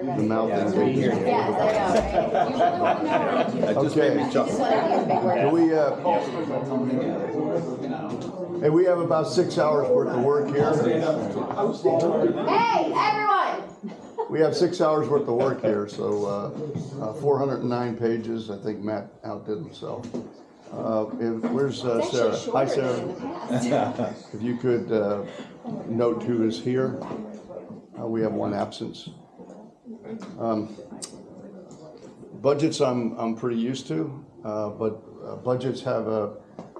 the mouth and Yes, I know, right? You really want to know, or did you Okay. just want to use big words? Hey, we have about 6 hours worth of work here. Hey, everyone! We have 6 hours worth of work here, so 409 pages. I think Matt outdid himself. Where's Sarah? Hi, Sarah. If you could note who is here. We have one absence. Budgets I'm pretty used to, but budgets have a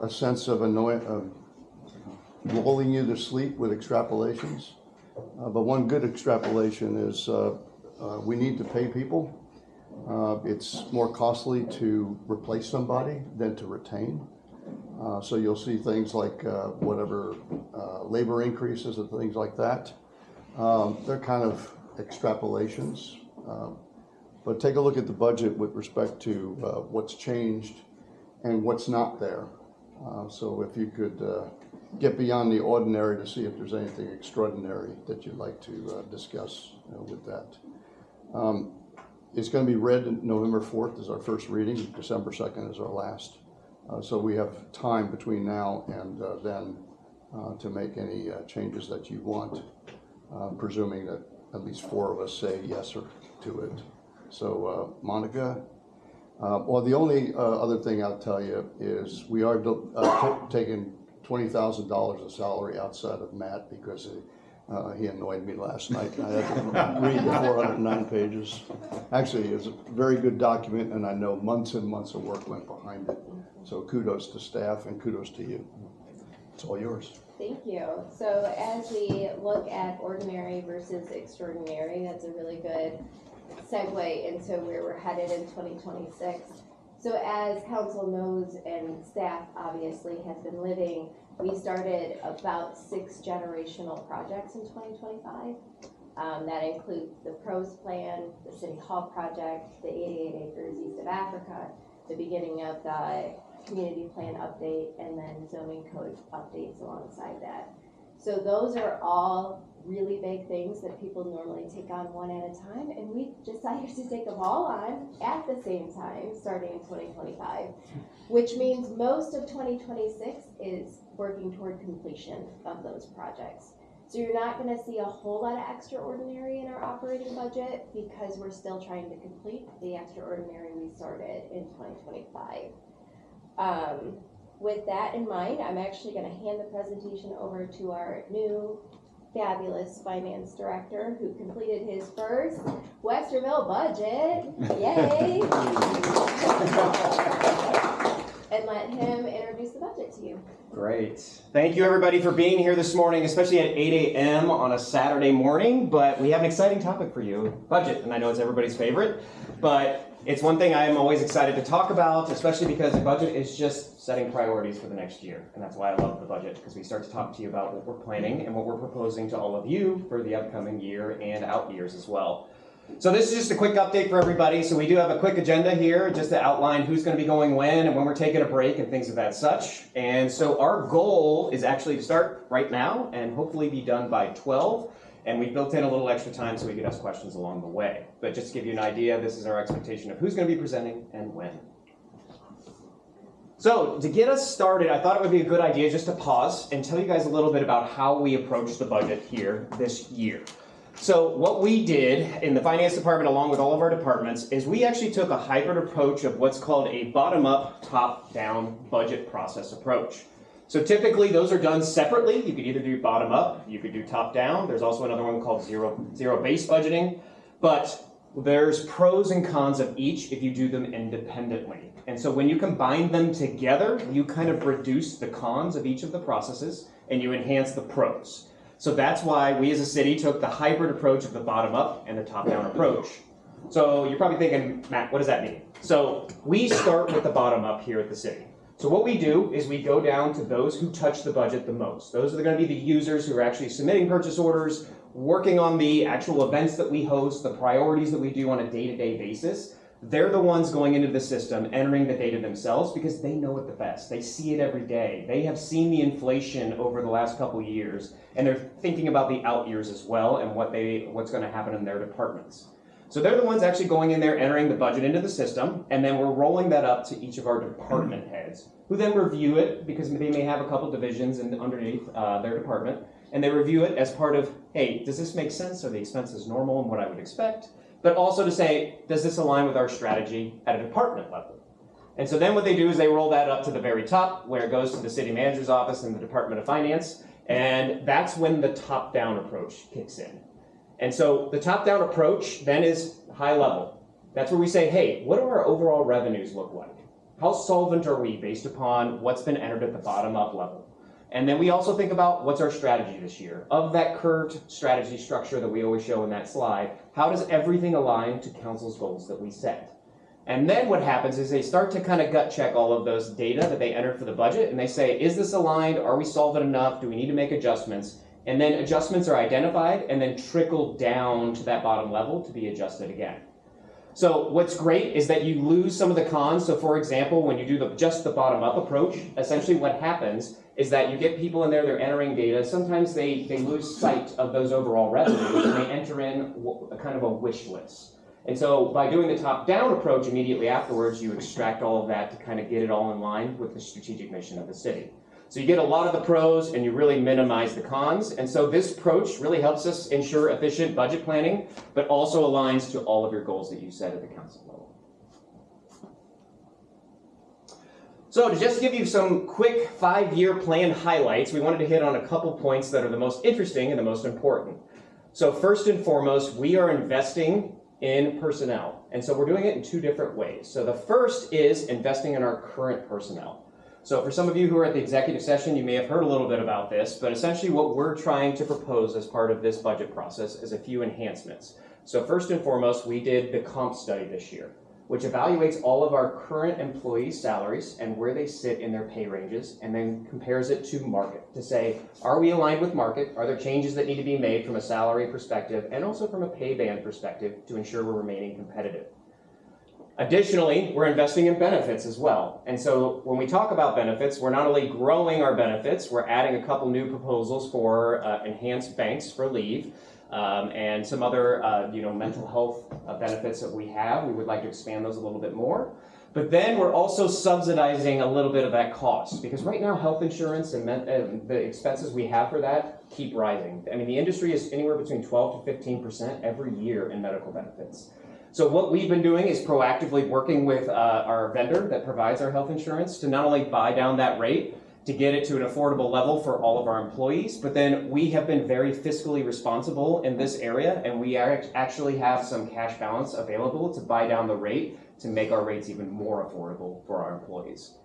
sense of lulling you to sleep with extrapolations. But one good extrapolation is we need to pay people. It's more costly to replace somebody than to retain. So you'll see things like whatever labor increases and things like that. They're kind of extrapolations. But take a look at the budget with respect to what's changed and what's not there. So if you could get beyond the ordinary to see if there's anything extraordinary that you'd like to discuss with that. It's going to be read November 4th is our first reading, December 2nd is our last. So we have time between now and then to make any changes that you want, presuming that at least 4 of us say yes or to it. So Monica, well, the only other thing I'll tell you is we are taking $20,000 of salary outside of Matt because he annoyed me last night. I had to read the 409 pages. Actually, it's a very good document, and I know months and months of work went behind it. So kudos to staff and kudos to you. It's all yours. Thank you. So as we look at ordinary versus extraordinary, that's a really good segue into where we're headed in 2026. So as council knows and staff obviously has been living, we started about 6 generational projects in 2025. That includes the PROS plan, the City Hall project, the 88 acres east of Africa, the beginning of the community plan update, and then zoning code updates alongside that. So those are all really big things that people normally take on one at a time, and we decided to take them all on at the same time starting in 2025, which means most of 2026 is working toward completion of those projects. So you're not going to see a whole lot of extraordinary in our operating budget because we're still trying to complete the extraordinary we started in 2025. With that in mind, I'm actually going to hand the presentation over to our new fabulous finance director who completed his first Westerville budget. Yay! And let him introduce the budget to you. Great. Thank you everybody for being here this morning, especially at 8 a.m. on a Saturday morning, but we have an exciting topic for you, budget, and I know it's everybody's favorite, but it's one thing I'm always excited to talk about, especially because the budget is just setting priorities for the next year. And that's why I love the budget, because we start to talk to you about what we're planning and what we're proposing to all of you for the upcoming year and out years as well. So this is just a quick update for everybody. So we do have a quick agenda here just to outline who's going to be going when and when we're taking a break and things of that such. And so our goal is actually to start right now and hopefully be done by 12. And we built in a little extra time so we could ask questions along the way. But just to give you an idea, this is our expectation of who's going to be presenting and when. So to get us started, I thought it would be a good idea just to pause and tell you guys a little bit about how we approach the budget here this year. So what we did in the finance department along with all of our departments is we actually took a hybrid approach of what's called a bottom-up, top-down budget process approach. So typically those are done separately. You could either do bottom up, you could do top down. There's also another one called zero-based budgeting. But there's pros and cons of each if you do them independently. And so when you combine them together, you kind of reduce the cons of each of the processes and you enhance the pros. So that's why we as a city took the hybrid approach of the bottom up and the top down approach. So you're probably thinking, Matt, what does that mean? So we start with the bottom up here at the city. So what we do is we go down to those who touch the budget the most. Those are going to be the users who are actually submitting purchase orders, working on the actual events that we host, the priorities that we do on a day-to-day basis. They're the ones going into the system, entering the data themselves because they know it the best. They see it every day. They have seen the inflation over the last couple of years, and they're thinking about the out years as well and what's going to happen in their departments. So they're the ones actually going in there, entering the budget into the system, and then we're rolling that up to each of our department heads, who then review it, because they may have a couple divisions underneath their department, and they review it as part of, hey, does this make sense? Are the expenses normal and what I would expect? But also to say, does this align with our strategy at a department level? And so then what they do is they roll that up to the very top, where it goes to the city manager's office and the Department of Finance, and that's when the top-down approach kicks in. And so the top-down approach then is high level. That's where we say, hey, what do our overall revenues look like? How solvent are we based upon what's been entered at the bottom-up level? And then we also think about what's our strategy this year. Of that curved strategy structure that we always show in that slide, how does everything align to council's goals that we set? And then what happens is they start to kind of gut check all of those data that they entered for the budget, and they say, is this aligned? Are we solvent enough? Do we need to make adjustments? And then adjustments are identified and then trickle down to that bottom level to be adjusted again. So what's great is that you lose some of the cons. So for example, when you do just the bottom-up approach, essentially what happens is that you get people in there, they're entering data. Sometimes they lose sight of those overall revenues and they enter in a kind of a wish list. And so by doing the top-down approach immediately afterwards, you extract all of that to kind of get it all in line with the strategic mission of the city. So you get a lot of the pros and you really minimize the cons. And so this approach really helps us ensure efficient budget planning, but also aligns to all of your goals that you set at the council level. So to just give you some quick 5-year plan highlights, we wanted to hit on a couple points that are the most interesting and the most important. So first and foremost, we are investing in personnel. And so we're doing it in 2 different ways. So the first is investing in our current personnel. So for some of you who are at the executive session, you may have heard a little bit about this, but essentially what we're trying to propose as part of this budget process is a few enhancements. So first and foremost, we did the comp study this year, which evaluates all of our current employees' salaries and where they sit in their pay ranges, and then compares it to market to say, are we aligned with market? Are there changes that need to be made from a salary perspective and also from a pay band perspective to ensure we're remaining competitive? Additionally, we're investing in benefits as well. And so when we talk about benefits, we're not only growing our benefits, we're adding a couple new proposals for enhanced banks for leave and some other mental health benefits that we have. We would like to expand those a little bit more. But then we're also subsidizing a little bit of that cost, because right now health insurance and the expenses we have for that keep rising. I mean, the industry is anywhere between 12 to 15% every year in medical benefits. So what we've been doing is proactively working with our vendor that provides our health insurance to not only buy down that rate to get it to an affordable level for all of our employees, but then we have been very fiscally responsible in this area, and we actually have some cash balance available to buy down the rate to make our rates even more affordable for our employees.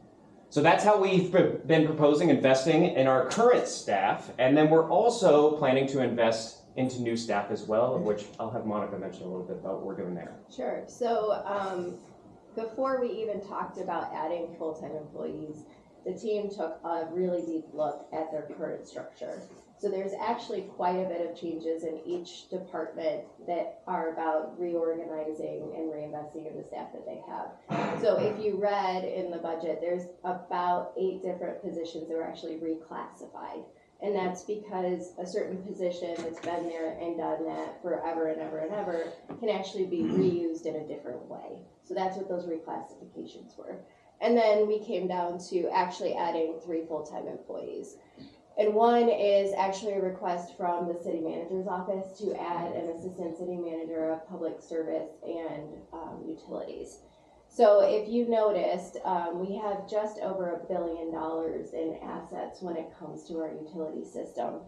So that's how we've been proposing investing in our current staff, and then we're also planning to invest into new staff as well, of which I'll have Monica mention a little bit about what we're doing there. Sure. So before we even talked about adding full-time employees, the team took a really deep look at their current structure. So there's actually quite a bit of changes in each department that are about reorganizing and reinvesting in the staff that they have. So if you read in the budget, there's about 8 different positions that were actually reclassified. And that's because a certain position that's been there and done that forever and ever and ever can actually be reused in a different way. So that's what those reclassifications were. And then we came down to actually adding 3 full-time employees. And one is actually a request from the city manager's office to add an assistant city manager of public service and utilities. So if you noticed, we have just over $1 billion in assets when it comes to our utility system.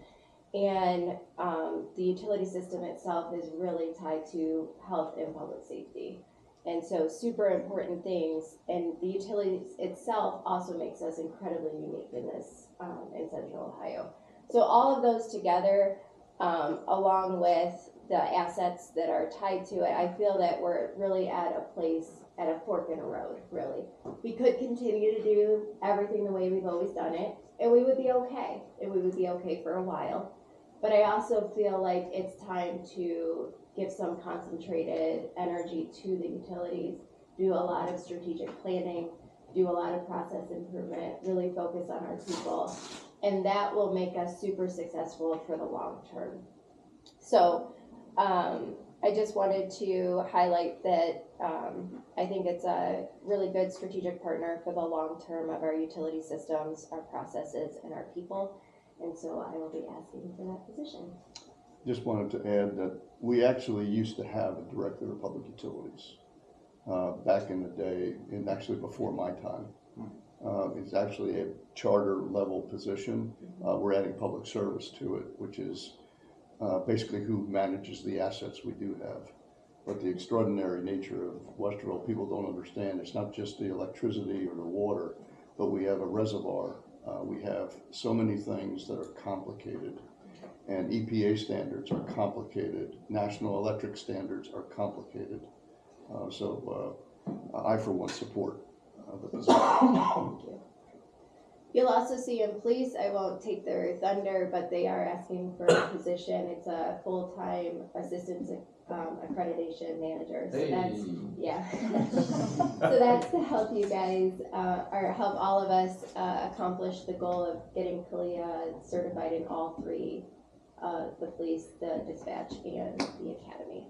And the utility system itself is really tied to health and public safety. And so super important things. And the utilities itself also makes us incredibly unique in this, in Central Ohio. So all of those together, along with the assets that are tied to it, I feel that we're really at a place, at a fork in a road, really. We could continue to do everything the way we've always done it, and we would be okay. And we would be okay for a while. But I also feel like it's time to give some concentrated energy to the utilities, do a lot of strategic planning, do a lot of process improvement, really focus on our people, and that will make us super successful for the long term. So I just wanted to highlight that I think it's a really good strategic partner for the long term of our utility systems, our processes, and our people. And so I will be asking for that position. Just wanted to add that we actually used to have a director of public utilities back in the day, and actually before my time. It's actually a charter level position. We're adding public service to it, which is basically who manages the assets we do have. But the extraordinary nature of Westerville, people don't understand. It's not just the electricity or the water, but we have a reservoir. We have so many things that are complicated, and EPA standards are complicated. National electric standards are complicated. So I, for one, support the position. Thank you. You'll also see in police, I won't take their thunder, but they are asking for a position. It's a full-time assistant accreditation manager. So that's, yeah. So that's to help you guys, or help all of us accomplish the goal of getting CALIA certified in all three, the police, the dispatch, and the academy.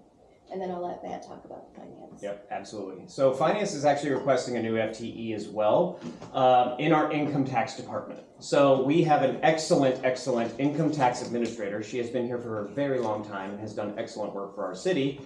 And then I'll let Matt talk about the finance. Yep, absolutely. So finance is actually requesting a new FTE as well in our income tax department. So we have an excellent income tax administrator. She has been here for a very long time and has done excellent work for our city.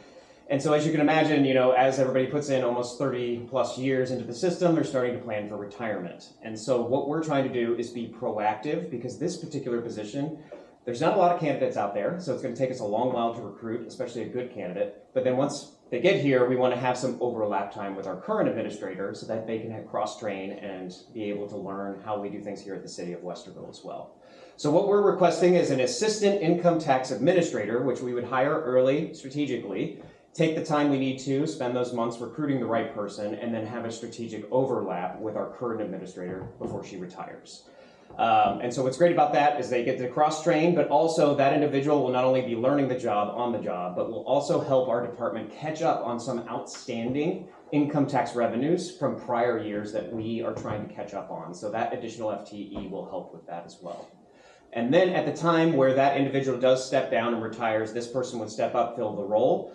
And so as you can imagine, you know, as everybody puts in almost 30 plus years into the system, they're starting to plan for retirement. And so what we're trying to do is be proactive, because this particular position, there's not a lot of candidates out there, so it's going to take us a long while to recruit, especially a good candidate. But then once they get here, we want to have some overlap time with our current administrator so that they can cross-train and be able to learn how we do things here at the city of Westerville as well. So what we're requesting is an assistant income tax administrator, which we would hire early strategically, take the time we need to, spend those months recruiting the right person, and then have a strategic overlap with our current administrator before she retires. And so what's great about that is they get to cross-train, but also that individual will not only be learning the job on the job, but will also help our department catch up on some outstanding income tax revenues from prior years that we are trying to catch up on. So that additional FTE will help with that as well. And then at the time where that individual does step down and retires, this person would step up, fill the role.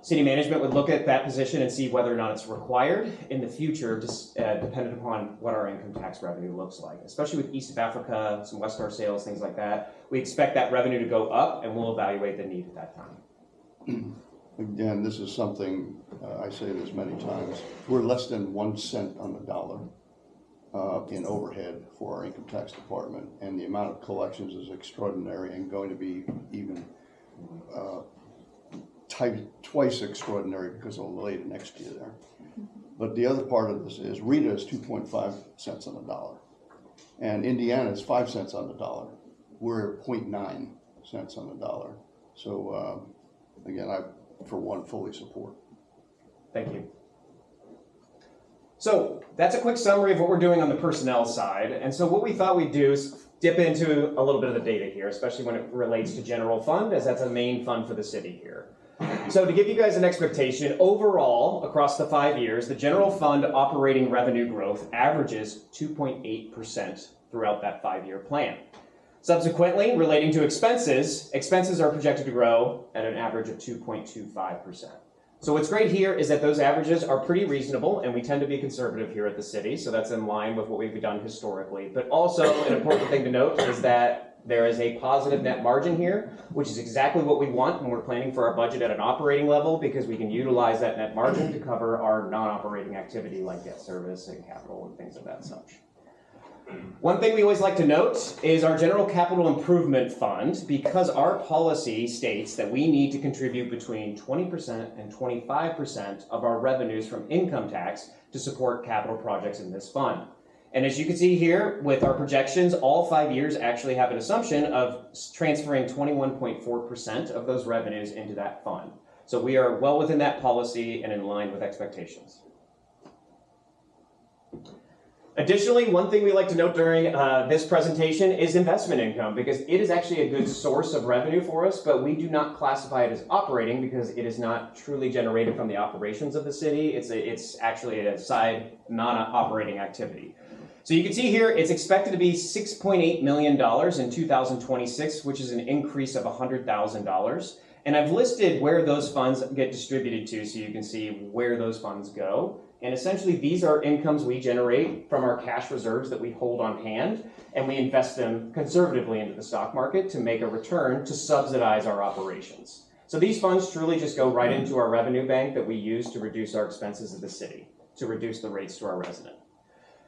City management would look at that position and see whether or not it's required in the future, just dependent upon what our income tax revenue looks like. Especially with East of Africa, some West Star sales, things like that. We expect that revenue to go up, and we'll evaluate the need at that time. Again, this is something, I say this many times, we're less than 1 cent on the dollar in overhead for our income tax department, and the amount of collections is extraordinary and going to be even twice extraordinary because of the late next year there. But the other part of this is Rita is 2.5 cents on the dollar, and Indiana is 5 cents on the dollar. We're at 0.9 cents on the dollar. So again, I, for one, fully support. Thank you. So that's a quick summary of what we're doing on the personnel side. And so what we thought we'd do is dip into a little bit of the data here, especially when it relates to general fund, as that's a main fund for the city here. So to give you guys an expectation, overall, across the 5 years, the general fund operating revenue growth averages 2.8% throughout that 5-year plan. Subsequently, relating to expenses, expenses are projected to grow at an average of 2.25%. So what's great here is that those averages are pretty reasonable, and we tend to be conservative here at the city, so that's in line with what we've done historically. But also, an important thing to note is that there is a positive net margin here, which is exactly what we want when we're planning for our budget at an operating level, because we can utilize that net margin to cover our non-operating activity like debt service and capital and things of that such. One thing we always like to note is our general capital improvement fund, because our policy states that we need to contribute between 20% and 25% of our revenues from income tax to support capital projects in this fund. And as you can see here, with our projections, all 5 years actually have an assumption of transferring 21.4% of those revenues into that fund. So we are well within that policy and in line with expectations. Additionally, one thing we like to note during this presentation is investment income, because it is actually a good source of revenue for us, but we do not classify it as operating because it is not truly generated from the operations of the city. It's actually a side non-operating activity. So you can see here, it's expected to be $6.8 million in 2026, which is an increase of $100,000. And I've listed where those funds get distributed to so you can see where those funds go. And essentially these are incomes we generate from our cash reserves that we hold on hand, and we invest them conservatively into the stock market to make a return to subsidize our operations. So these funds truly just go right into our revenue bank that we use to reduce our expenses of the city, to reduce the rates to our resident.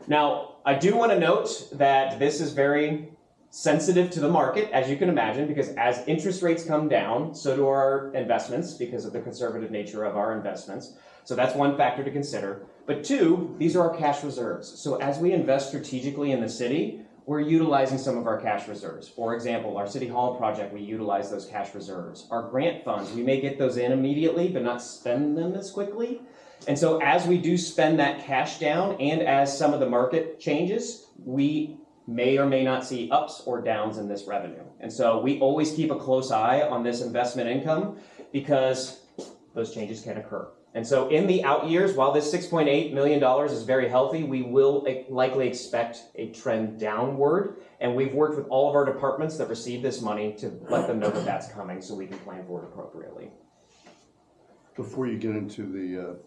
Now, I do want to note that this is very sensitive to the market, as you can imagine, because as interest rates come down, so do our investments because of the conservative nature of our investments. So that's one factor to consider. But two, these are our cash reserves. So as we invest strategically in the city, we're utilizing some of our cash reserves. For example, our City Hall project, we utilize those cash reserves. Our grant funds, we may get those in immediately, but not spend them as quickly. And so as we do spend that cash down, and as some of the market changes, we may or may not see ups or downs in this revenue. And so we always keep a close eye on this investment income because those changes can occur. And so in the out years, while this $6.8 million is very healthy, we will likely expect a trend downward. And we've worked with all of our departments that receive this money to let them know that that's coming so we can plan for it appropriately. Before you get into the,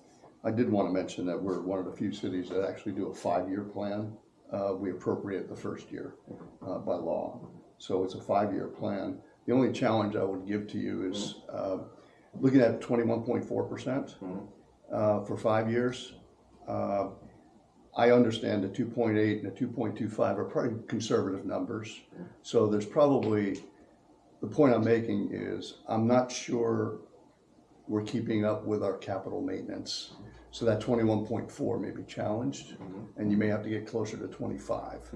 I did want to mention that we're one of the few cities that actually do a 5-year plan. We appropriate the first year by law. So it's a 5-year plan. The only challenge I would give to you is looking at 21.4% for 5 years. I understand the 2.8 and the 2.25 are probably conservative numbers. So there's probably, the point I'm making is I'm not sure we're keeping up with our capital maintenance. So that 21.4 may be challenged, and you may have to get closer to 25.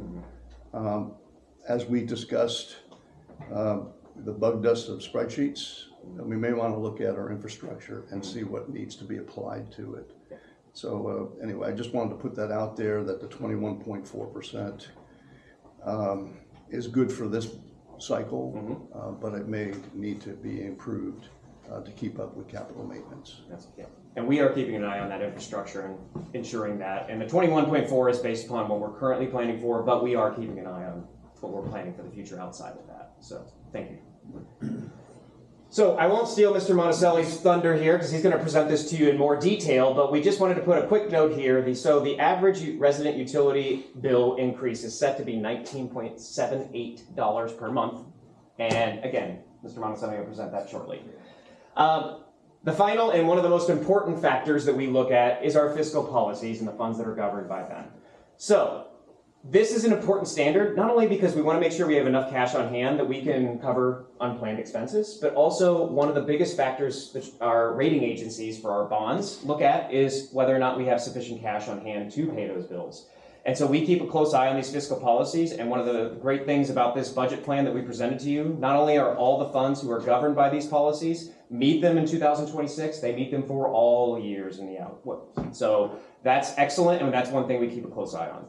As we discussed, the bug dust of spreadsheets, we may want to look at our infrastructure and see what needs to be applied to it. So anyway, I just wanted to put that out there, that the 21.4% is good for this cycle, but it may need to be improved to keep up with capital maintenance. And we are keeping an eye on that infrastructure and ensuring that. And the 21.4 is based upon what we're currently planning for, but we are keeping an eye on what we're planning for the future outside of that. So thank you. So I won't steal Mr. Monticelli's thunder here because he's going to present this to you in more detail, but we just wanted to put a quick note here. So the average resident utility bill increase is set to be $19.78 per month. And again, Mr. Monticelli will present that shortly. The final and one of the most important factors that we look at is our fiscal policies and the funds that are governed by them. So this is an important standard, not only because we want to make sure we have enough cash on hand that we can cover unplanned expenses, but also one of the biggest factors that our rating agencies for our bonds look at is whether or not we have sufficient cash on hand to pay those bills. And so we keep a close eye on these fiscal policies, and one of the great things about this budget plan that we presented to you, not only are all the funds who are governed by these policies meet them in 2026, they meet them for all years in the out. So that's excellent, and that's one thing we keep a close eye on.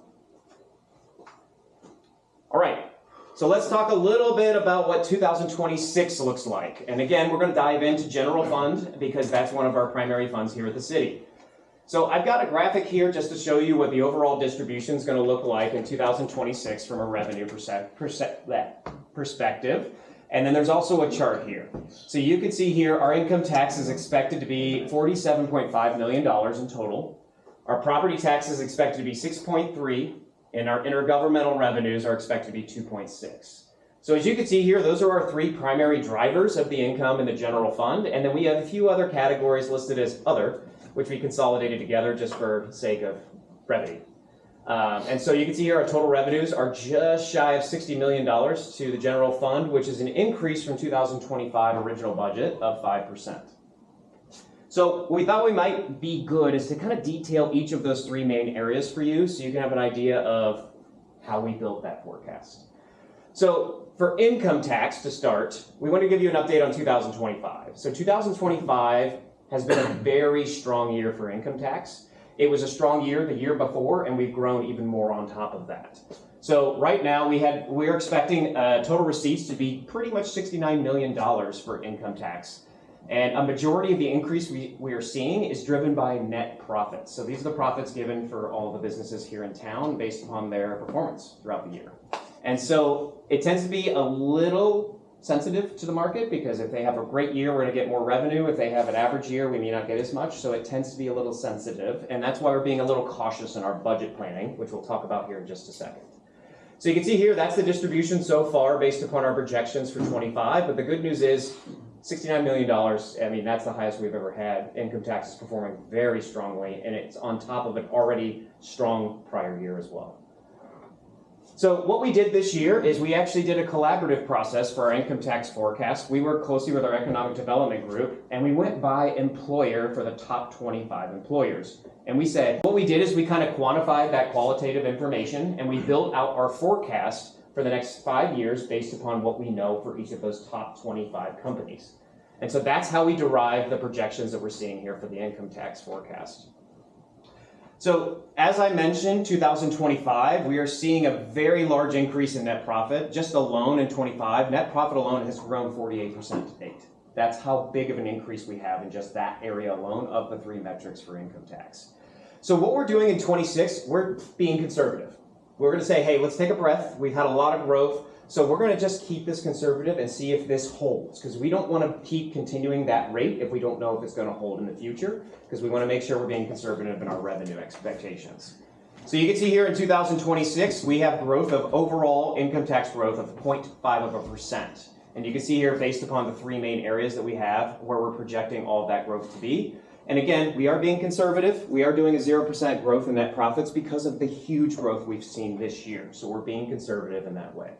All right, so let's talk a little bit about what 2026 looks like. And again, we're going to dive into general fund because that's one of our primary funds here at the city. So I've got a graphic here just to show you what the overall distribution is going to look like in 2026 from a revenue perspective. And then there's also a chart here. So you can see here our income tax is expected to be $47.5 million in total. Our property tax is expected to be 6.3, and our intergovernmental revenues are expected to be 2.6. So as you can see here, those are our three primary drivers of the income in the general fund. And then we have a few other categories listed as other, which we consolidated together just for sake of brevity. And so you can see here our total revenues are just shy of $60 million to the general fund, which is an increase from 2025 original budget of 5%. So what we thought we might be good is to kind of detail each of those three main areas for you so you can have an idea of how we built that forecast. So for income tax to start, we want to give you an update on 2025. So 2025 has been a very strong year for income tax. It was a strong year the year before, and we've grown even more on top of that. So right now we're expecting total receipts to be pretty much $69 million for income tax. And a majority of the increase we are seeing is driven by net profits. So these are the profits given for all the businesses here in town based upon their performance throughout the year. And so it tends to be a little sensitive to the market, because if they have a great year, we're going to get more revenue. If they have an average year, we may not get as much. So it tends to be a little sensitive. And that's why we're being a little cautious in our budget planning, which we'll talk about here in just a second. So you can see here, that's the distribution so far based upon our projections for 25. But the good news is $69 million. I mean, that's the highest we've ever had. Income tax is performing very strongly, and it's on top of an already strong prior year as well. So what we did this year is we actually did a collaborative process for our income tax forecast. We worked closely with our economic development group, and we went by employer for the top 25 employers. And we said, what we did is we kind of quantified that qualitative information, and we built out our forecast for the next 5 years based upon what we know for each of those top 25 companies. And so that's how we derive the projections that we're seeing here for the income tax forecast. So as I mentioned, 2025, we are seeing a very large increase in net profit. Just alone in 25, net profit alone has grown 48% to date. That's how big of an increase we have in just that area alone of the 3 metrics for income tax. So what we're doing in 26, we're being conservative. We're going to say, hey, let's take a breath. We've had a lot of growth. So we're going to just keep this conservative and see if this holds, because we don't want to keep continuing that rate if we don't know if it's going to hold in the future, because we want to make sure we're being conservative in our revenue expectations. So you can see here in 2026, we have growth of overall income tax growth of 0.5%. And you can see here, based upon the 3 main areas that we have, where we're projecting all of that growth to be. And again, we are being conservative. We are doing a 0% growth in net profits because of the huge growth we've seen this year. So we're being conservative in that way.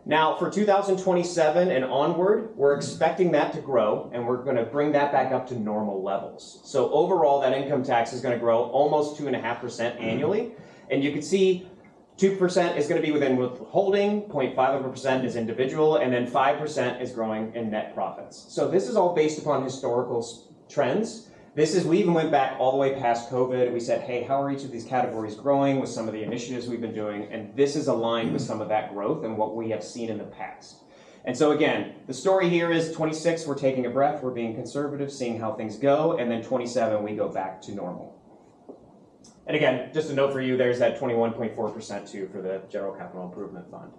Now, for 2027 and onward, we're expecting that to grow, and we're going to bring that back up to normal levels. So overall, that income tax is going to grow almost 2.5% annually. And you can see 2% is going to be within withholding, 0.5% is individual, and then 5% is growing in net profits. So this is all based upon historical trends. We even went back all the way past COVID. We said, hey, how are each of these categories growing with some of the initiatives we've been doing? And this is aligned with some of that growth and what we have seen in the past. And so again, the story here is 26, we're taking a breath, we're being conservative, seeing how things go, and then 27, we go back to normal. And again, just a note for you, there's that 21.4% too for the General Capital Improvement Fund.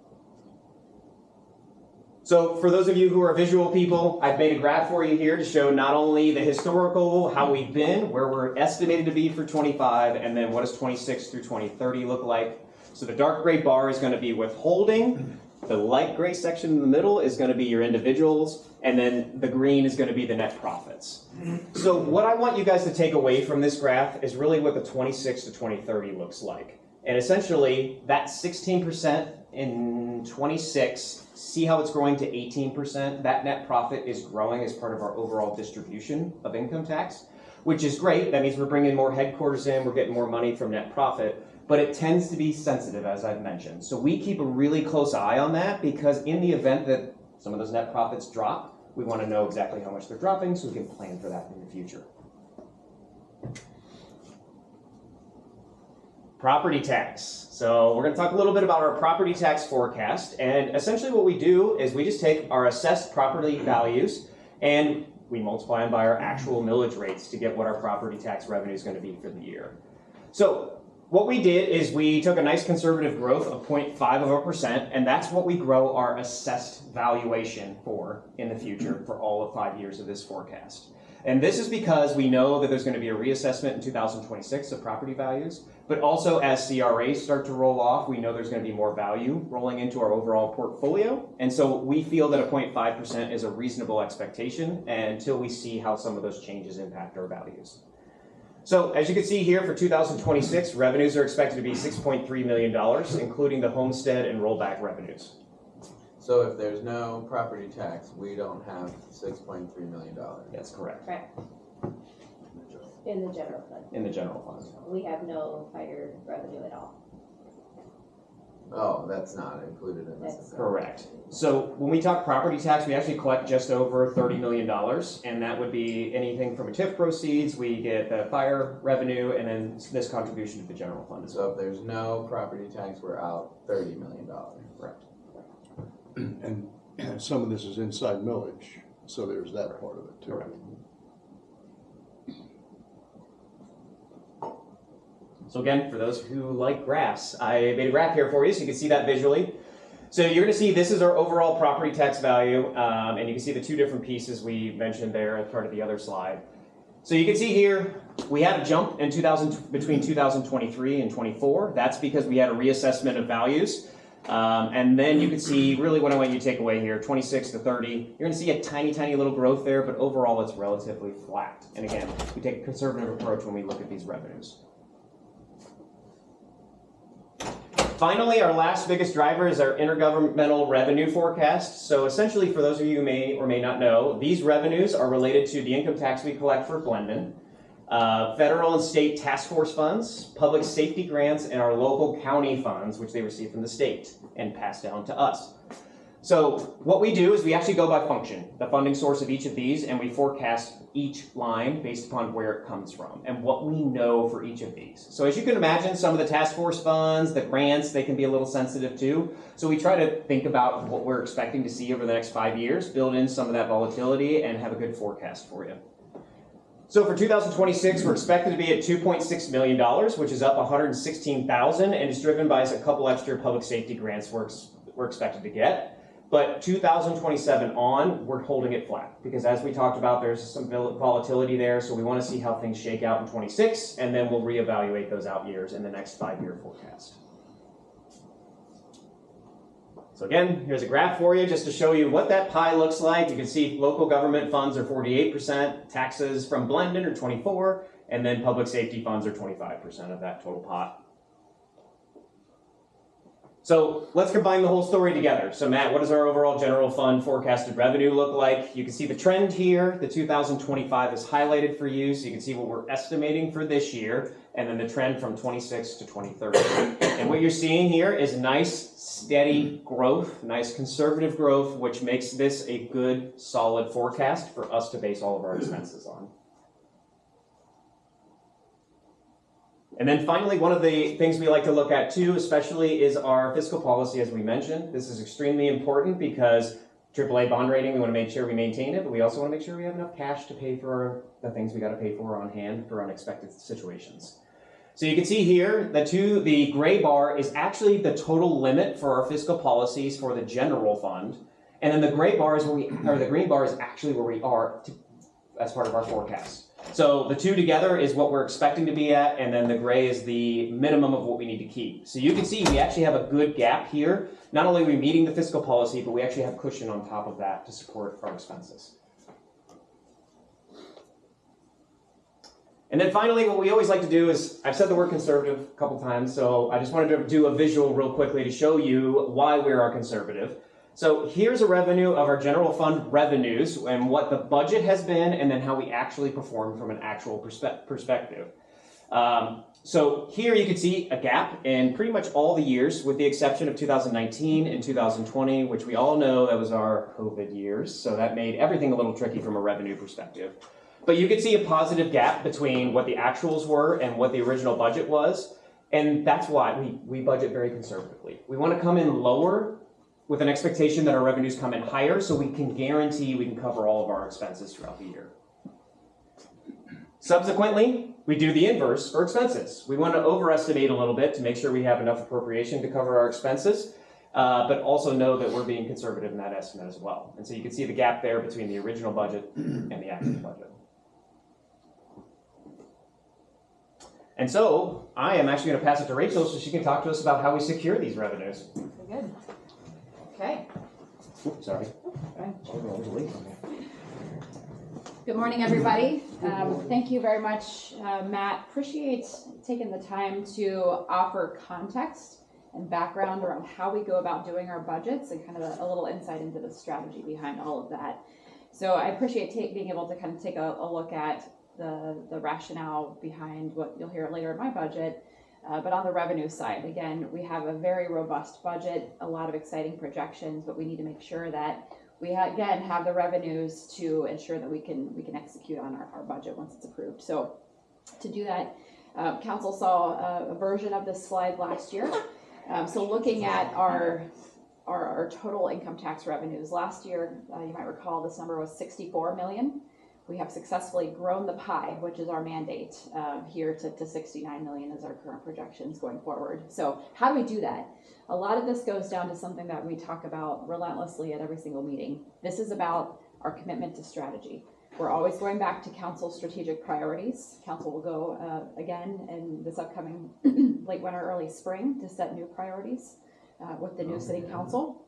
So for those of you who are visual people, I've made a graph for you here to show not only the historical, how we've been, where we're estimated to be for 25, and then what does 26 through 2030 look like. So the dark gray bar is going to be withholding, the light gray section in the middle is going to be your individuals, and then the green is going to be the net profits. So what I want you guys to take away from this graph is really what the 26 to 2030 looks like. And essentially, that 16% in 26, see how it's growing to 18%? That net profit is growing as part of our overall distribution of income tax, which is great. That means we're bringing more headquarters in, we're getting more money from net profit, but it tends to be sensitive, as I've mentioned. So we keep a really close eye on that, because in the event that some of those net profits drop, we want to know exactly how much they're dropping so we can plan for that in the future. Property tax. So we're going to talk a little bit about our property tax forecast. And essentially what we do is we just take our assessed property values and we multiply them by our actual millage rates to get what our property tax revenue is going to be for the year. So what we did is we took a nice conservative growth of 0.5%, and that's what we grow our assessed valuation for in the future for all of 5 years of this forecast. And this is because we know that there's going to be a reassessment in 2026 of property values, but also as CRAs start to roll off, we know there's going to be more value rolling into our overall portfolio. And so we feel that a 0.5% is a reasonable expectation until we see how some of those changes impact our values. So as you can see here for 2026, revenues are expected to be $6.3 million, including the homestead and rollback revenues. So if there's no property tax, we don't have $6.3 million. That's correct. Correct. In the general fund. In the general fund. We have no fire revenue at all. Oh, that's not included in this. Correct. So when we talk property tax, we actually collect just over $30 million, and that would be anything from a TIF proceeds, we get the fire revenue, and then this contribution to the general fund as well. So if there's no property tax, we're out $30 million. Correct. And some of this is inside millage, so there's that part of it too. Correct. So again, for those who like graphs, I made a graph here for you so you can see that visually. So you're going to see this is our overall property tax value, and you can see the two different pieces we mentioned there as part of the other slide. So you can see here, we had a jump in between 2023 and 24. That's because we had a reassessment of values. And then you can see really what I want you to take away here, 26 to 30. You're going to see a tiny, tiny little growth there, but overall it's relatively flat. And again, we take a conservative approach when we look at these revenues. Finally, our last biggest driver is our intergovernmental revenue forecast. So essentially, for those of you who may or may not know, these revenues are related to the income tax we collect for Glendon, federal and state task force funds, public safety grants, and our local county funds, which they receive from the state and pass down to us. So what we do is we actually go by function, the funding source of each of these, and we forecast each line based upon where it comes from and what we know for each of these. So as you can imagine, some of the task force funds, the grants, they can be a little sensitive too. So we try to think about what we're expecting to see over the next 5 years, build in some of that volatility, and have a good forecast for you. So for 2026, we're expected to be at $2.6 million, which is up $116,000, and is driven by a couple extra public safety grants we're expected to get. But 2027 on, we're holding it flat because as we talked about, there's some volatility there. So we want to see how things shake out in 26, and then we'll reevaluate those out years in the next 5-year forecast. So again, here's a graph for you just to show you what that pie looks like. You can see local government funds are 48%, taxes from Glendon are 24%, and then public safety funds are 25% of that total pot. So let's combine the whole story together. So Matt, what does our overall general fund forecasted revenue look like? You can see the trend here. The 2025 is highlighted for you, so you can see what we're estimating for this year, and then the trend from 26 to 2030. And what you're seeing here is nice, steady growth, nice conservative growth, which makes this a good, solid forecast for us to base all of our expenses on. And then finally, one of the things we like to look at too, especially, is our fiscal policy, as we mentioned. This is extremely important because AAA bond rating, we want to make sure we maintain it, but we also want to make sure we have enough cash to pay for the things we got to pay for on hand for unexpected situations. So you can see here, the gray bar is actually the total limit for our fiscal policies for the general fund. And then the gray bar is the green bar is actually where we are as part of our forecast. So the two together is what we're expecting to be at, and then the gray is the minimum of what we need to keep. So you can see we actually have a good gap here. Not only are we meeting the fiscal policy, but we actually have cushion on top of that to support our expenses. And then finally, what we always like to do is, I've said the word conservative a couple times, so I just wanted to do a visual real quickly to show you why we are conservative. So here's a revenue of our general fund revenues and what the budget has been, and then how we actually perform from an actual perspective. So here you can see a gap in pretty much all the years, with the exception of 2019 and 2020, which we all know that was our COVID years. So that made everything a little tricky from a revenue perspective. But you can see a positive gap between what the actuals were and what the original budget was. And that's why we budget very conservatively. We want to come in lower with an expectation that our revenues come in higher, so we can guarantee we can cover all of our expenses throughout the year. Subsequently, we do the inverse for expenses. We want to overestimate a little bit to make sure we have enough appropriation to cover our expenses, but also know that we're being conservative in that estimate as well. And so you can see the gap there between the original budget and the actual budget. And so I am actually going to pass it to Rachel so she can talk to us about how we secure these revenues. Very good. Okay. Oops, sorry. Good morning, everybody. Thank you very much, Matt. Appreciate taking the time to offer context and background around how we go about doing our budgets and kind of a little insight into the strategy behind all of that. So I appreciate being able to kind of take a look at the rationale behind what you'll hear later in my budget. But on the revenue side, again, we have a very robust budget, a lot of exciting projections, but we need to make sure that we again have the revenues to ensure that we can execute on our budget once it's approved. So to do that, council saw a version of this slide last year. So looking at our total income tax revenues last year, you might recall this number was $64 million. We have successfully grown the pie, which is our mandate here to 69 million is our current projections going forward. So how do we do that? A lot of this goes down to something that we talk about relentlessly at every single meeting. This is about our commitment to strategy. We're always going back to council's strategic priorities. Council will go again in this upcoming late winter, early spring to set new priorities with the new city council.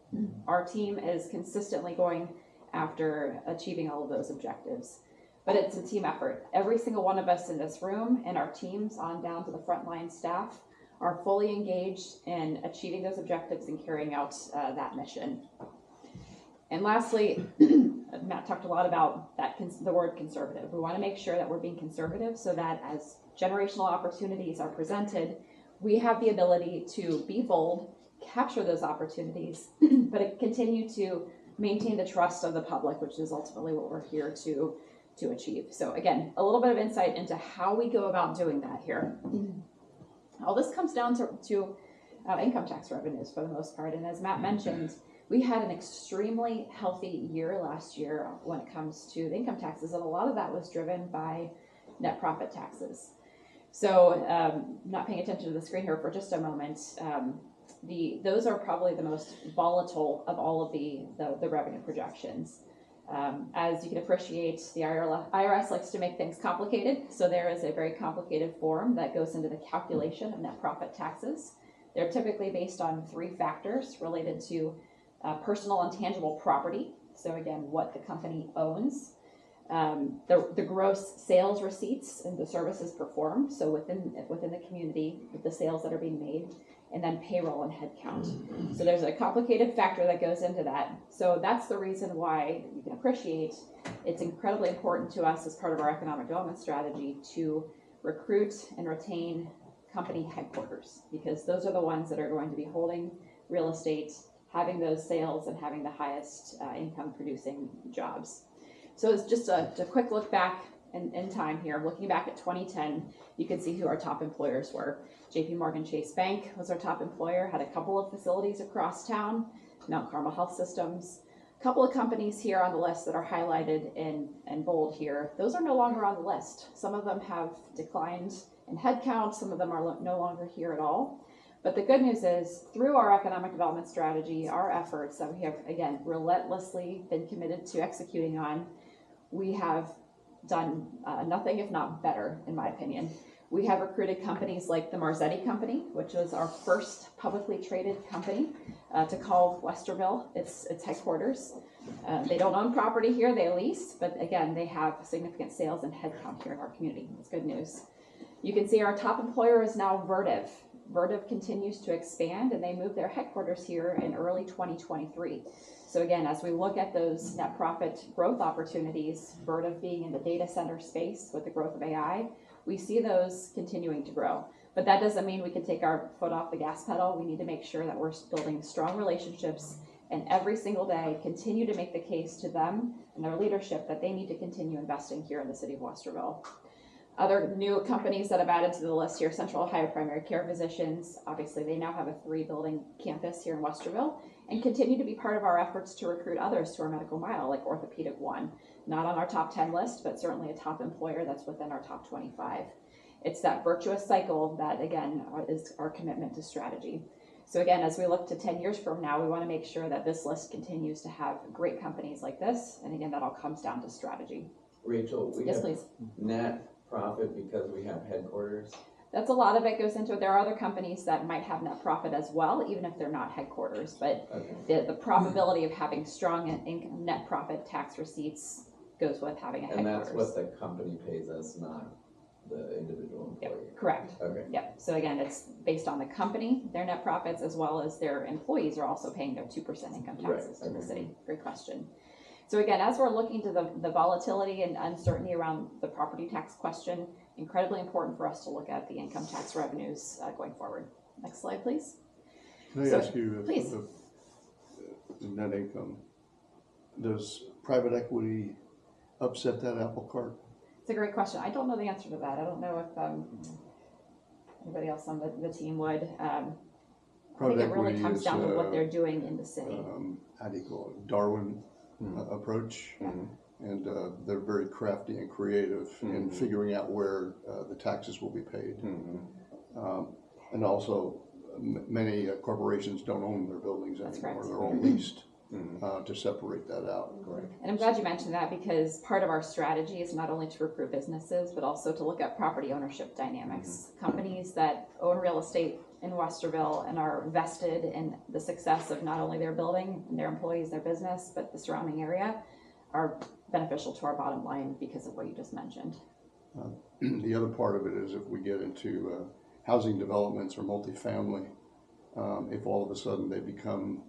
Our team is consistently going after achieving all of those objectives. But it's a team effort. Every single one of us in this room and our teams on down to the frontline staff are fully engaged in achieving those objectives and carrying out that mission. And lastly, Matt talked a lot about that the word conservative. We want to make sure that we're being conservative so that as generational opportunities are presented, we have the ability to be bold, capture those opportunities, but continue to maintain the trust of the public, which is ultimately what we're here to achieve. So again, a little bit of insight into how we go about doing that here. All this comes down to income tax revenues for the most part. And as Matt mentioned, we had an extremely healthy year last year when it comes to the income taxes, and a lot of that was driven by net profit taxes. So not paying attention to the screen here for just a moment, those are probably the most volatile of all of the revenue projections. As you can appreciate, the IRS likes to make things complicated, so there is a very complicated form that goes into the calculation of net profit taxes. They're typically based on 3 factors related to personal and tangible property, so again, what the company owns, the gross sales receipts and the services performed, so within the community, the sales that are being made, and then payroll and headcount. So there's a complicated factor that goes into that. So that's the reason why you can appreciate it's incredibly important to us as part of our economic development strategy to recruit and retain company headquarters, because those are the ones that are going to be holding real estate, having those sales, and having the highest income producing jobs. So it's just a quick look back in time here. Looking back at 2010, you can see who our top employers were. JP Morgan Chase Bank was our top employer, had a couple of facilities across town, Mount Carmel Health Systems. A couple of companies here on the list that are highlighted in bold here, those are no longer on the list. Some of them have declined in headcount, some of them are no longer here at all. But the good news is, through our economic development strategy, our efforts that we have, again, relentlessly been committed to executing on, we have done nothing if not better, in my opinion. We have recruited companies like the Marzetti Company, which was our first publicly traded company to call Westerville its headquarters. They don't own property here, they lease, but again, they have significant sales and headcount here in our community. It's good news. You can see our top employer is now Vertiv. Vertiv continues to expand, and they moved their headquarters here in early 2023. So again, as we look at those net profit growth opportunities, Vertiv being in the data center space with the growth of AI, we see those continuing to grow. But that doesn't mean we can take our foot off the gas pedal. We need to make sure that we're building strong relationships, and every single day continue to make the case to them and their leadership that they need to continue investing here in the city of Westerville. Other new companies that have added to the list here, Central Ohio Primary Care Physicians. Obviously, they now have a 3-building campus here in Westerville and continue to be part of our efforts to recruit others to our medical mile, like Orthopedic One. Not on our top 10 list, but certainly a top employer that's within our top 25. It's that virtuous cycle that, again, is our commitment to strategy. So again, as we look to 10 years from now, we want to make sure that this list continues to have great companies like this. And again, that all comes down to strategy. Rachel, we Yes, have please. net profit because we have headquarters. That's a lot of it goes into it. There are other companies that might have net profit as well, even if they're not headquarters. But Okay. the probability of having strong net profit tax receipts goes with having a And headquarters. that's what the company pays us, not the individual employee. Yep, correct. Okay. Yep. So again, it's based on the company, their net profits, as well as their employees are also paying their 2% income taxes to the city. Great question. So again, as we're looking to the volatility and uncertainty around the property tax question, incredibly important for us to look at the income tax revenues going forward. Next slide, please. Can I ask you please. if net income, does private equity upset that apple cart? It's a great question. I don't know the answer to that. I don't know if anybody else on the team would. I think it really comes down to what they're doing in the city. How do you call it? Darwin approach. and they're very crafty and creative in figuring out where the taxes will be paid. And also, many corporations don't own their buildings That's anymore. correct. They're all leased to separate that out. And I'm glad you mentioned that, because part of our strategy is not only to recruit businesses, but also to look at property ownership dynamics. Companies that own real estate in Westerville and are vested in the success of not only their building and their employees, their business, but the surrounding area, are beneficial to our bottom line because of what you just mentioned. The other part of it is if we get into housing developments or multifamily, if all of a sudden they become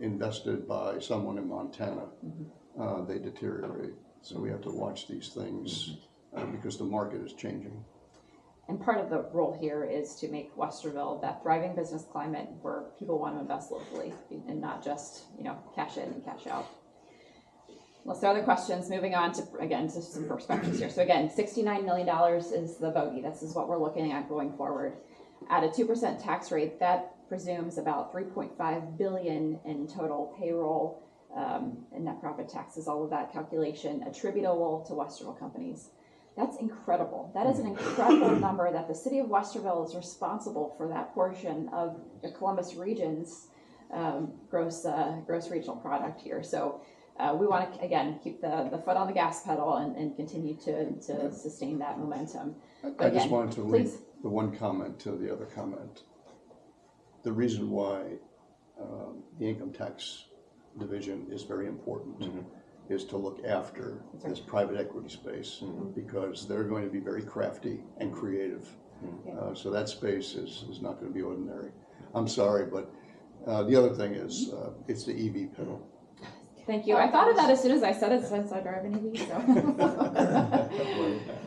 invested by someone in Montana, they deteriorate. So we have to watch these things because the market is changing. And part of the role here is to make Westerville that thriving business climate where people want to invest locally and not just, cash in and cash out. Let's start other questions. Moving on to, again, to some perspectives here. So again, $69 million is the bogey. This is what we're looking at going forward. At a 2% tax rate, that presumes about $3.5 billion in total payroll and net profit taxes, all of that calculation attributable to Westerville companies. That's incredible. That is an incredible number that the city of Westerville is responsible for that portion of the Columbus region's gross regional product here. So we want to, again, keep the foot on the gas pedal and continue to sustain that momentum. I just wanted to link the one comment to the other comment. The reason why the income tax division is very important is to look after this private equity space because they're going to be very crafty and creative. So that space is not going to be ordinary. I'm sorry, but the other thing is it's the EV pedal. Thank you. I thought of that as soon as I said it since I drive an EV. So.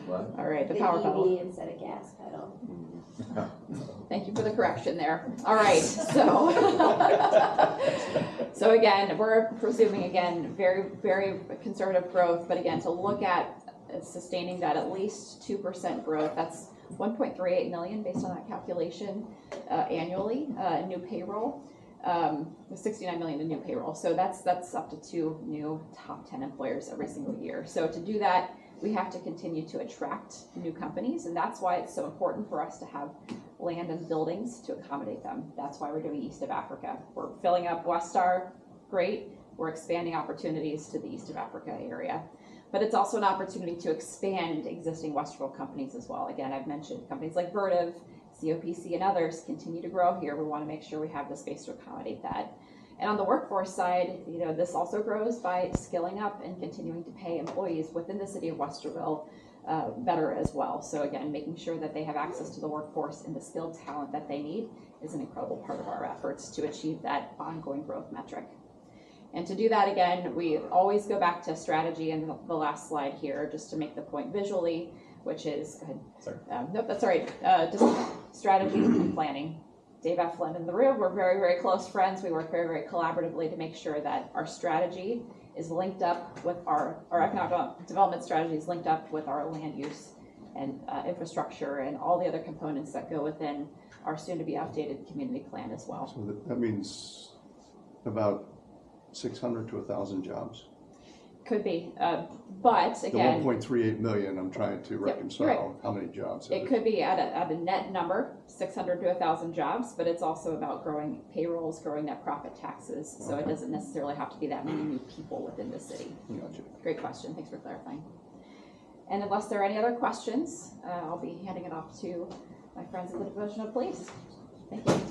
What? All right, the The power pedal. EV instead of gas pedal. Thank you for the correction there. All right, so so again, we're presuming very, very conservative growth, but again, to look at sustaining that at least 2% growth, that's 1.38 million based on that calculation annually, new payroll. 69 million in new payroll. So that's up to 2 new top 10 employers every single year. So to do that, we have to continue to attract new companies, and that's why it's so important for us to have land and buildings to accommodate them. That's why we're doing East of Africa. We're filling up Westar, great. We're expanding opportunities to the East of Africa area. But it's also an opportunity to expand existing Westerville companies as well. Again, I've mentioned companies like Vertiv, COPC, and others continue to grow here. We want to make sure we have the space to accommodate that. And on the workforce side, this also grows by skilling up and continuing to pay employees within the city of Westerville better as well. So again, making sure that they have access to the workforce and the skilled talent that they need is an incredible part of our efforts to achieve that ongoing growth metric. And to do that, again, we always go back to strategy and the last slide here, just to make the point visually, which is, go ahead. Sorry. Nope, that's all right. Just strategy and planning. Dave Eflin in the room, we're very, very close friends. We work very, very collaboratively to make sure that our strategy is linked up with our economic development strategy is linked up with our land use and infrastructure and all the other components that go within our soon-to-be updated community plan as well. So that means about 600 to 1,000 jobs. Could be, but again, The 1.38 million, I'm trying to reconcile right. how many jobs. it could be at a net number, 600 to 1,000 jobs, but it's also about growing payrolls, growing net profit taxes. So it doesn't necessarily have to be that many new people within the city. Gotcha. Great question. Thanks for clarifying. And unless there are any other questions, I'll be handing it off to my friends at the Division of Police. Thank you.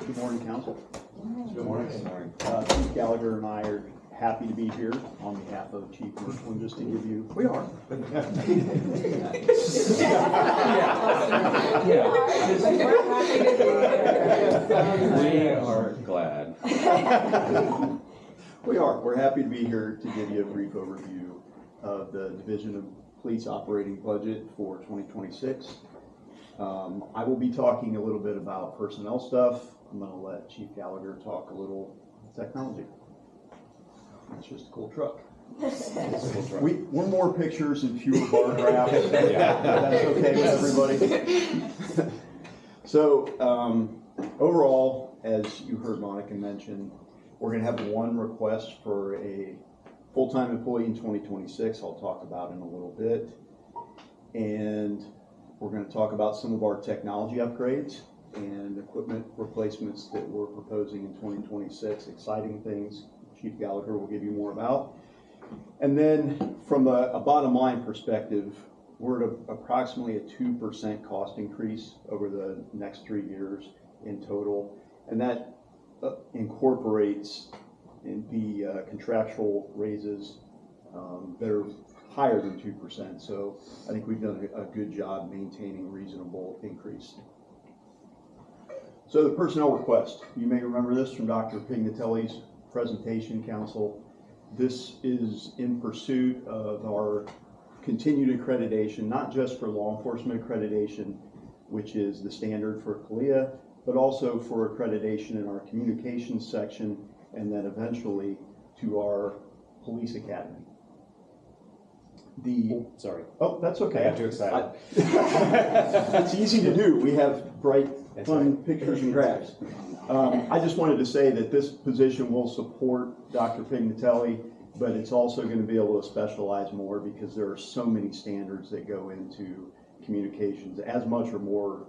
Good morning, Council. Good morning. Chief Gallagher and I are happy to be here on behalf of Chief Merklin, just to give you. We are. We are glad. We are. We're happy to be here to give you a brief overview of the Division of Police operating budget for 2026. I will be talking a little bit about personnel stuff. I'm going to let Chief Gallagher talk a little technology. It's just a cool truck. We're more pictures and fewer bar graphs. That's okay with everybody. So overall, as you heard Monica mention, we're going to have one request for a full-time employee in 2026. I'll talk about in a little bit. And we're going to talk about some of our technology upgrades and equipment replacements that we're proposing in 2026. Exciting things Chief Gallagher will give you more about. And then from a bottom line perspective, we're at approximately a 2% cost increase over the next 3 years in total. And that incorporates the contractual raises that are higher than 2%. So I think we've done a good job maintaining a reasonable increase. So the personnel request, you may remember this from Dr. Pignatelli's presentation, Council. This is in pursuit of our continued accreditation, not just for law enforcement accreditation, which is the standard for CALEA, but also for accreditation in our communications section, and then eventually to our police academy. Sorry. Oh, that's okay. I got too excited. It's easy to do. We have bright, fun pictures and graphs. I just wanted to say that this position will support Dr. Pignatelli, but it's also going to be able to specialize more because there are so many standards that go into communications, as much or more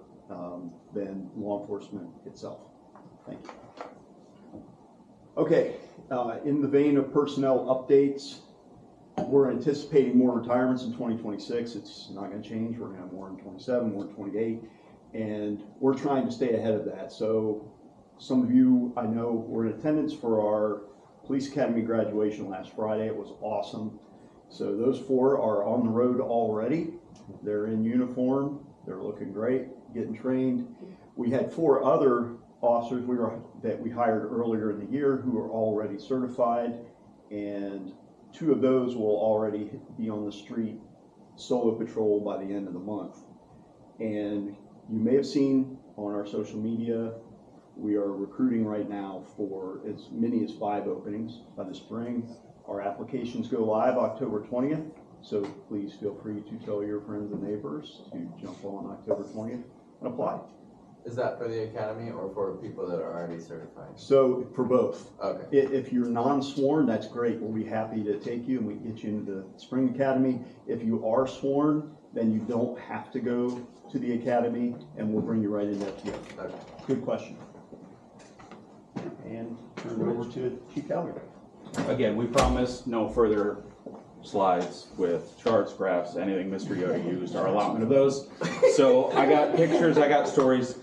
than law enforcement itself. Thank you. Okay, in the vein of personnel updates, we're anticipating more retirements in 2026. It's not going to change. We're going to have more in 27, more in 28, and we're trying to stay ahead of that. So some of you I know were in attendance for our Police Academy graduation last Friday. It was awesome. So those 4 are on the road already. They're in uniform. They're looking great, getting trained. We had 4 other officers that we hired earlier in the year who are already certified, and 2 of those will already be on the street solo patrol by the end of the month. And you may have seen on our social media, we are recruiting right now for as many as 5 openings by the spring. Our applications go live October 20th, so please feel free to tell your friends and neighbors to jump on October 20th and apply. Is that for the academy or for people that are already certified? So for both. Okay. If you're non-sworn, that's great. We'll be happy to take you and we can get you into the spring academy. If you are sworn, then you don't have to go to the academy and we'll bring you right into FTO. Okay. Good question. And turn it over to Chief Gallagher. Again, we promise no further slides with charts, graphs, anything Mr. Yoda used, our allotment of those. So I got pictures, I got stories.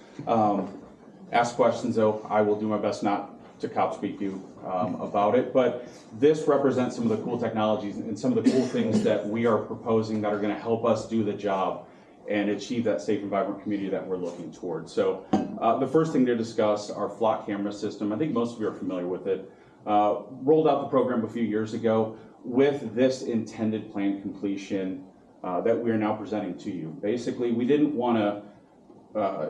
Ask questions though. I will do my best not to cop speak you about it, but this represents some of the cool technologies and some of the cool things that we are proposing that are going to help us do the job and achieve that safe and vibrant community that we're looking towards. So the first thing to discuss, our flock camera system. I think most of you are familiar with it. Rolled out the program a few years ago with this intended planned completion that we are now presenting to you. Basically, we didn't want to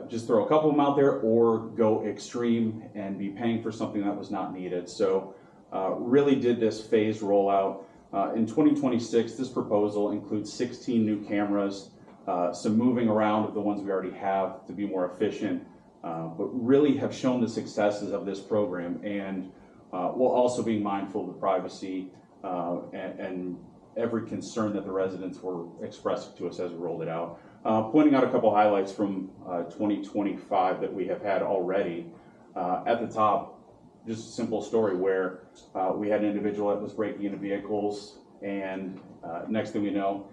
just throw a couple of them out there or go extreme and be paying for something that was not needed. So really did this phased rollout. In 2026, this proposal includes 16 new cameras, some moving around of the ones we already have to be more efficient, but really have shown the successes of this program, and while also being mindful of the privacy and every concern that the residents were expressing to us as we rolled it out. Pointing out a couple highlights from 2025 that we have had already. At the top, just a simple story where we had an individual that was breaking into vehicles, and next thing we know,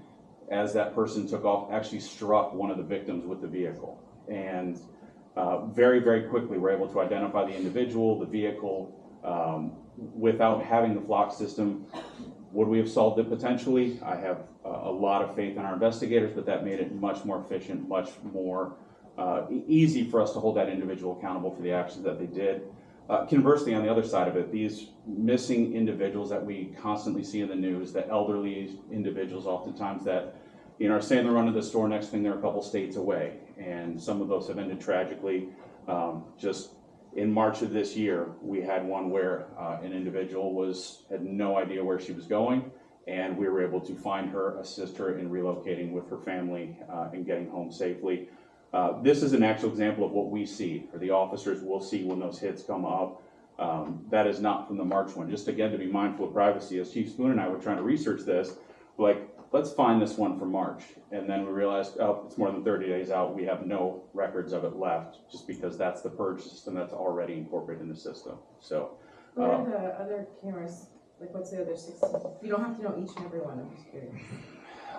as that person took off, actually struck one of the victims with the vehicle. And very, very quickly, we're able to identify the individual, the vehicle. Without having the flock system, would we have solved it potentially? I have a lot of faith in our investigators, but that made it much more efficient, much more easy for us to hold that individual accountable for the actions that they did. Conversely, on the other side of it, these missing individuals that we constantly see in the news, the elderly individuals oftentimes that are saying they're running the store, next thing they're a couple states away. And some of those have ended tragically. Just in March of this year, we had one where an individual had no idea where she was going, and we were able to find her, assist her in relocating with her family and getting home safely. This is an actual example of what we see, or the officers will see when those hits come up. That is not from the March one. Just again, to be mindful of privacy, as Chief Spoon and I were trying to research this, like, let's find this one from March. And then we realized, oh, it's more than 30 days out. We have no records of it left, just because that's the purge system that's already incorporated in the system. So, what are the other cameras? Like, what's the other 16? You don't have to know each and every one, I'm just curious.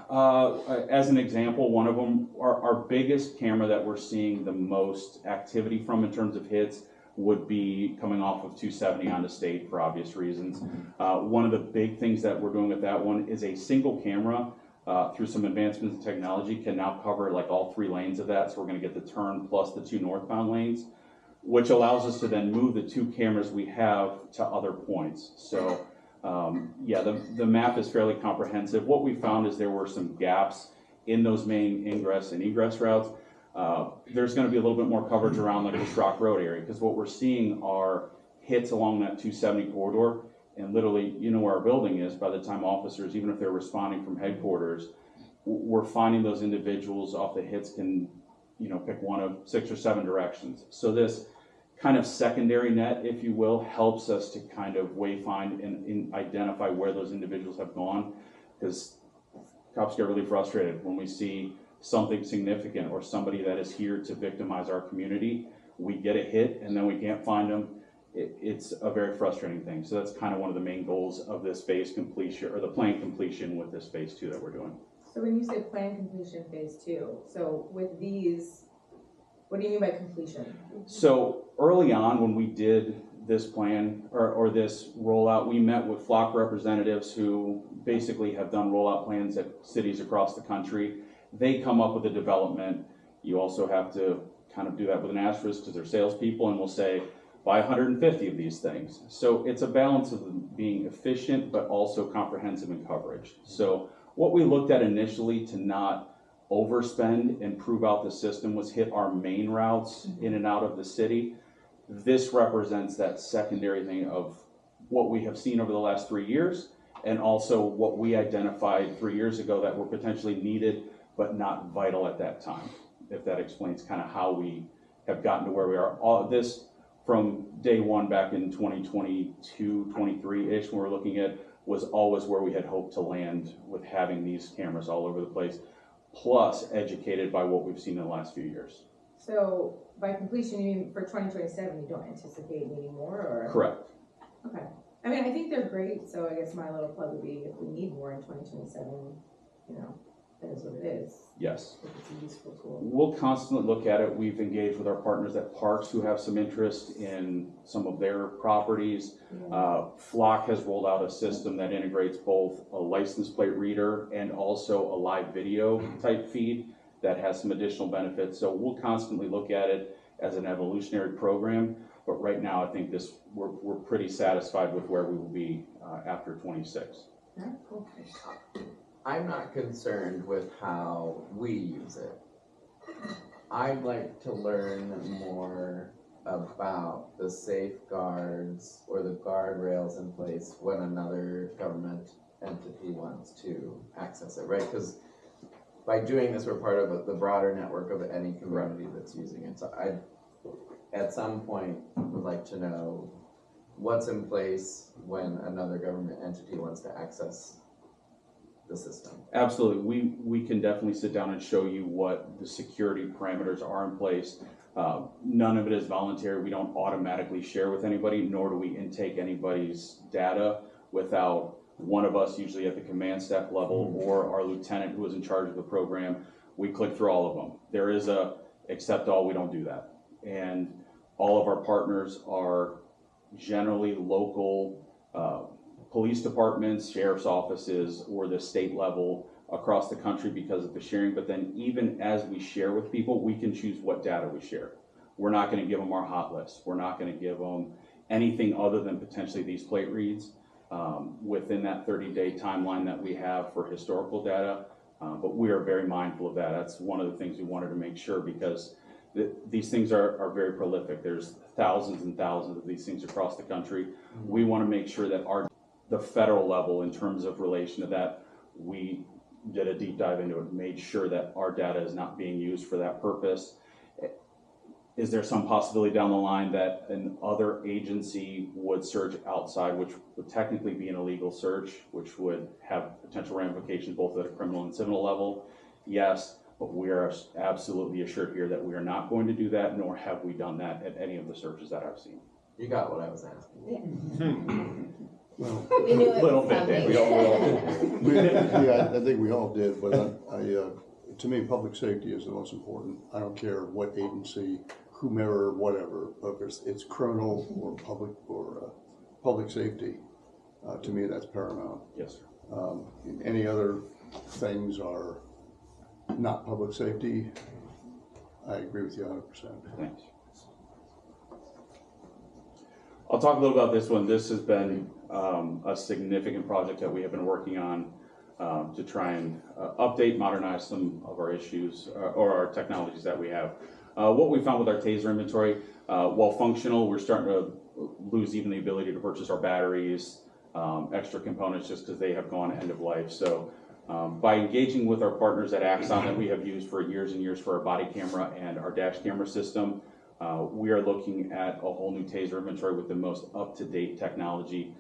as an example, one of them, our biggest camera that we're seeing the most activity from in terms of hits would be coming off of 270 onto State for obvious reasons. One of the big things that we're doing with that one is a single camera through some advancements in technology can now cover like all 3 lanes of that. So we're going to get the turn plus the 2 northbound lanes, which allows us to then move the 2 cameras we have to other points. So yeah, the map is fairly comprehensive. What we found is there were some gaps in those main ingress and egress routes. There's going to be a little bit more coverage around like the Schrock Road area, because what we're seeing are hits along that 270 corridor, and literally, you know where our building is. By the time officers, even if they're responding from headquarters, we're finding those individuals off the hits can, you know, pick one of 6 or 7 directions. So this kind of secondary net, if you will, helps us to kind of wayfind and identify where those individuals have gone, because cops get really frustrated when we see something significant or somebody that is here to victimize our community. We get a hit and then we can't find them. It's a very frustrating thing. So that's kind of one of the main goals of this phase completion, or the plan completion with this phase 2 that we're doing. So when you say plan completion phase 2, so with these, what do you mean by completion? So early on when we did this plan or this rollout, we met with flock representatives who basically have done rollout plans at cities across the country. They come up with a development. You also have to kind of do that with an asterisk because they're salespeople, and we'll say, buy 150 of these things. So it's a balance of being efficient, but also comprehensive in coverage. So what we looked at initially to not overspend and prove out the system was hit our main routes in and out of the city. This represents that secondary thing of what we have seen over the last 3 years, and also what we identified 3 years ago that were potentially needed but not vital at that time, if that explains kind of how we have gotten to where we are. All of this from day one back in 2022, 23-ish, when we're looking at, was always where we had hoped to land with having these cameras all over the place, plus educated by what we've seen in the last few years. So by completion, you mean for 2027, you don't anticipate needing more, or? Correct. Okay. I mean, I think they're great, so I guess my little plug would be if we need more in 2027, you know, that is what it is. Yes. If it's a useful tool. We'll constantly look at it. We've engaged with our partners at Parks who have some interest in some of their properties. Yeah. Flock has rolled out a system that integrates both a license plate reader and also a live video type feed that has some additional benefits. So we'll constantly look at it as an evolutionary program. But right now, I think we're pretty satisfied with where we will be after 26. Yeah, cool. I'm not concerned with how we use it. I'd like to learn more about the safeguards or the guardrails in place when another government entity wants to access it, right? Because by doing this, we're part of the broader network of any community that's using it. So I, at some point, would like to know what's in place when another government entity wants to access the system. Absolutely. We can definitely sit down and show you what the security parameters are in place. None of it is voluntary. We don't automatically share with anybody, nor do we intake anybody's data without one of us, usually at the command staff level, or our lieutenant who is in charge of the program. We click through all of them. There is a accept all, we don't do that. And all of our partners are generally local police departments, sheriff's offices, or the state level across the country because of the sharing. But then even as we share with people, we can choose what data we share. We're not going to give them our hot list. We're not going to give them anything other than potentially these plate reads within that 30-day timeline that we have for historical data. But we are very mindful of that. That's one of the things we wanted to make sure, because these things are very prolific. There's thousands and thousands of these things across the country. We want to make sure that our the federal level in terms of relation to that, we did a deep dive into it, made sure that our data is not being used for that purpose. Is there some possibility down the line that an other agency would search outside, which would technically be an illegal search, which would have potential ramifications both at a criminal and civil level? Yes, but we are absolutely assured here that we are not going to do that, nor have we done that at any of the searches that I've seen. You got what I was asking. Well, We knew it Little was bit, coming. we all yeah, I think we all did, but to me, public safety is the most important. I don't care what agency, whomever, whatever, but if it's criminal or public safety, to me, that's paramount. Yes, sir. Any other things are not public safety. I agree with you 100%. Thanks. I'll talk a little about this one. This has been a significant project that we have been working on to try and update, modernize some of our issues or our technologies that we have. What we found with our TASER inventory, while functional, we're starting to lose even the ability to purchase our batteries, extra components, just because they have gone end of life. So by engaging with our partners at Axon that we have used for years and years for our body camera and our dash camera system, we are looking at a whole new TASER inventory with the most up-to-date technology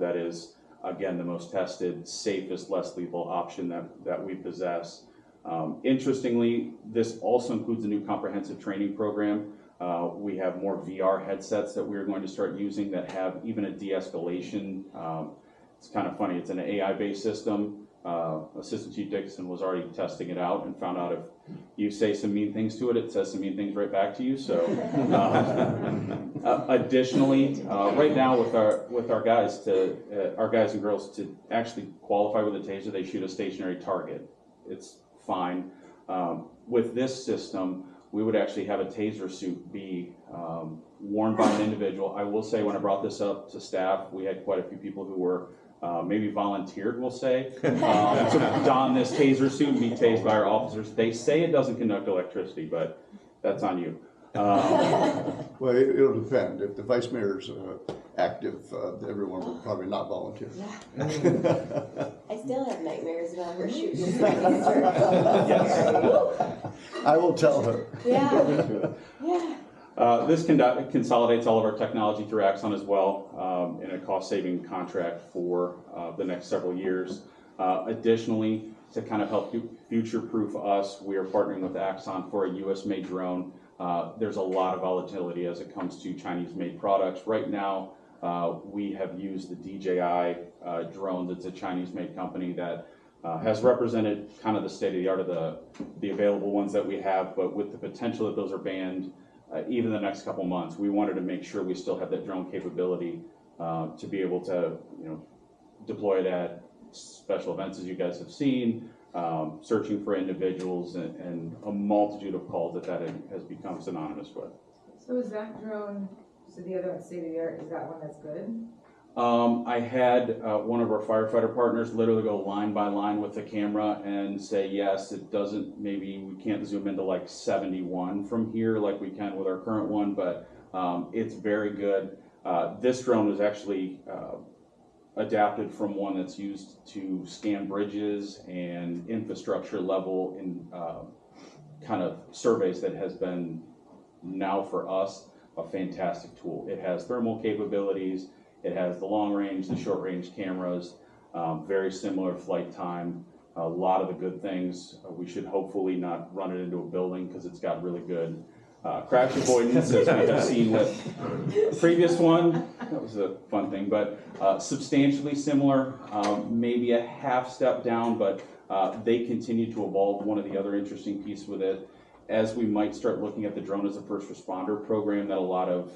that is, again, the most tested, safest, less lethal option that we possess. Interestingly, this also includes a new comprehensive training program. We have more VR headsets that we're going to start using that have even a de-escalation. It's kind of funny, it's an AI-based system. Assistant Chief Dixon was already testing it out and found out if you say some mean things to it, it says some mean things right back to you. So additionally, right now with our guys and girls to actually qualify with a TASER, they shoot a stationary target. It's fine. With this system, we would actually have a TASER suit be worn by an individual. I will say when I brought this up to staff, we had quite a few people who were maybe volunteered, we'll say, to don this TASER suit and be tased by our officers. They say it doesn't conduct electricity, but that's on you. Well, it'll depend. If the vice mayor's active, everyone will probably not volunteer. Yeah. I still have nightmares about her shooting this I will tell her. Yeah. Yeah. This consolidates all of our technology through Axon as well in a cost-saving contract for the next several years. Additionally, to kind of help future-proof us, we are partnering with Axon for a US-made drone. There's a lot of volatility as it comes to Chinese-made products. Right now, we have used the DJI drone. That's a Chinese-made company that has represented kind of the state-of-the-art of the available ones that we have, but with the potential that those are banned even the next couple months, we wanted to make sure we still have that drone capability to be able to, deploy it at special events as you guys have seen, searching for individuals and a multitude of calls that has become synonymous with. So is that drone, so the other one, state of the art, is that one that's good? I had one of our firefighter partners literally go line by line with the camera and say, yes, it doesn't, maybe we can't zoom into like 71 from here like we can with our current one, but it's very good. This drone was actually adapted from one that's used to scan bridges and infrastructure level in kind of surveys that has been now for us a fantastic tool. It has thermal capabilities. It has the long range, the short range cameras, very similar flight time, a lot of the good things. We should hopefully not run it into a building because it's got really good crash avoidance as we have seen with the previous one. That was a fun thing, but substantially similar, maybe a half step down, but they continue to evolve. One of the other interesting pieces with it, as we might start looking at the drone as a first responder program that a lot of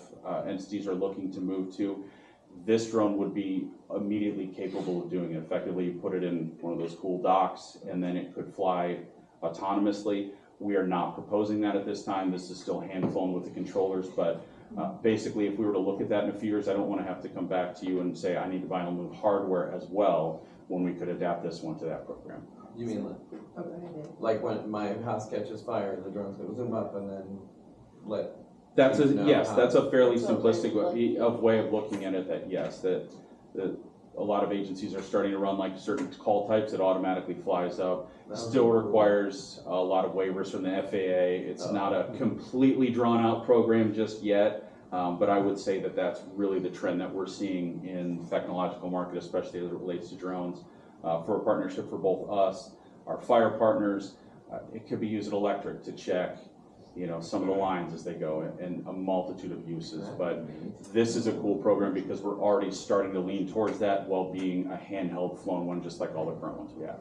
entities are looking to move to, this drone would be immediately capable of doing it. Effectively, you put it in one of those cool docks and then it could fly autonomously. We are not proposing that at this time. This is still hand flown with the controllers, but basically if we were to look at that in a few years, I don't want to have to come back to you and say I need to buy a new hardware as well when we could adapt this one to that program. You mean like when my house catches fire, the drone's gonna zoom up and then let. That's a fairly simplistic way of looking at it. That yes, that a lot of agencies are starting to run like certain call types, it automatically flies up. Still requires a lot of waivers from the FAA. It's not a completely drawn out program just yet, but I would say that that's really the trend that we're seeing in the technological market, especially as it relates to drones, for a partnership for both us, our fire partners. It could be used in electric to check, you know, some of the lines as they go, and a multitude of uses. But this is a cool program because we're already starting to lean towards that while being a handheld flown one, just like all the current ones we have.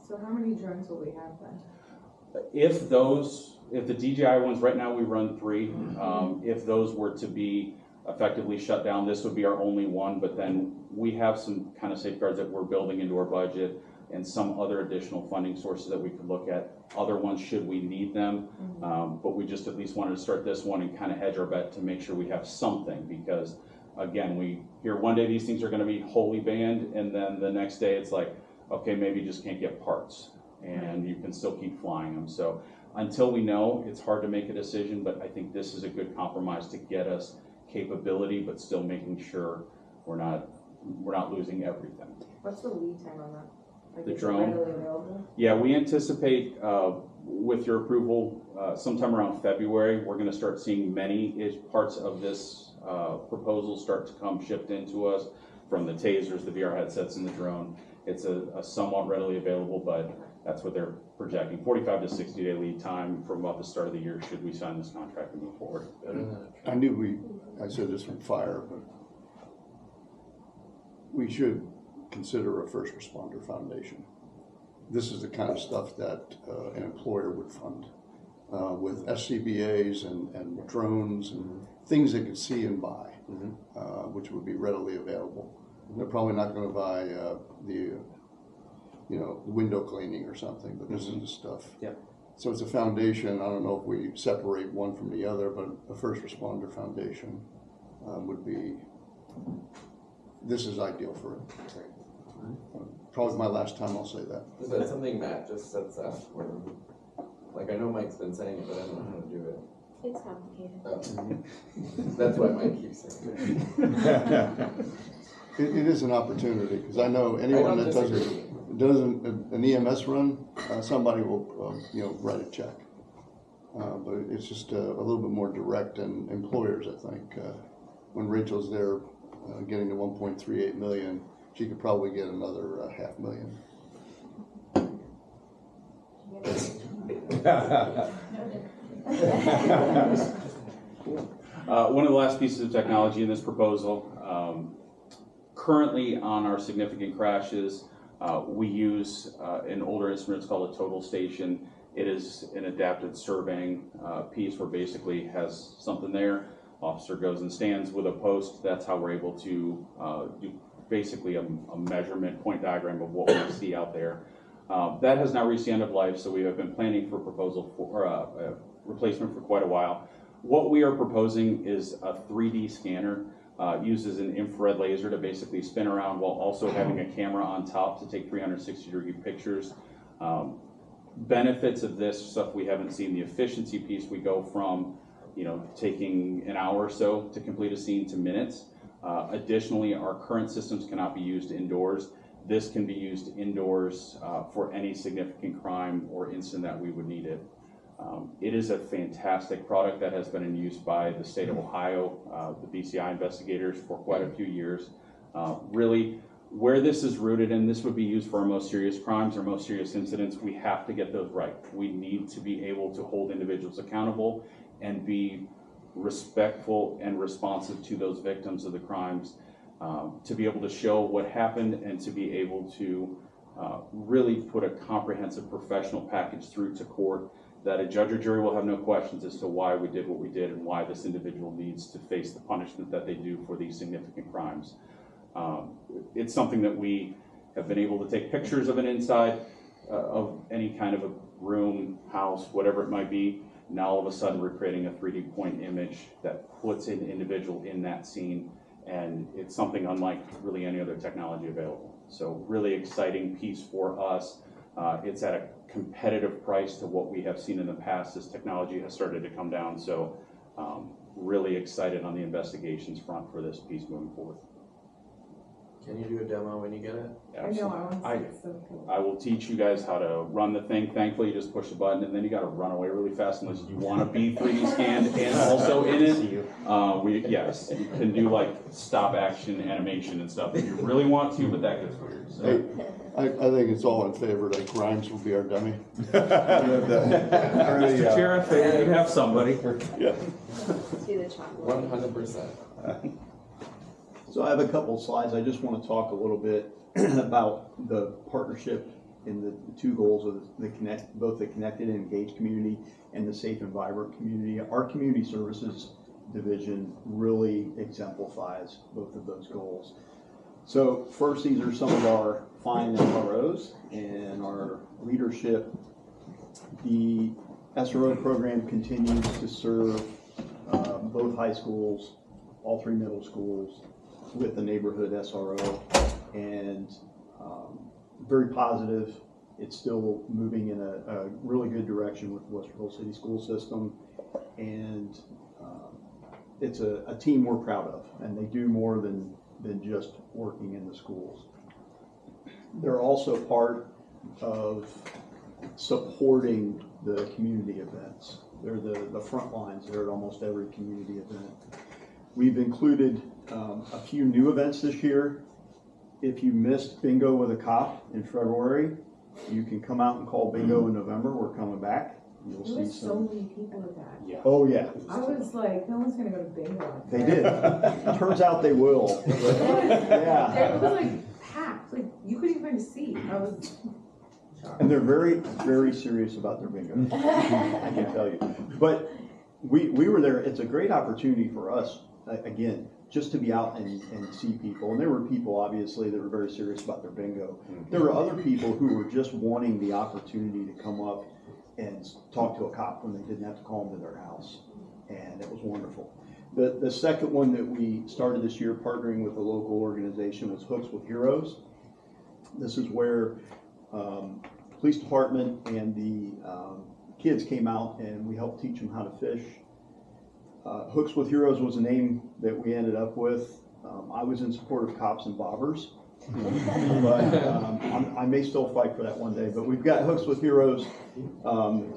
So how many drones will we have then? If the DJI ones, right now we run 3. If those were to be effectively shut down, this would be our only one, but then we have some kind of safeguards that we're building into our budget and some other additional funding sources that we could look at. Other ones should we need them, but we just at least wanted to start this one and kind of hedge our bet to make sure we have something, because again, we hear one day these things are going to be wholly banned, and then the next day it's like, okay, maybe you just can't get parts and you can still keep flying them. So until we know, it's hard to make a decision, but I think this is a good compromise to get us capability, but still making sure we're not losing everything. What's the lead time on that? Like, The is it drone? readily available? Yeah, we anticipate, with your approval, sometime around February, we're going to start seeing many parts of this proposal start to come shipped into us, from the tasers, the VR headsets, and the drone. It's a somewhat readily available, but that's what they're projecting. 45 to 60 day lead time from about the start of the year should we sign this contract and move forward. I said this from fire, but we should consider a first responder foundation. This is the kind of stuff that an employer would fund with SCBAs and drones and things they could see and buy, which would be readily available. They're probably not going to buy the window cleaning or something, but this is the stuff. Yeah. So it's a foundation. I don't know if we separate one from the other, but a first responder foundation would be. This is ideal for it. Probably my last time I'll say that. Is that something Matt just sets up? Like, I know Mike's been saying it, but I don't know how to do it. It's complicated. Oh. That's why Mike keeps saying it. It is an opportunity, because I know anyone that does an EMS run, somebody will write a check. But it's just a little bit more direct, and employers, I think, when Rachel's there getting to 1.38 million, she could probably get another $500,000. One of the last pieces of technology in this proposal, currently on our significant crashes, we use an older instrument. It's called a total station. It is an adapted surveying piece where basically has something there. Officer goes and stands with a post. That's how we're able to do basically a measurement point diagram of what we see out there. That has now reached the end of life, so we have been planning for a proposal for a replacement for quite a while. What we are proposing is a 3D scanner. Uses an infrared laser to basically spin around while also having a camera on top to take 360-degree pictures. Benefits of this stuff we haven't seen. The efficiency piece, we go from taking an hour or so to complete a scene to minutes. Additionally, our current systems cannot be used indoors. This can be used indoors for any significant crime or incident that we would need it. It is a fantastic product that has been in use by the state of Ohio, the BCI investigators, for quite a few years. Really, where this is rooted in, this would be used for our most serious crimes or most serious incidents. We have to get those right. We need to be able to hold individuals accountable and be respectful and responsive to those victims of the crimes, to be able to show what happened and to be able to really put a comprehensive professional package through to court that a judge or jury will have no questions as to why we did what we did and why this individual needs to face the punishment that they do for these significant crimes. It's something that we have been able to take pictures of an inside of any kind of a room, house, whatever it might be. Now all of a sudden we're creating a 3D point image that puts an individual in that scene, and it's something unlike really any other technology available. So really exciting piece for us. It's at a competitive price to what we have seen in the past as technology has started to come down. So really excited on the investigations front for this piece moving forward. Can you do a demo when you get it? I know, I want to see it, so cool. I will teach you guys how to run the thing. Thankfully, you just push the button and then you gotta run away really fast unless you wanna be 3D scanned and also in it. Yes, you can do like stop action animation and stuff if you really want to, but that gets weird, so. Hey, I think it's all in favor that Grimes will be our dummy. Mr. Chair, I think you have somebody. Yeah. Do the chocolate. 100%. So I have a couple of slides. I just want to talk a little bit about the partnership in the two goals of both the connected and engaged community and the safe and vibrant community. Our community services division really exemplifies both of those goals. So first, these are some of our fine SROs and our leadership. The SRO program continues to serve both high schools, all three middle schools, with the neighborhood SRO, and very positive. It's still moving in a really good direction with the Westerville City School System, and it's a team we're proud of, and they do more than just working in the schools. They're also part of supporting the community events. They're the front lines. They're at almost every community event. We've included a few new events this year. If you missed Bingo with a Cop in February, you can come out and call Bingo in November. We're coming back. You'll There see was so some. many people at that. Yeah. Oh yeah, I was like, no one's gonna go to bingo. they did. Turns out they will. Yeah. It was like packed, like you couldn't even find a seat. I was shocked. And they're very, very serious about their bingo. I can tell you. But we were there. It's a great opportunity for us, again, just to be out and see people. And there were people, obviously, that were very serious about their bingo. There were other people who were just wanting the opportunity to come up and talk to a cop when they didn't have to call them to their house. And it was wonderful. The second one that we started this year, partnering with a local organization, was Hooks with Heroes. This is where police department and the kids came out and we helped teach them how to fish. Hooks with Heroes was a name that we ended up with. I was in support of cops and bobbers, but I may still fight for that one day. But we've got Hooks with Heroes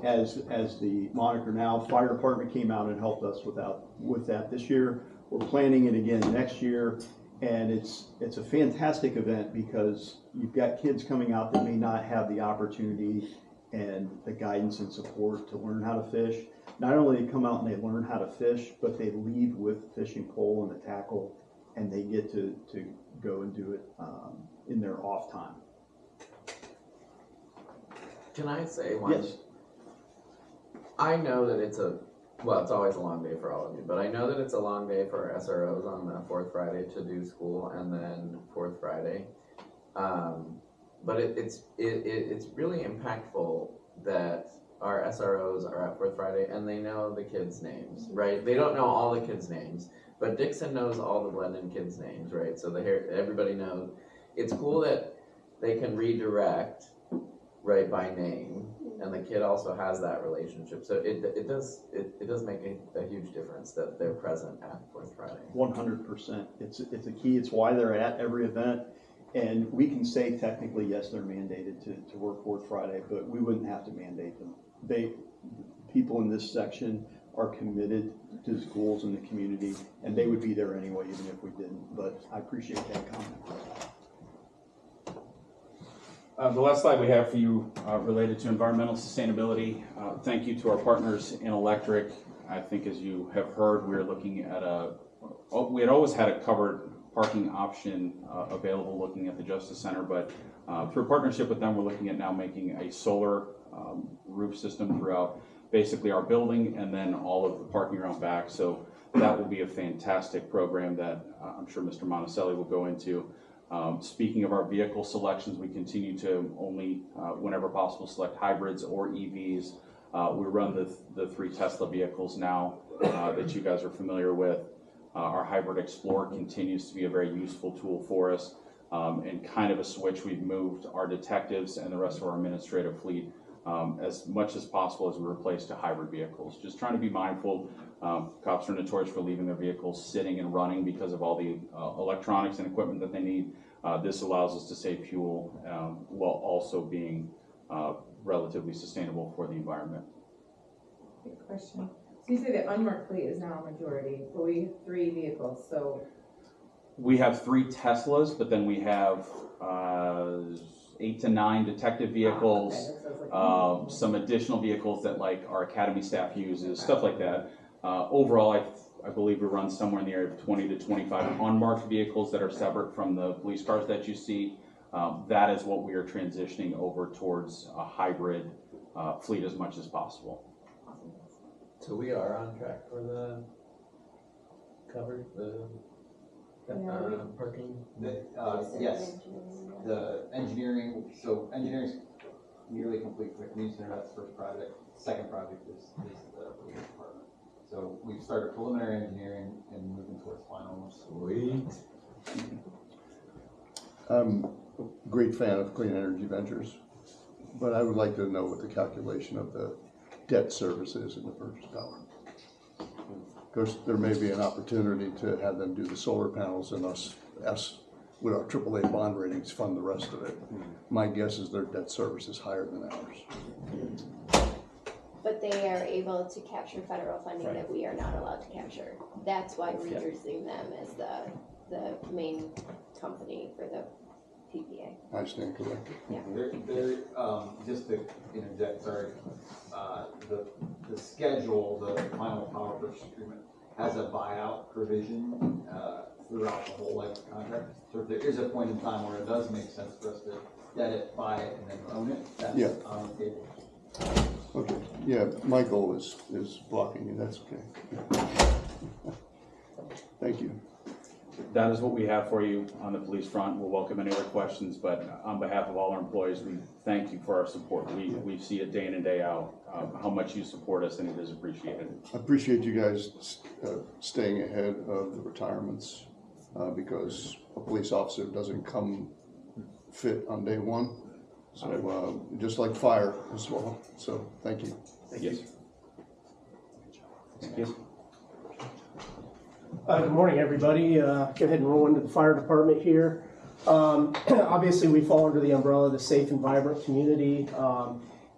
as the moniker now. Fire department came out and helped us with that this year. We're planning it again next year, and it's a fantastic event because you've got kids coming out that may not have the opportunity and the guidance and support to learn how to fish. Not only they come out and they learn how to fish, but they leave with the fishing pole and the tackle, and they get to go and do it in their off time. Can I say one? Yes. I know that it's always a long day for all of you, but I know that it's a long day for our SROs on the fourth Friday to do school and then fourth Friday. But it's really impactful that our SROs are at fourth Friday and they know the kids' names, right? They don't know all the kids' names, but Dixon knows all the Blendon kids' names, right? So everybody knows. It's cool that they can redirect, right, by name, and the kid also has that relationship. So it does make a huge difference that they're present at fourth Friday. 100%. It's a key. It's why they're at every event. And we can say technically, yes, they're mandated to work fourth Friday, but we wouldn't have to mandate them. People in this section are committed to schools and the community, and they would be there anyway, even if we didn't. But I appreciate that comment. The last slide we have for you related to environmental sustainability. Thank you to our partners in electric. I think as you have heard, we're looking at we had always had a covered parking option available looking at the Justice Center, but through partnership with them, we're looking at now making a solar roof system throughout basically our building and then all of the parking around back. So that will be a fantastic program that I'm sure Mr. Monticelli will go into. Speaking of our vehicle selections, we continue to only, whenever possible, select hybrids or EVs. We run the 3 Tesla vehicles now that you guys are familiar with. Our Hybrid Explorer continues to be a very useful tool for us. And kind of a switch, we've moved our detectives and the rest of our administrative fleet as much as possible as we replace to hybrid vehicles. Just trying to be mindful Cops are notorious for leaving their vehicles sitting and running because of all the electronics and equipment that they need. This allows us to save fuel while also being relatively sustainable for the environment. Good question. So you say the unmarked fleet is now a majority, but we have 3 vehicles, so. We have 3 Teslas, but then we have 8 to 9 detective vehicles, Okay, that sounds like- some additional vehicles that like our academy staff uses, stuff like that. Overall, I believe we run somewhere in the area of 20 to 25 unmarked vehicles that are separate from the police cars that you see. That is what we are transitioning over towards a hybrid fleet as much as possible. So we are on track for the covered, the parking? Yes, the engineering, so engineering's nearly complete for the community center, that's the first project. Second project is the police department. So we've started preliminary engineering and moving towards final. Sweet. I'm a great fan of Clean Energy Ventures, but I would like to know what the calculation of the debt service is in the purchase dollar. Because there may be an opportunity to have them do the solar panels and us with our AAA bond ratings fund the rest of it. My guess is their debt service is higher than ours. But they are able to capture federal funding that we are not allowed to capture. That's why we're using them as the main company for the PPA. I stand corrected. They're just to interject, sorry, the schedule, the final power purchase agreement has a buyout provision throughout the whole life of the contract. So if there is a point in time where it does make sense for us to debt it, buy it, and then own it, that's on the table. Okay, yeah, Michael is blocking you, that's okay. Thank you. That is what we have for you on the police front. We'll welcome any other questions, but on behalf of all our employees, we thank you for our support. We see it day in and day out, how much you support us, and it is appreciated. I appreciate you guys staying ahead of the retirements because a police officer doesn't come fit on day one. So just like fire as well. So thank you. Yes. Yes. Good morning, everybody. Go ahead and roll into the fire department here. Obviously, we fall under the umbrella of the safe and vibrant community.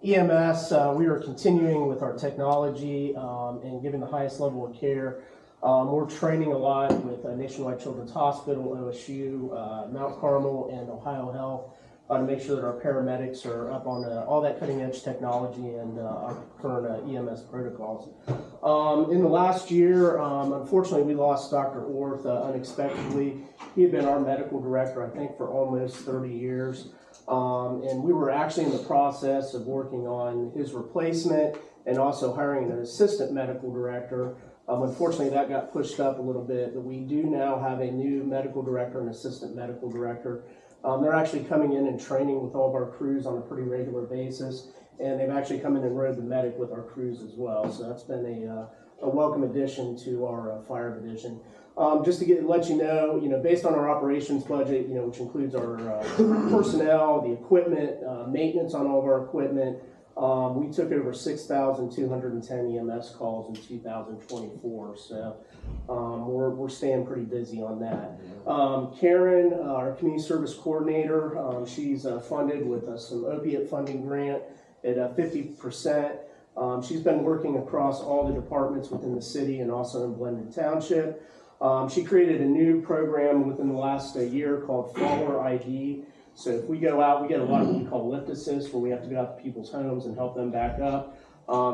EMS, we are continuing with our technology and giving the highest level of care. We're training a lot with Nationwide Children's Hospital, OSU, Mount Carmel, and Ohio Health to make sure that our paramedics are up on all that cutting edge technology and our current EMS protocols. In the last year, unfortunately, we lost Dr. Orth unexpectedly. He had been our medical director, I think, for almost 30 years. And we were actually in the process of working on his replacement and also hiring an assistant medical director. Unfortunately, that got pushed up a little bit, but we do now have a new medical director and assistant medical director. They're actually coming in and training with all of our crews on a pretty regular basis, and they've actually come in and rode the medic with our crews as well. So that's been a welcome addition to our fire division. Just to let you know, based on our operations budget, which includes our personnel, the equipment, maintenance on all of our equipment, we took over 6,210 EMS calls in 2024. So we're staying pretty busy on that. Karen, our community service coordinator, she's funded with some opiate funding grant at 50%. She's been working across all the departments within the city and also in Blended Township. She created a new program within the last year called Follower ID. So if we go out, we get a lot of what we call lift assist, where we have to go out to people's homes and help them back up.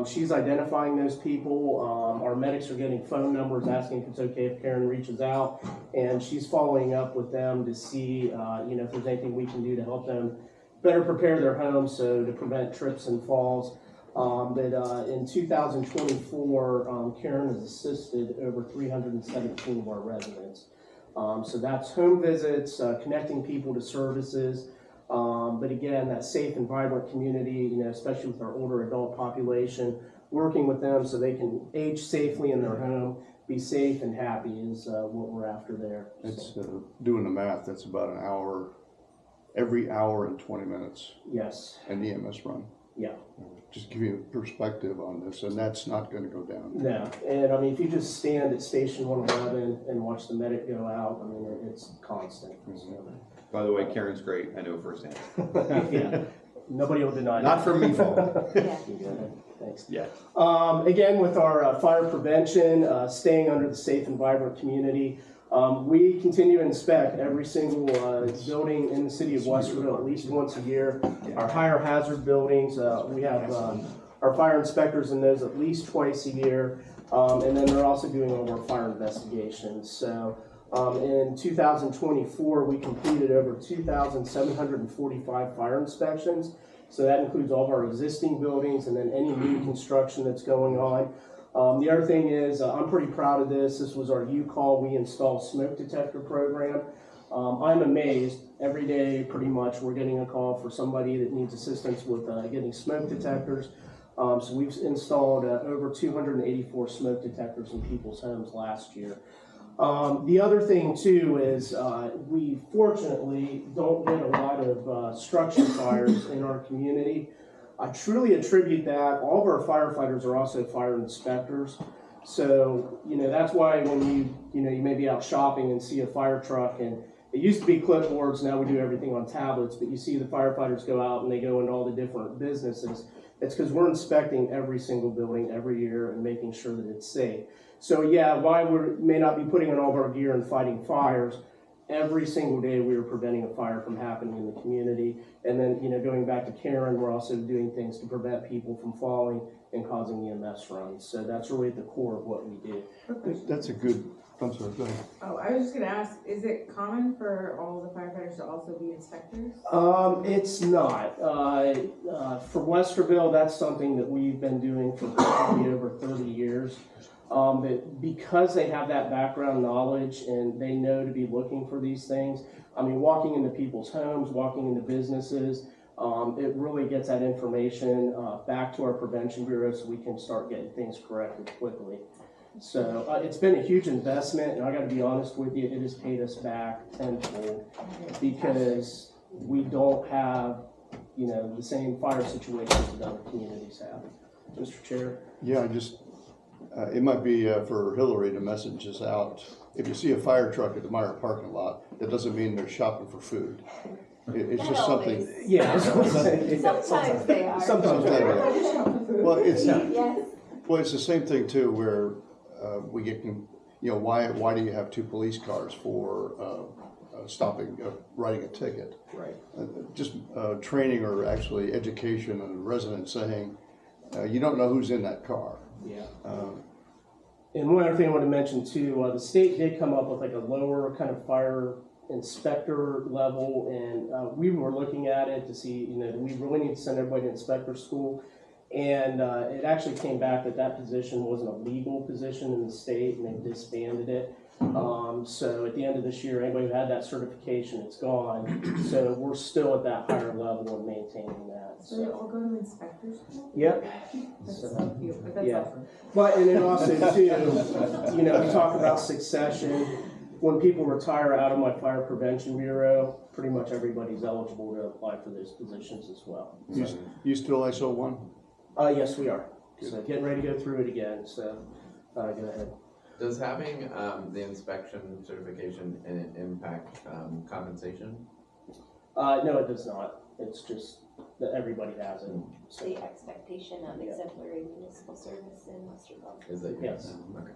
She's identifying those people. Our medics are getting phone numbers asking if it's okay if Karen reaches out, and she's following up with them to see if there's anything we can do to help them better prepare their homes, so to prevent trips and falls. But in 2024, Karen has assisted over 317 of our residents. So that's home visits, connecting people to services. But again, that safe and vibrant community, especially with our older adult population, working with them so they can age safely in their home, be safe and happy is what we're after there. It's doing the math, that's about an hour, every hour and 20 minutes. Yes. And EMS run. Yeah. Just give you perspective on this, and that's not gonna go down. No, and I mean, if you just stand at Station 111 and watch the medic go out, I mean, it's constant. By the way, Karen's great, I know firsthand. Yeah, nobody will deny that. Not from me fault. Yeah. Thanks. Yeah. Again, with our fire prevention, staying under the safe and vibrant community, we continue to inspect every single building in the city of Westerville at least once a year. Our higher hazard buildings, we have our fire inspectors in those at least twice a year, and then they're also doing all of our fire investigations. So in 2024, we completed over 2,745 fire inspections. So that includes all of our existing buildings and then any new construction that's going on. The other thing is, I'm pretty proud of this. This was our U-Call We Install Smoke Detector program. I'm amazed every day, pretty much, we're getting a call for somebody that needs assistance with getting smoke detectors. So we've installed over 284 smoke detectors in people's homes last year. The other thing too is we fortunately don't get a lot of structure fires in our community. I truly attribute that. All of our firefighters are also fire inspectors. So, that's why when you may be out shopping and see a fire truck, and it used to be clipboards, now we do everything on tablets, but you see the firefighters go out and they go into all the different businesses. It's because we're inspecting every single building every year and making sure that it's safe. So yeah, while we may not be putting on all of our gear and fighting fires, every single day we are preventing a fire from happening in the community. And then, going back to Karen, we're also doing things to prevent people from falling and causing EMS runs. So that's really at the core of what we do. That's a good, I'm sorry, go ahead. Oh, I was just gonna ask, is it common for all the firefighters to also be inspectors? It's not. For Westerville, that's something that we've been doing for probably over 30 years. But because they have that background knowledge and they know to be looking for these things, I mean, walking into people's homes, walking into businesses, it really gets that information back to our prevention bureau so we can start getting things corrected quickly. So it's been a huge investment, and I got to be honest with you, it has paid us back tenfold because we don't have, the same fire situations that other communities have. Mr. Chair? Yeah, it might be for Hillary to message us out. If you see a fire truck at the Meyer parking lot, that doesn't mean they're shopping for food. It's just something. Yeah. Sometimes they are. Sometimes they are. Well, it's Yes. well, it's the same thing too, where we get, why do you have two police cars for stopping, writing a ticket? Right. Just training or actually education and residents saying, you don't know who's in that car. Yeah. And one other thing I want to mention too, the state did come up with like a lower kind of fire inspector level, and we were looking at it to see, do we really need to send everybody to inspector school? And it actually came back that position wasn't a legal position in the state, and they disbanded it. So at the end of this year, anybody who had that certification, it's gone. So we're still at that higher level and maintaining that. So they all go to inspector school? Yep. That's so cute, but that's Yeah. awesome. But, and then also too, we talk about succession. When people retire out of my fire prevention bureau, pretty much everybody's eligible to apply for those positions as well. You still ISO 1? Yes, we are. So getting ready to go through it again, so go ahead. Does having the inspection certification impact compensation? No, it does not. It's just that everybody has it. So, The expectation of exemplary municipal service in Westerville. Is that yes. Okay.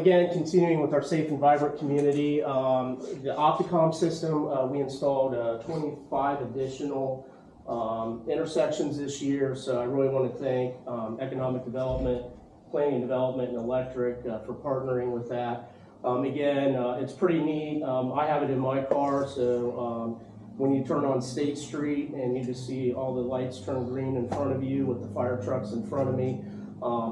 Again, continuing with our safe and vibrant community, the Opticom system, we installed 25 additional intersections this year. So I really want to thank Economic Development, Planning and Development, and Electric for partnering with that. Again, it's pretty neat. I have it in my car, so when you turn on State Street and you just see all the lights turn green in front of you with the fire trucks in front of me,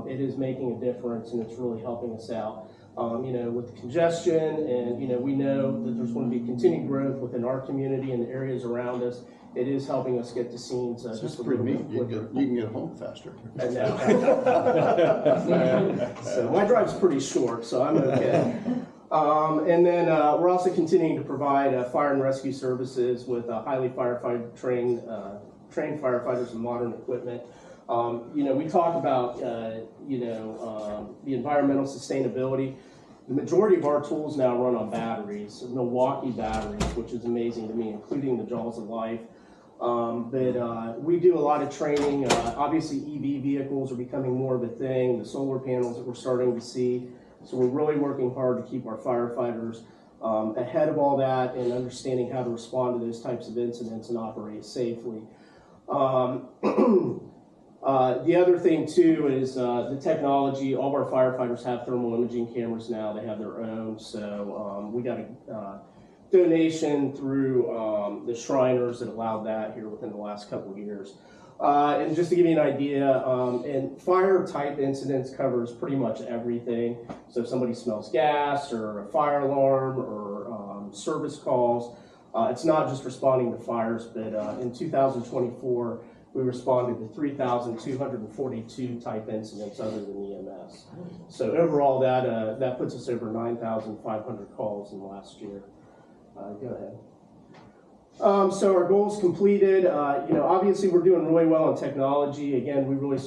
it is making a difference, and it's really helping us out. With the congestion, and we know that there's going to be continued growth within our community and the areas around us. It is helping us get to scenes just a pretty little neat. bit quicker. You can get home faster. And so my drive's pretty short, so I'm okay. And then we're also continuing to provide fire and rescue services with highly firefighter trained train firefighters and modern equipment. We talk about, the environmental sustainability. The majority of our tools now run on batteries, Milwaukee batteries, which is amazing to me, including the Jaws of Life. But we do a lot of training. Obviously, EV vehicles are becoming more of a thing, the solar panels that we're starting to see. So we're really working hard to keep our firefighters ahead of all that and understanding how to respond to those types of incidents and operate safely. The other thing too is the technology. All of our firefighters have thermal imaging cameras now. They have their own. So we got a donation through the Shriners that allowed that here within the last couple of years. And just to give you an idea, and fire type incidents covers pretty much everything. So if somebody smells gas or a fire alarm or service calls, it's not just responding to fires, but in 2024, we responded to 3,242 type incidents other than EMS. So overall, that puts us over 9,500 calls in the last year. Go ahead. So our goals completed. Obviously we're doing really well in technology. Again, we really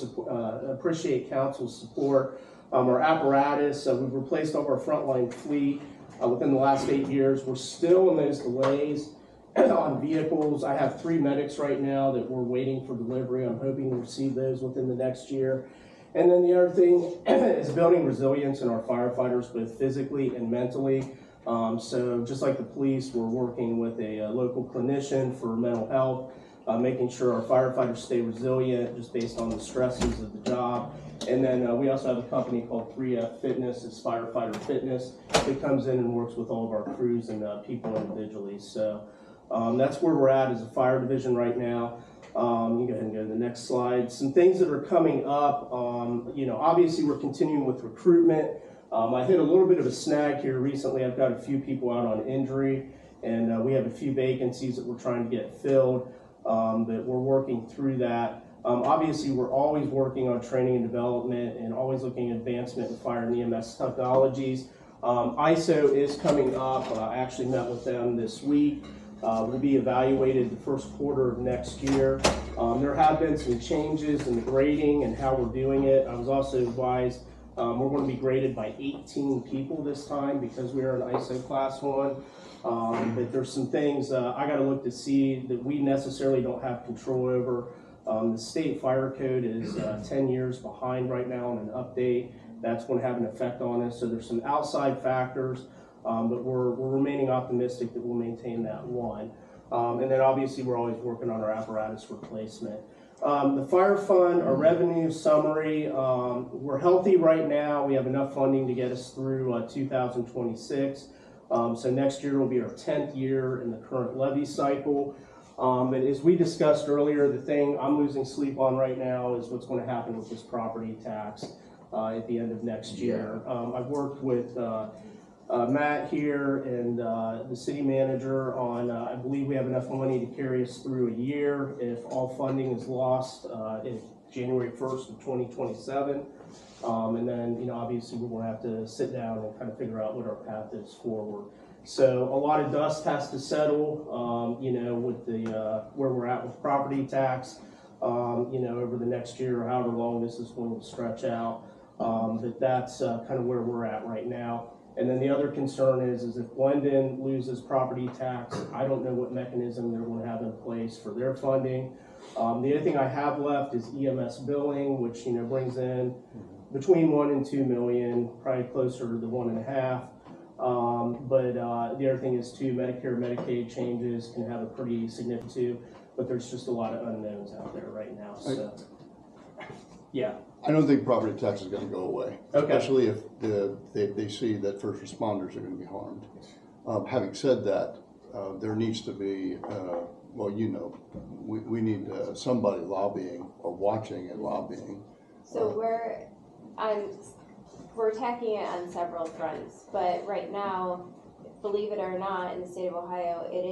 appreciate council's support. Our apparatus, we've replaced all of our frontline fleet within the last 8 years. We're still in those delays on vehicles. I have 3 medics right now that we're waiting for delivery. I'm hoping to receive those within the next year. And then the other thing is building resilience in our firefighters, both physically and mentally. So just like the police, we're working with a local clinician for mental health, making sure our firefighters stay resilient just based on the stresses of the job. And then we also have a company called 3F Fitness, it's firefighter fitness, that comes in and works with all of our crews and people individually. So that's where we're at as a fire division right now. You can go ahead and go to the next slide. Some things that are coming up, obviously we're continuing with recruitment. I hit a little bit of a snag here recently. I've got a few people out on injury, and we have a few vacancies that we're trying to get filled, but we're working through that. Obviously, we're always working on training and development and always looking at advancement in fire and EMS technologies. ISO is coming up. I actually met with them this week. Will be evaluated the first quarter of next year. There have been some changes in the grading and how we're doing it. I was also advised we're going to be graded by 18 people this time because we are an ISO class 1. But there's some things I got to look to see that we necessarily don't have control over. The state fire code is 10 years behind right now on an update. That's going to have an effect on us. So there's some outside factors, but we're remaining optimistic that we'll maintain that one. And then obviously we're always working on our apparatus replacement. The fire fund, our revenue summary, we're healthy right now. We have enough funding to get us through 2026. So next year will be our 10th year in the current levy cycle. But as we discussed earlier, the thing I'm losing sleep on right now is what's going to happen with this property tax at the end of next year. I've worked with Matt here and the city manager on, I believe we have enough money to carry us through a year if all funding is lost in January 1st of 2027. And then, obviously we're going to have to sit down and kind of figure out what our path is forward. So a lot of dust has to settle, with the where we're at with property tax, over the next year or however long this is going to stretch out. But that's kind of where we're at right now. And then the other concern is if Glendon loses property tax, I don't know what mechanism they're going to have in place for their funding. The other thing I have left is EMS billing, which brings in between 1 and 2 million, probably closer to the 1.5. But the other thing is too, Medicare, Medicaid changes can have a pretty significant too, but there's just a lot of unknowns out there right now. So, yeah. I don't think property tax is going to go away, Okay. especially if they see that first responders are going to be harmed. Having said that, there needs to be, we need somebody lobbying or watching and lobbying. So we're attacking it on several fronts, but right now, believe it or not, in the state of Ohio, it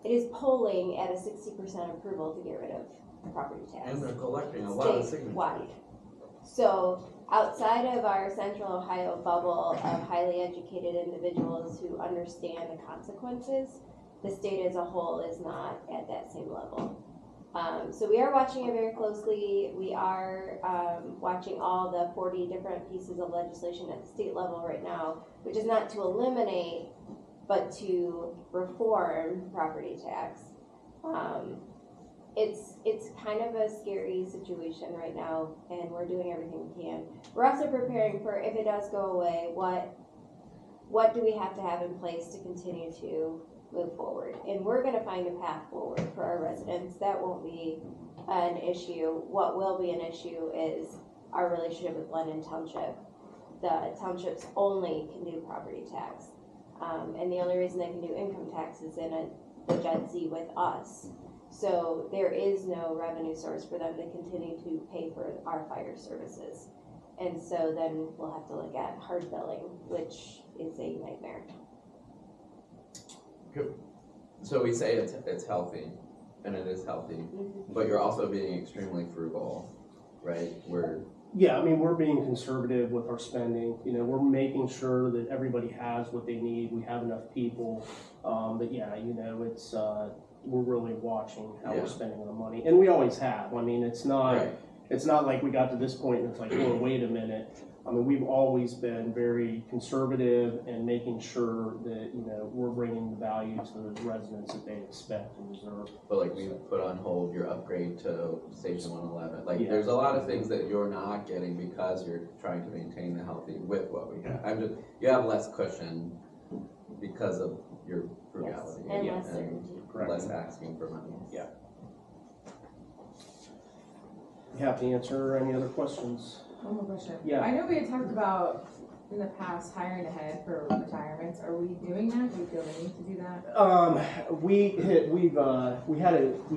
is polling at a 60% approval to get rid of property tax. And they're collecting a lot of signatures. Statewide. So outside of our central Ohio bubble of highly educated individuals who understand the consequences, the state as a whole is not at that same level. So we are watching it very closely. We are watching all the 40 different pieces of legislation at the state level right now, which is not to eliminate, but to reform property tax. It's kind of a scary situation right now, and we're doing everything we can. We're also preparing for if it does go away, what do we have to have in place to continue to move forward? And we're gonna find a path forward for our residents. That won't be an issue. What will be an issue is our relationship with London Township. The townships only can do property tax. And the only reason they can do income tax is in the Gen Z with us. So there is no revenue source for them to continue to pay for our fire services. And so then we'll have to look at hard billing, which is a nightmare. So we say it's healthy, and it is healthy, but you're also being extremely frugal, right? Yeah, I mean, we're being conservative with our spending. You know, we're making sure that everybody has what they need. We have enough people. But yeah, you know, it's we're really watching how we're spending our money, and we always have. I mean, it's not like we got to this point and it's like, oh, wait a minute. I mean, we've always been very conservative and making sure that, you know, we're bringing the value to the residents that they expect and deserve. But like we put on hold your upgrade to Station 111. Like there's a lot of things that you're not getting because you're trying to maintain the healthy with what we have. You have less cushion because of your frugality. Yes, and less certainty. Less asking for money. Yeah. You have to answer any other questions? One more question. Yeah. I know we had talked about in the past hiring ahead for retirements. Are we doing that? Do you feel the need to do that? We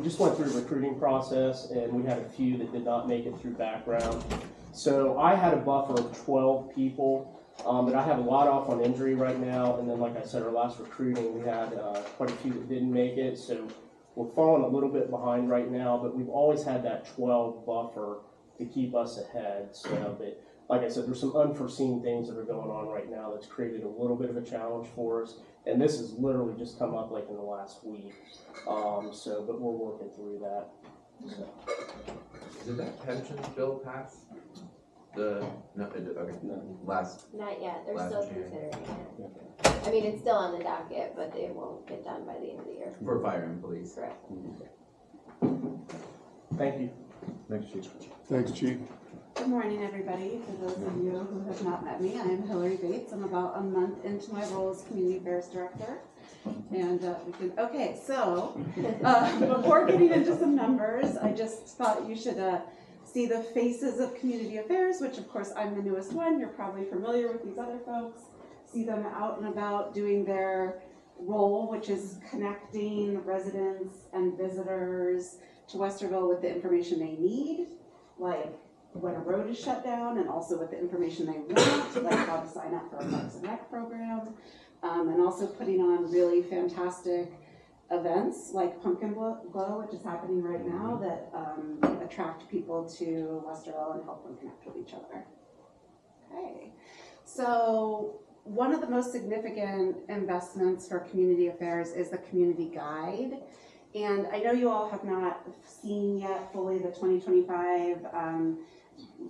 just went through a recruiting process, and we had a few that did not make it through background. So I had a buffer of 12 people, but I have a lot off on injury right now. And then, like I said, our last recruiting, we had quite a few that didn't make it. So we're falling a little bit behind right now, but we've always had that 12 buffer to keep us ahead. So, but like I said, there's some unforeseen things that are going on right now that's created a little bit of a challenge for us. And this has literally just come up like in the last week. But we're working through that. So. Did that pension bill pass? Last. Not yet, they're Last still June. considering it. I mean, it's still on the docket, but it won't get done by the end of the year. For fire and police. Correct. Thank you. Thanks, Chief. Thanks, Chief. Good morning, everybody. For those of you who have not met me, I am Hillary Bates. I'm about a month into my role as Community Affairs Director. And so before getting into some numbers, I just thought you should see the faces of Community Affairs, which of course I'm the newest one. You're probably familiar with these other folks. See them out and about doing their role, which is connecting residents and visitors to Westerville with the information they need, like when a road is shut down, and also with the information they want, like how to sign up for a Parks and Rec program, and also putting on really fantastic events like Pumpkin Glow, which is happening right now, that attract people to Westerville and help them connect with each other. Okay, so one of the most significant investments for community affairs is the community guide. And I know you all have not seen yet fully the 2025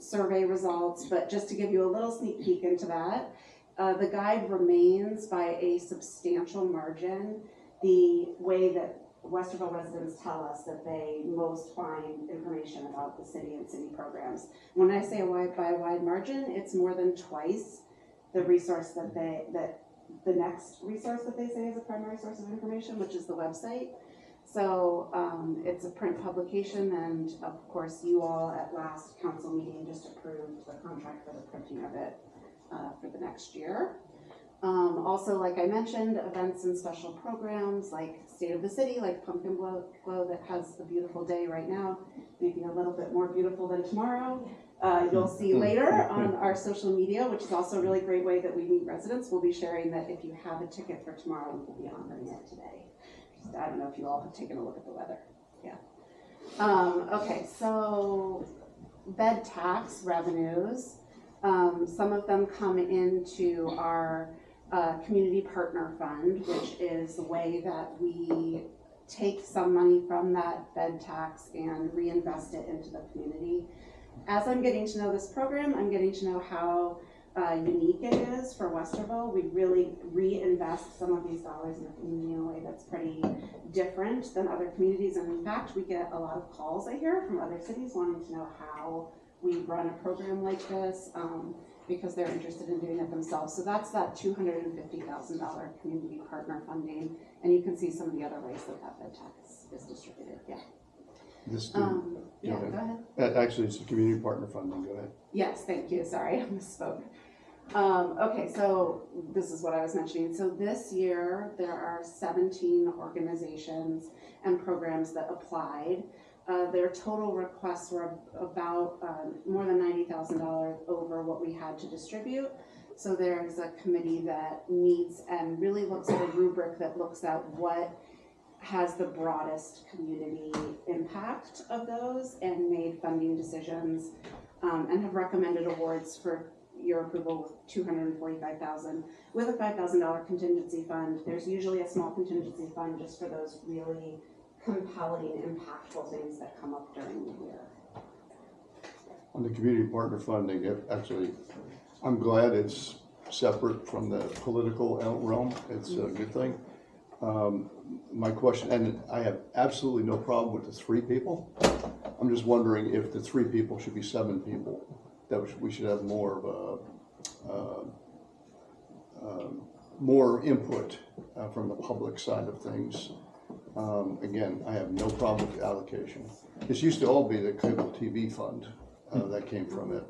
survey results, but just to give you a little sneak peek into that, the guide remains by a substantial margin the way that Westerville residents tell us that they most find information about the city and city programs. When I say by a wide margin, it's more than twice the resource that the next resource that they say is a primary source of information, which is the website. So it's a print publication, and of course you all at last council meeting just approved the contract for the printing of it for the next year. Also, like I mentioned, events and special programs like State of the City, like Pumpkin Glow that has a beautiful day right now, maybe a little bit more beautiful than tomorrow. You'll see later on our social media, which is also a really great way that we meet residents. We'll be sharing that if you have a ticket for tomorrow, we will be honoring it today. I don't know if you all have taken a look at the weather. Yeah. Okay, so bed tax revenues. Some of them come into our community partner fund, which is the way that we take some money from that bed tax and reinvest it into the community. As I'm getting to know this program, I'm getting to know how unique it is for Westerville. We really reinvest some of these dollars in the community in a way that's pretty different than other communities. And in fact, we get a lot of calls, I hear, from other cities wanting to know how we run a program like this, because they're interested in doing it themselves. So that's that $250,000 community partner funding. And you can see some of the other ways that that bed tax is distributed. Yeah. This, Yeah, go ahead. actually, it's the community partner funding. Go ahead. Yes, thank you. Sorry, I misspoke. Okay, so this is what I was mentioning. So this year, there are 17 organizations and programs that applied. Their total requests were about more than $90,000 over what we had to distribute. So there's a committee that meets and really looks at a rubric that looks at what has the broadest community impact of those and made funding decisions and have recommended awards for your approval with $245,000 with a $5,000 contingency fund. There's usually a small contingency fund just for those really compelling, impactful things that come up during the year. On the community partner funding, actually, I'm glad it's separate from the political realm. It's a good thing. My question, and I have absolutely no problem with the 3 people. I'm just wondering if the 3 people should be 7 people. That we should have more of more input from the public side of things. Again, I have no problem with the allocation. This used to all be the cable TV fund that came from it.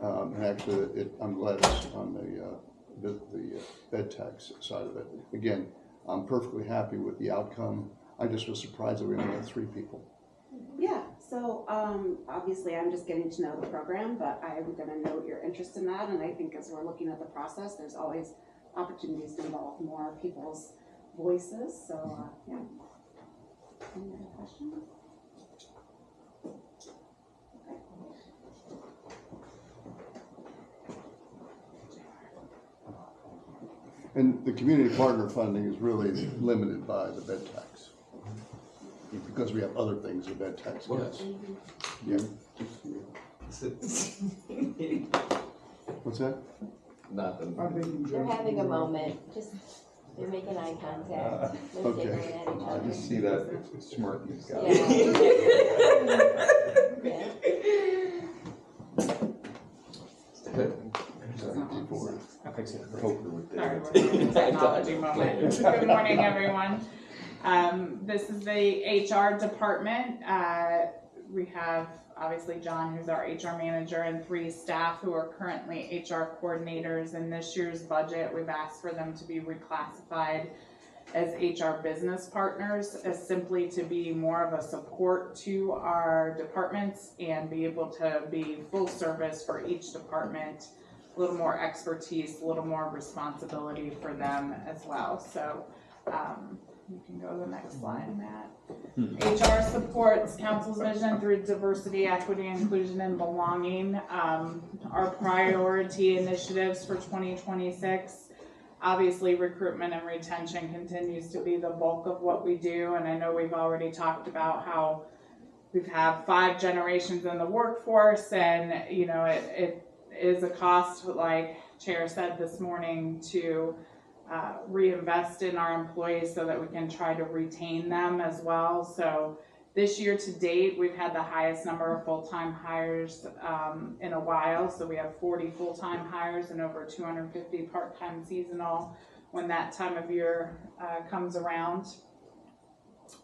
And actually, I'm glad it's on the bed tax side of it. Again, I'm perfectly happy with the outcome. I just was surprised that we only had 3 people. Yeah, so obviously I'm just getting to know the program, but I'm going to note your interest in that. And I think as we're looking at the process, there's always opportunities to involve more people's voices. So yeah. Any other questions? And the community partner funding is really limited by the bed tax. Because we have other things the bed tax gets. Yeah. What's that? Nothing. They're having a moment, just, they're making eye contact. They're Okay. giggling at each I other. just see that smirk he's got. Yeah. I'll fix it. Poker with Sorry, David. we're having a technology moment. Good morning, everyone. This is the HR department. We have obviously John, who's our HR manager, and 3 staff who are currently HR coordinators. In this year's budget, we've asked for them to be reclassified as HR business partners, as simply to be more of a support to our departments and be able to be full service for each department. A little more expertise, a little more responsibility for them as well. So you can go to the next slide, Matt. HR supports council's vision through diversity, equity, inclusion, and belonging. Our priority initiatives for 2026, obviously recruitment and retention continues to be the bulk of what we do. And I know we've already talked about how we've had 5 generations in the workforce, and you know, it is a cost, like Chair said this morning, to reinvest in our employees so that we can try to retain them as well. So this year to date, we've had the highest number of full-time hires in a while. So we have 40 full-time hires and over 250 part-time seasonal when that time of year comes around.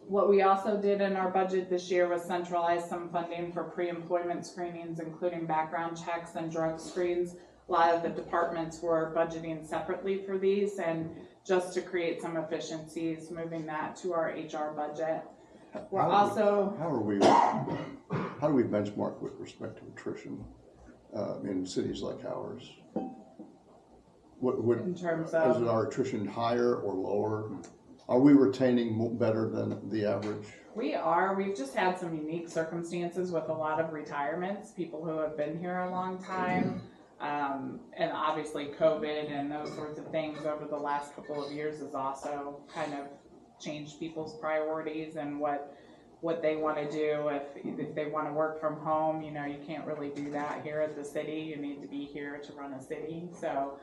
What we also did in our budget this year was centralize some funding for pre-employment screenings, including background checks and drug screens. A lot of the departments were budgeting separately for these, and just to create some efficiencies, moving that to our HR budget. We're also... How do we benchmark with respect to attrition in cities like ours? What in terms is of... it our attrition higher or lower? Are we retaining better than the average? We are. We've just had some unique circumstances with a lot of retirements, people who have been here a long time. And obviously COVID and those sorts of things over the last couple of years has also kind of changed people's priorities and what they want to do. If they want to work from home, you can't really do that here at the city. You need to be here to run a city. So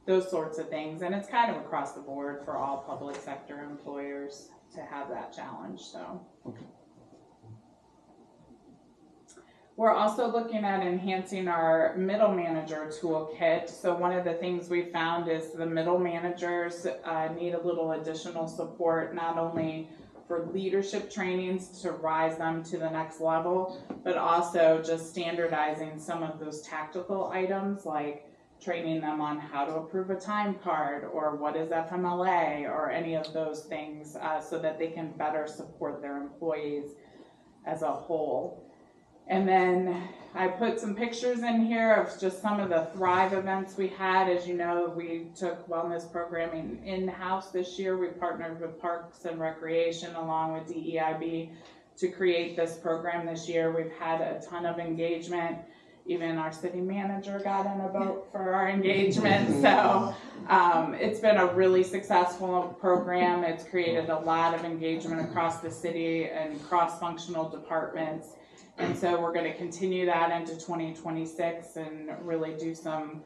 those sorts of things. And it's kind of across the board for all public sector employers to have that challenge. So. Okay. We're also looking at enhancing our middle manager toolkit. So one of the things we found is the middle managers need a little additional support, not only for leadership trainings to rise them to the next level, but also just standardizing some of those tactical items like training them on how to approve a time card or what is FMLA or any of those things so that they can better support their employees as a whole. And then I put some pictures in here of just some of the Thrive events we had. As you know, we took wellness programming in-house this year. We partnered with Parks and Recreation along with DEIB to create this program this year. We've had a ton of engagement. Even our city manager got in a boat for our engagement. So it's been a really successful program. It's created a lot of engagement across the city and cross-functional departments. And so we're going to continue that into 2026 and really do some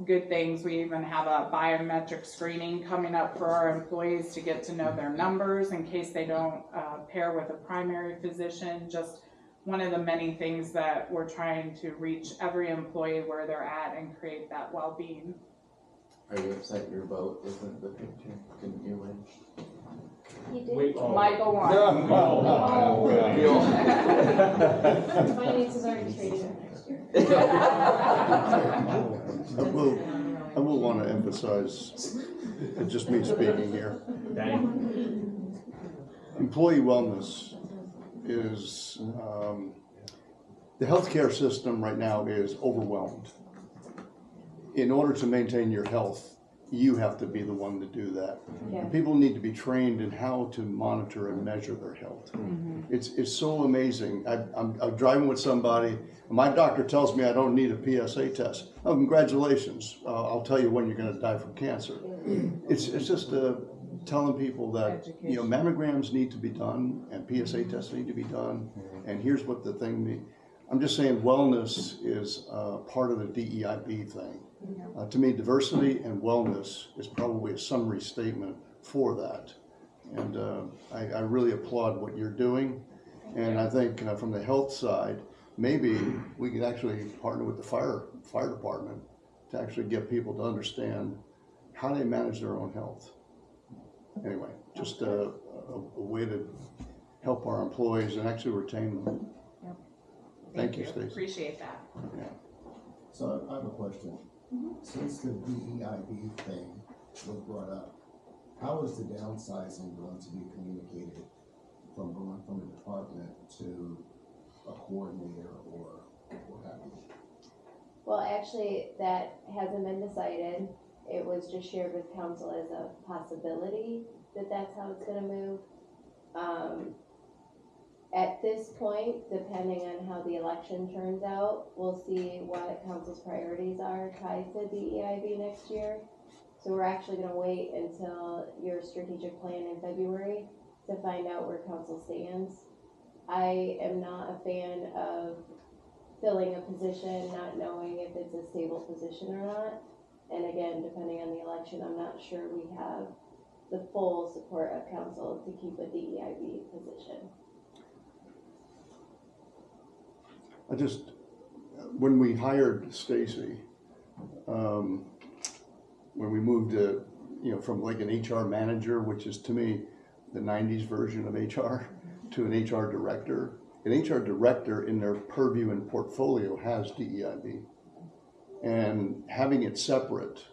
good things. We even have a biometric screening coming up for our employees to get to know their numbers in case they don't pair with a primary physician. Just one of the many things that we're trying to reach every employee where they're at and create that well-being. Are you upset your vote isn't the picture? Didn't you win? He did. Michael won. Finance is already traded in next year. I will want to emphasize, it's just me speaking here. Employee wellness is, the healthcare system right now is overwhelmed. In order to maintain your health, you have to be the one to do that. Yeah. People need to be trained in how to monitor and measure their health. Mm-hmm. It's so amazing. I'm driving with somebody, and my doctor tells me I don't need a PSA test. Oh, congratulations. I'll tell you when you're going to die from cancer. It's just telling people that mammograms need to be done and PSA tests need to be done. And here's what the thing means. I'm just saying wellness is part of the DEIB thing. To me, diversity and wellness is probably a summary statement for that. And I really applaud what you're doing. And I think from the health side, maybe we could actually partner with the fire department to actually get people to understand how they manage their own health. Anyway, just a way to help our employees and actually retain them. Yep. Thank you, Stacey. Appreciate that. Yeah. So I have a question. Since the DEIB thing was brought up, how is the downsizing going to be communicated from going from a department to a coordinator or what have you? Well, actually, that hasn't been decided. It was just shared with council as a possibility that that's how it's going to move. At this point, depending on how the election turns out, we'll see what council's priorities are tied to DEIB next year. So we're actually going to wait until your strategic plan in February to find out where council stands. I am not a fan of filling a position not knowing if it's a stable position or not. And again, depending on the election, I'm not sure we have the full support of council to keep a DEIB position. When we hired Stacey, when we moved to, from like an HR manager, which is to me the 90s version of HR, to an HR director. An HR director in their purview and portfolio has DEIB. And having it separate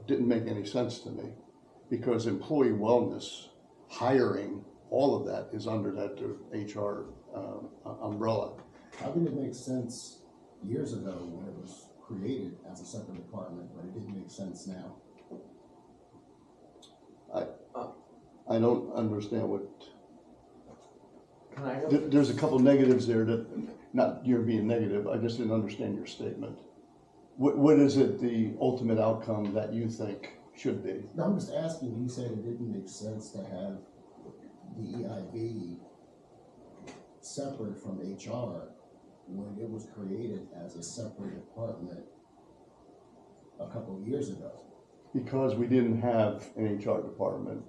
didn't make any sense to me because employee wellness, hiring, all of that is under that HR umbrella. How did it make sense years ago when it was created as a separate department, but it didn't make sense now? I don't understand what. Can I go? There's a couple negatives there that, not you're being negative, I just didn't understand your statement. What is it, the ultimate outcome that you think should be? No, I'm just asking, you said it didn't make sense to have the EIB separate from HR when it was created as a separate department a couple of years ago. Because we didn't have an HR department.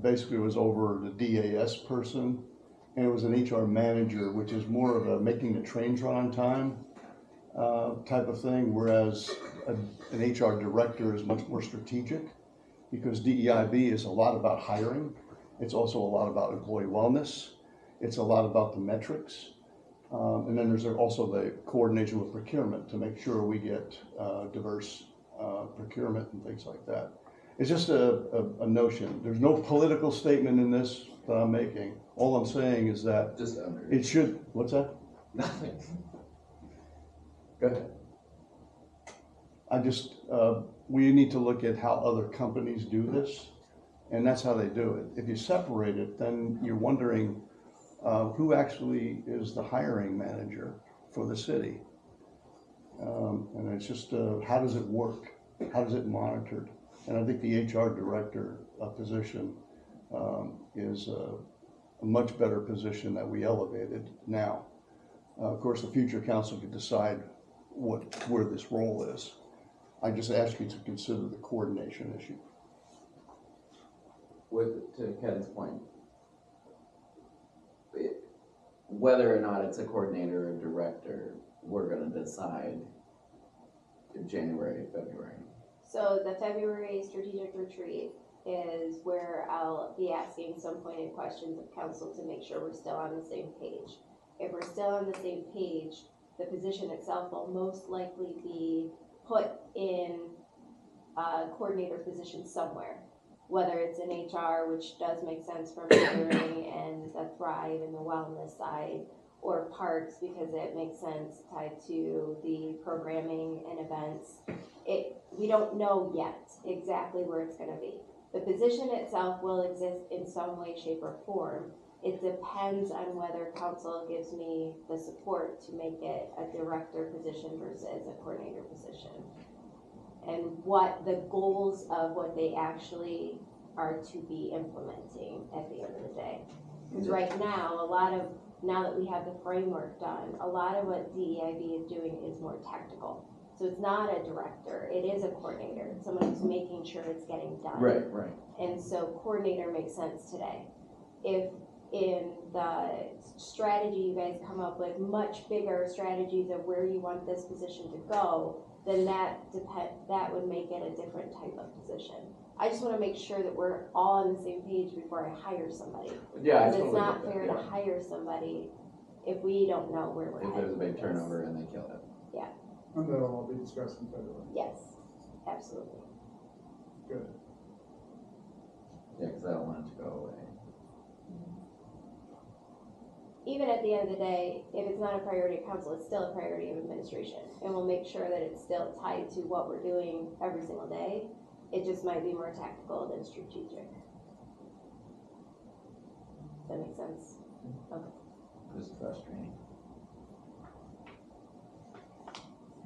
Basically, it was over the DAS person, and it was an HR manager, which is more of a making the trains run on time type of thing, whereas an HR director is much more strategic, because DEIB is a lot about hiring. It's also a lot about employee wellness. It's a lot about the metrics. And then there's also the coordination with procurement to make sure we get diverse procurement and things like that. It's just a notion. There's no political statement in this that I'm making. All I'm saying is that Just under. it should, what's that? Nothing. Go ahead. I just, we need to look at how other companies do this, and that's how they do it. If you separate it, then you're wondering who actually is the hiring manager for the city. And it's just, how does it work? How does it monitored? And I think the HR director position is a much better position that we elevated now. Of course, the future council could decide where this role is. I just ask you to consider the coordination issue. To Ken's point, whether or not it's a coordinator or director, we're gonna decide in January, February. So the February strategic retreat is where I'll be asking some pointed questions of council to make sure we're still on the same page. If we're still on the same page, the position itself will most likely be put in a coordinator position somewhere. Whether it's in HR, which does make sense for hiring and the Thrive and the wellness side, or parks because it makes sense tied to the programming and events. We don't know yet exactly where it's gonna be. The position itself will exist in some way, shape, or form. It depends on whether council gives me the support to make it a director position versus a coordinator position. And what the goals of what they actually are to be implementing at the end of the day. Because right now, now that we have the framework done, a lot of what DEIB is doing is more technical. So it's not a director, it is a coordinator, it's someone who's making sure it's getting done. Right. And so coordinator makes sense today. If in the strategy you guys come up with much bigger strategies of where you want this position to go, then that would make it a different type of position. I just want to make sure that we're all on the same page before I hire somebody. Yeah, Because it's not fair to hire somebody if we don't know where we're If headed. there's a big turnover and they kill it. And that'll all be discussed in February. Yes, absolutely. Good. Yeah, because I don't want it to go away. Even at the end of the day, if it's not a priority of council, it's still a priority of administration. And we'll make sure that it's still tied to what we're doing every single day. It just might be more tactical than strategic. Does that make sense? Okay. This is frustrating.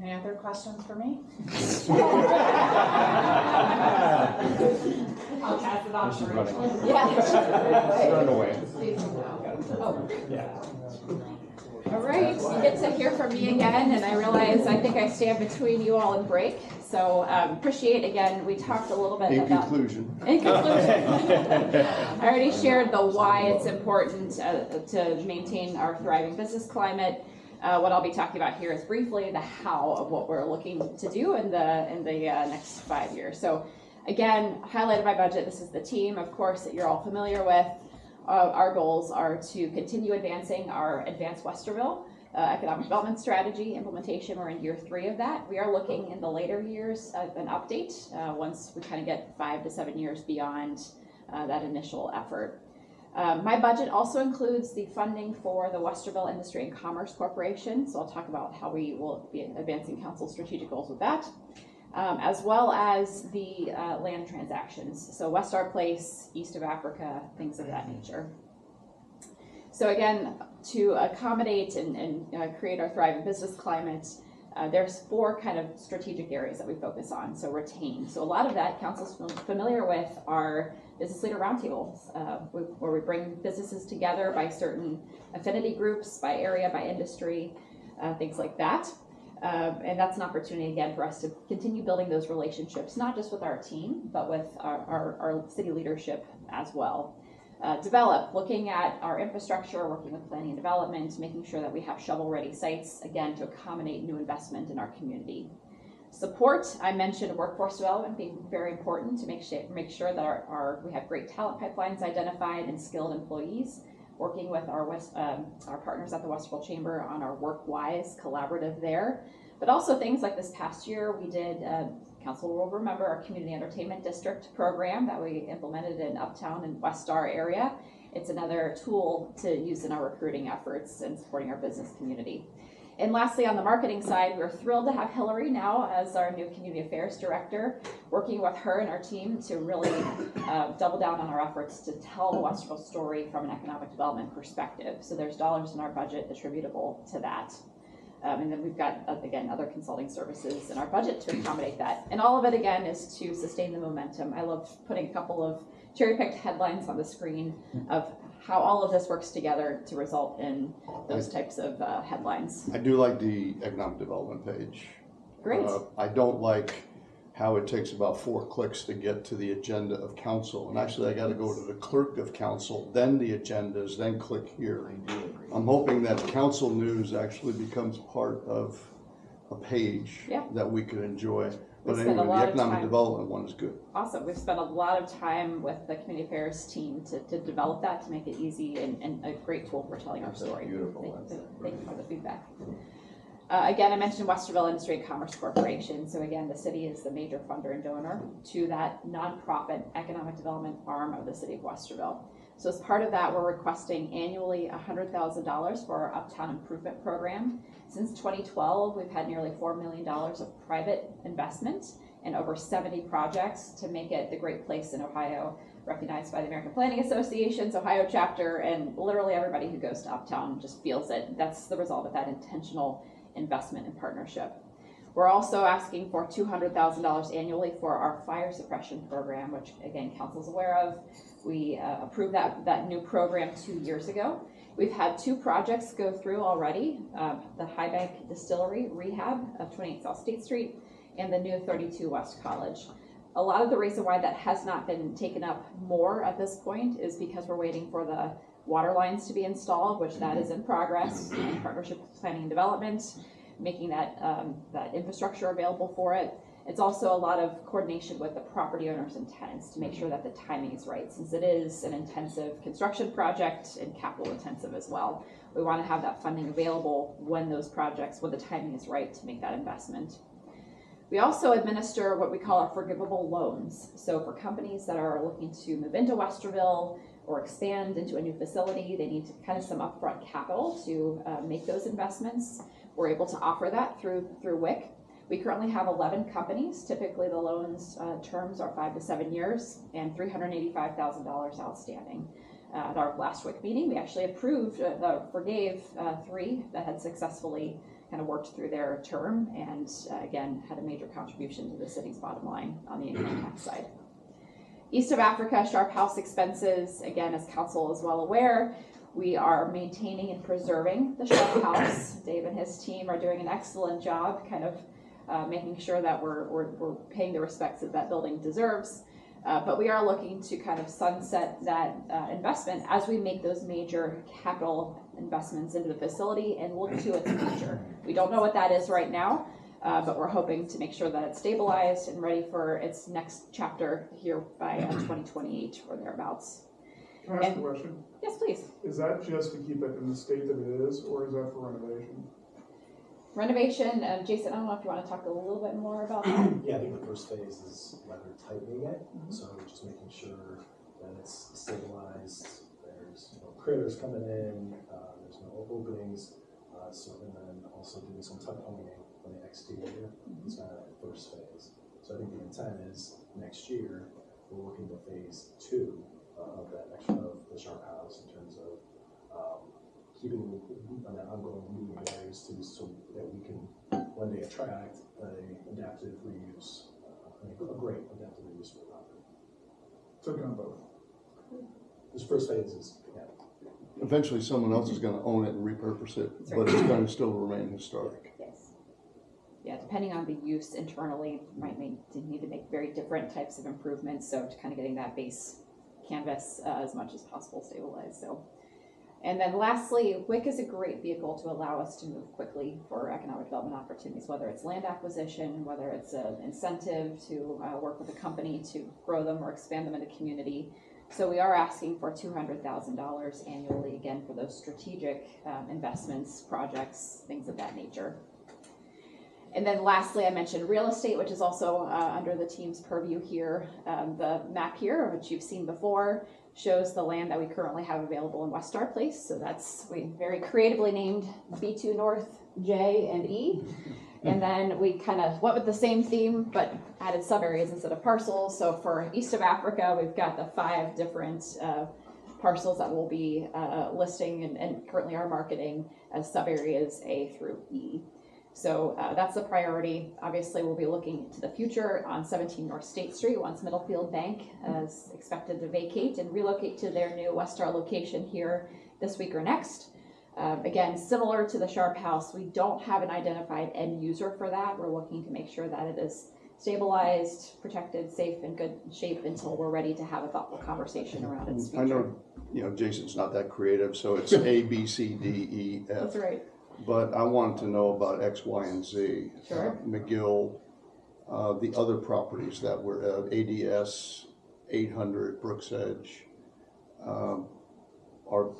Any other questions for me? I'll pass it off to Rachel. Yeah. Run away. All right, you get to hear from me again, and I realize I think I stand between you all and break. So appreciate, again, we talked a little bit In about... conclusion. In conclusion. I already shared the why it's important to maintain our thriving business climate. What I'll be talking about here is briefly the how of what we're looking to do in the next 5 years. So again, highlighted by budget, this is the team, of course, that you're all familiar with. Our goals are to continue advancing our Advanced Westerville economic development strategy implementation. We're in year 3 of that. We are looking in the later years of an update once we kind of get 5 to 7 years beyond that initial effort. My budget also includes the funding for the Westerville Industry and Commerce Corporation, so I'll talk about how we will be advancing council strategic goals with that, as well as the land transactions, so Westar Place, East of Africa, things of that nature. So again, to accommodate and create our thriving business climate, There's 4 kind of strategic areas that we focus on. So retain. So a lot of that council's familiar with are business leader roundtables, where we bring businesses together by certain affinity groups, by area, by industry, things like that. And that's an opportunity again for us to continue building those relationships, not just with our team, but with our city leadership as well. Develop, looking at our infrastructure, working with planning and development, making sure that we have shovel-ready sites, again, to accommodate new investment in our community. Support, I mentioned workforce development being very important to make sure that we have great talent pipelines identified and skilled employees, working with our partners at the Westerville Chamber on our WorkWise collaborative there. But also things like this past year, we did, council will remember our community entertainment district program that we implemented in Uptown and West Star area. It's another tool to use in our recruiting efforts and supporting our business community. And lastly, on the marketing side, we're thrilled to have Hillary now as our new community affairs director, working with her and our team to really double down on our efforts to tell the Westerville story from an economic development perspective. So there's dollars in our budget attributable to that. And then we've got, again, other consulting services in our budget to accommodate that. And all of it, again, is to sustain the momentum. I love putting a couple of cherry-picked headlines on the screen of how all of this works together to result in those types of headlines. I do like the economic development page. Great. I don't like how it takes about 4 clicks to get to the agenda of council. And actually, I got to go to the clerk of council, then the agendas, then click here. I'm hoping that council news actually becomes part of a page that we could enjoy. But anyway, the economic development one is good. Awesome. We've spent a lot of time with the community affairs team to develop that, to make it easy and a great tool for telling our story. Beautiful. Thank you for the feedback. Again, I mentioned Westerville Industry and Commerce Corporation. So again, the city is the major funder and donor to that nonprofit economic development arm of the city of Westerville. So as part of that, we're requesting annually $100,000 for our Uptown Improvement Program. Since 2012, we've had nearly $4 million of private investment in over 70 projects to make it the great place in Ohio, recognized by the American Planning Association's Ohio chapter, and literally everybody who goes to Uptown just feels it. That's the result of that intentional investment and partnership. We're also asking for $200,000 annually for our fire suppression program, which again, council's aware of. We approved that new program 2 years ago. We've had 2 projects go through already, the High Bank Distillery rehab of 28 South State Street and the new 32 West College. A lot of the reason why that has not been taken up more at this point is because we're waiting for the water lines to be installed, which that is in progress in partnership with planning and development, making that infrastructure available for it. It's also a lot of coordination with the property owners and tenants to make sure that the timing is right, since it is an intensive construction project and capital intensive as well. We want to have that funding available when the timing is right to make that investment. We also administer what we call our forgivable loans. So for companies that are looking to move into Westerville or expand into a new facility, they need kind of some upfront capital to make those investments. We're able to offer that through WIC. We currently have 11 companies. Typically the loans terms are 5 to 7 years and $385,000 outstanding. At our last WIC meeting, we actually forgave 3 that had successfully kind of worked through their term and again, had a major contribution to the city's bottom line on the income tax side. East of Africa, Sharp House expenses, again, as council is well aware, we are maintaining and preserving the Sharp House. Dave and his team are doing an excellent job kind of making sure that we're paying the respects that building deserves. But we are looking to kind of sunset that investment as we make those major capital investments into the facility and look to its future. We don't know what that is right now, but we're hoping to make sure that it's stabilized and ready for its next chapter here by 2028 or thereabouts. Can I ask a question? Yes, please. Is that just to keep it in the state that it is, or is that for renovation? Renovation, Jason, I don't know if you want to talk a little bit more about that. Yeah, I think the first phase is weather tightening it, so just making sure that it's stabilized, there's no critters coming in, there's no openings, and then also doing some tuck pointing on the exterior. It's kind of that first phase. So I think the intent is next year we're looking to phase 2 of that of the Sharp House in terms of keeping on that ongoing meeting of areas too, so that we can one day attract a adaptive reuse, a great adaptive reuse for the property. So on both. This first phase is, yeah. Eventually, someone else is gonna own it and repurpose it, but it's gonna still remain historic. Yes. Yeah, depending on the use internally, might need to make very different types of improvements, so to kind of getting that base canvas as much as possible stabilized, so. And then lastly, WIC is a great vehicle to allow us to move quickly for economic development opportunities, whether it's land acquisition, whether it's an incentive to work with a company to grow them or expand them in the community. So we are asking for $200,000 annually, again, for those strategic investments, projects, things of that nature. And then lastly, I mentioned real estate, which is also under the team's purview here. The map here, which you've seen before, shows the land that we currently have available in West Star Place. So we very creatively named B2 North, J, and E. And then we kind of went with the same theme, but added sub-areas instead of parcels. So for East of Africa, we've got the 5 different parcels that we'll be listing and currently are marketing as sub-areas A through E. So that's the priority. Obviously, we'll be looking to the future on 17 North State Street once Middlefield Bank is expected to vacate and relocate to their new West Star location here this week or next. Again, similar to the Sharp House, we don't have an identified end user for that. We're looking to make sure that it is stabilized, protected, safe, and good shape until we're ready to have a thoughtful conversation around its future. I know, Jason's not that creative, so it's A, B, C, D, E, F. That's right. But I wanted to know about X, Y, and Z. Sure. McGill, the other properties that were ADS, 800, Brooks Edge, or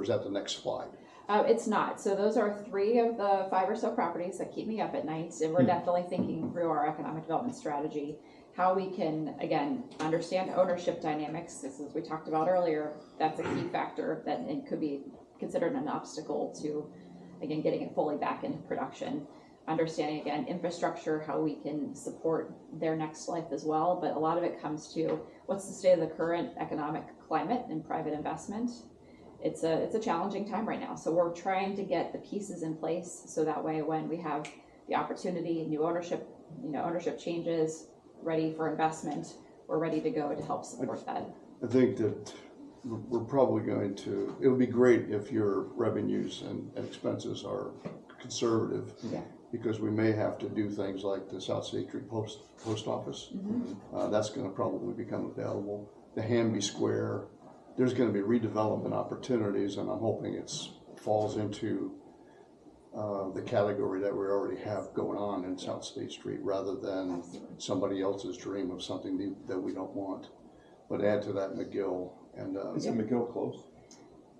is that the next slide? It's not. So those are 3 of the 5 or so properties that keep me up at night. And we're definitely thinking through our economic development strategy, how we can, again, understand ownership dynamics. As we talked about earlier, that's a key factor that it could be considered an obstacle to, again, getting it fully back into production. Understanding, again, infrastructure, how we can support their next life as well. But a lot of it comes to what's the state of the current economic climate and private investment. It's a challenging time right now. So we're trying to get the pieces in place so that way when we have the opportunity, new ownership, ownership changes, ready for investment, we're ready to go to help support that. I think that we're probably going to, it would be great if your revenues and expenses are conservative. Yeah. Because we may have to do things like the South State Street post office. That's going to probably become available. The Hamby Square, there's going to be redevelopment opportunities, and I'm hoping it falls into the category that we already have going on in South State Street, rather than somebody else's dream of something that we don't want. But add to that McGill and Isn't McGill closed?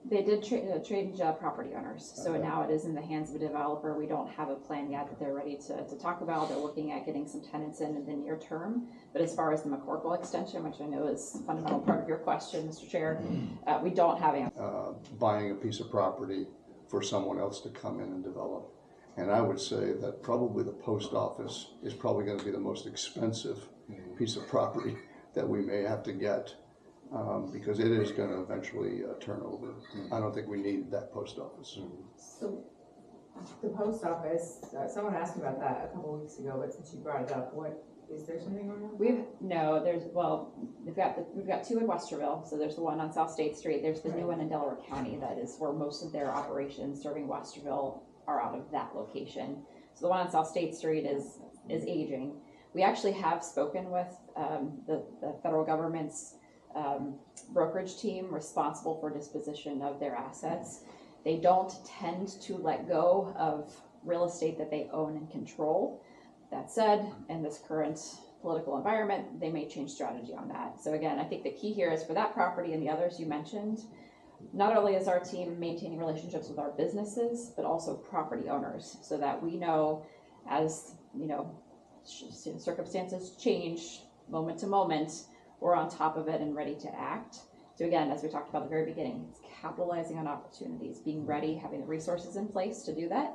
They did change property owners, so now it is in the hands of a developer. We don't have a plan yet that they're ready to talk about. They're looking at getting some tenants in the near term. But as far as the McCorkle extension, which I know is a fundamental part of your question, Mr. Chair, we don't have any. Buying a piece of property for someone else to come in and develop. And I would say that probably the post office is probably going to be the most expensive piece of property that we may have to get. Because it is going to eventually turn over. I don't think we need that post office. So the post office, someone asked me about that a couple weeks ago, but since you brought it up, is there something going on? We've got 2 in Westerville. So there's the one on South State Street. There's the new one in Delaware County that is where most of their operations serving Westerville are out of that location. So the one on South State Street is aging. We actually have spoken with the federal government's brokerage team responsible for disposition of their assets. They don't tend to let go of real estate that they own and control. That said, in this current political environment, they may change strategy on that. So again, I think the key here is for that property and the others you mentioned, not only is our team maintaining relationships with our businesses, but also property owners, so that we know as, circumstances change moment to moment, we're on top of it and ready to act. So again, as we talked about at the very beginning, it's capitalizing on opportunities, being ready, having the resources in place to do that,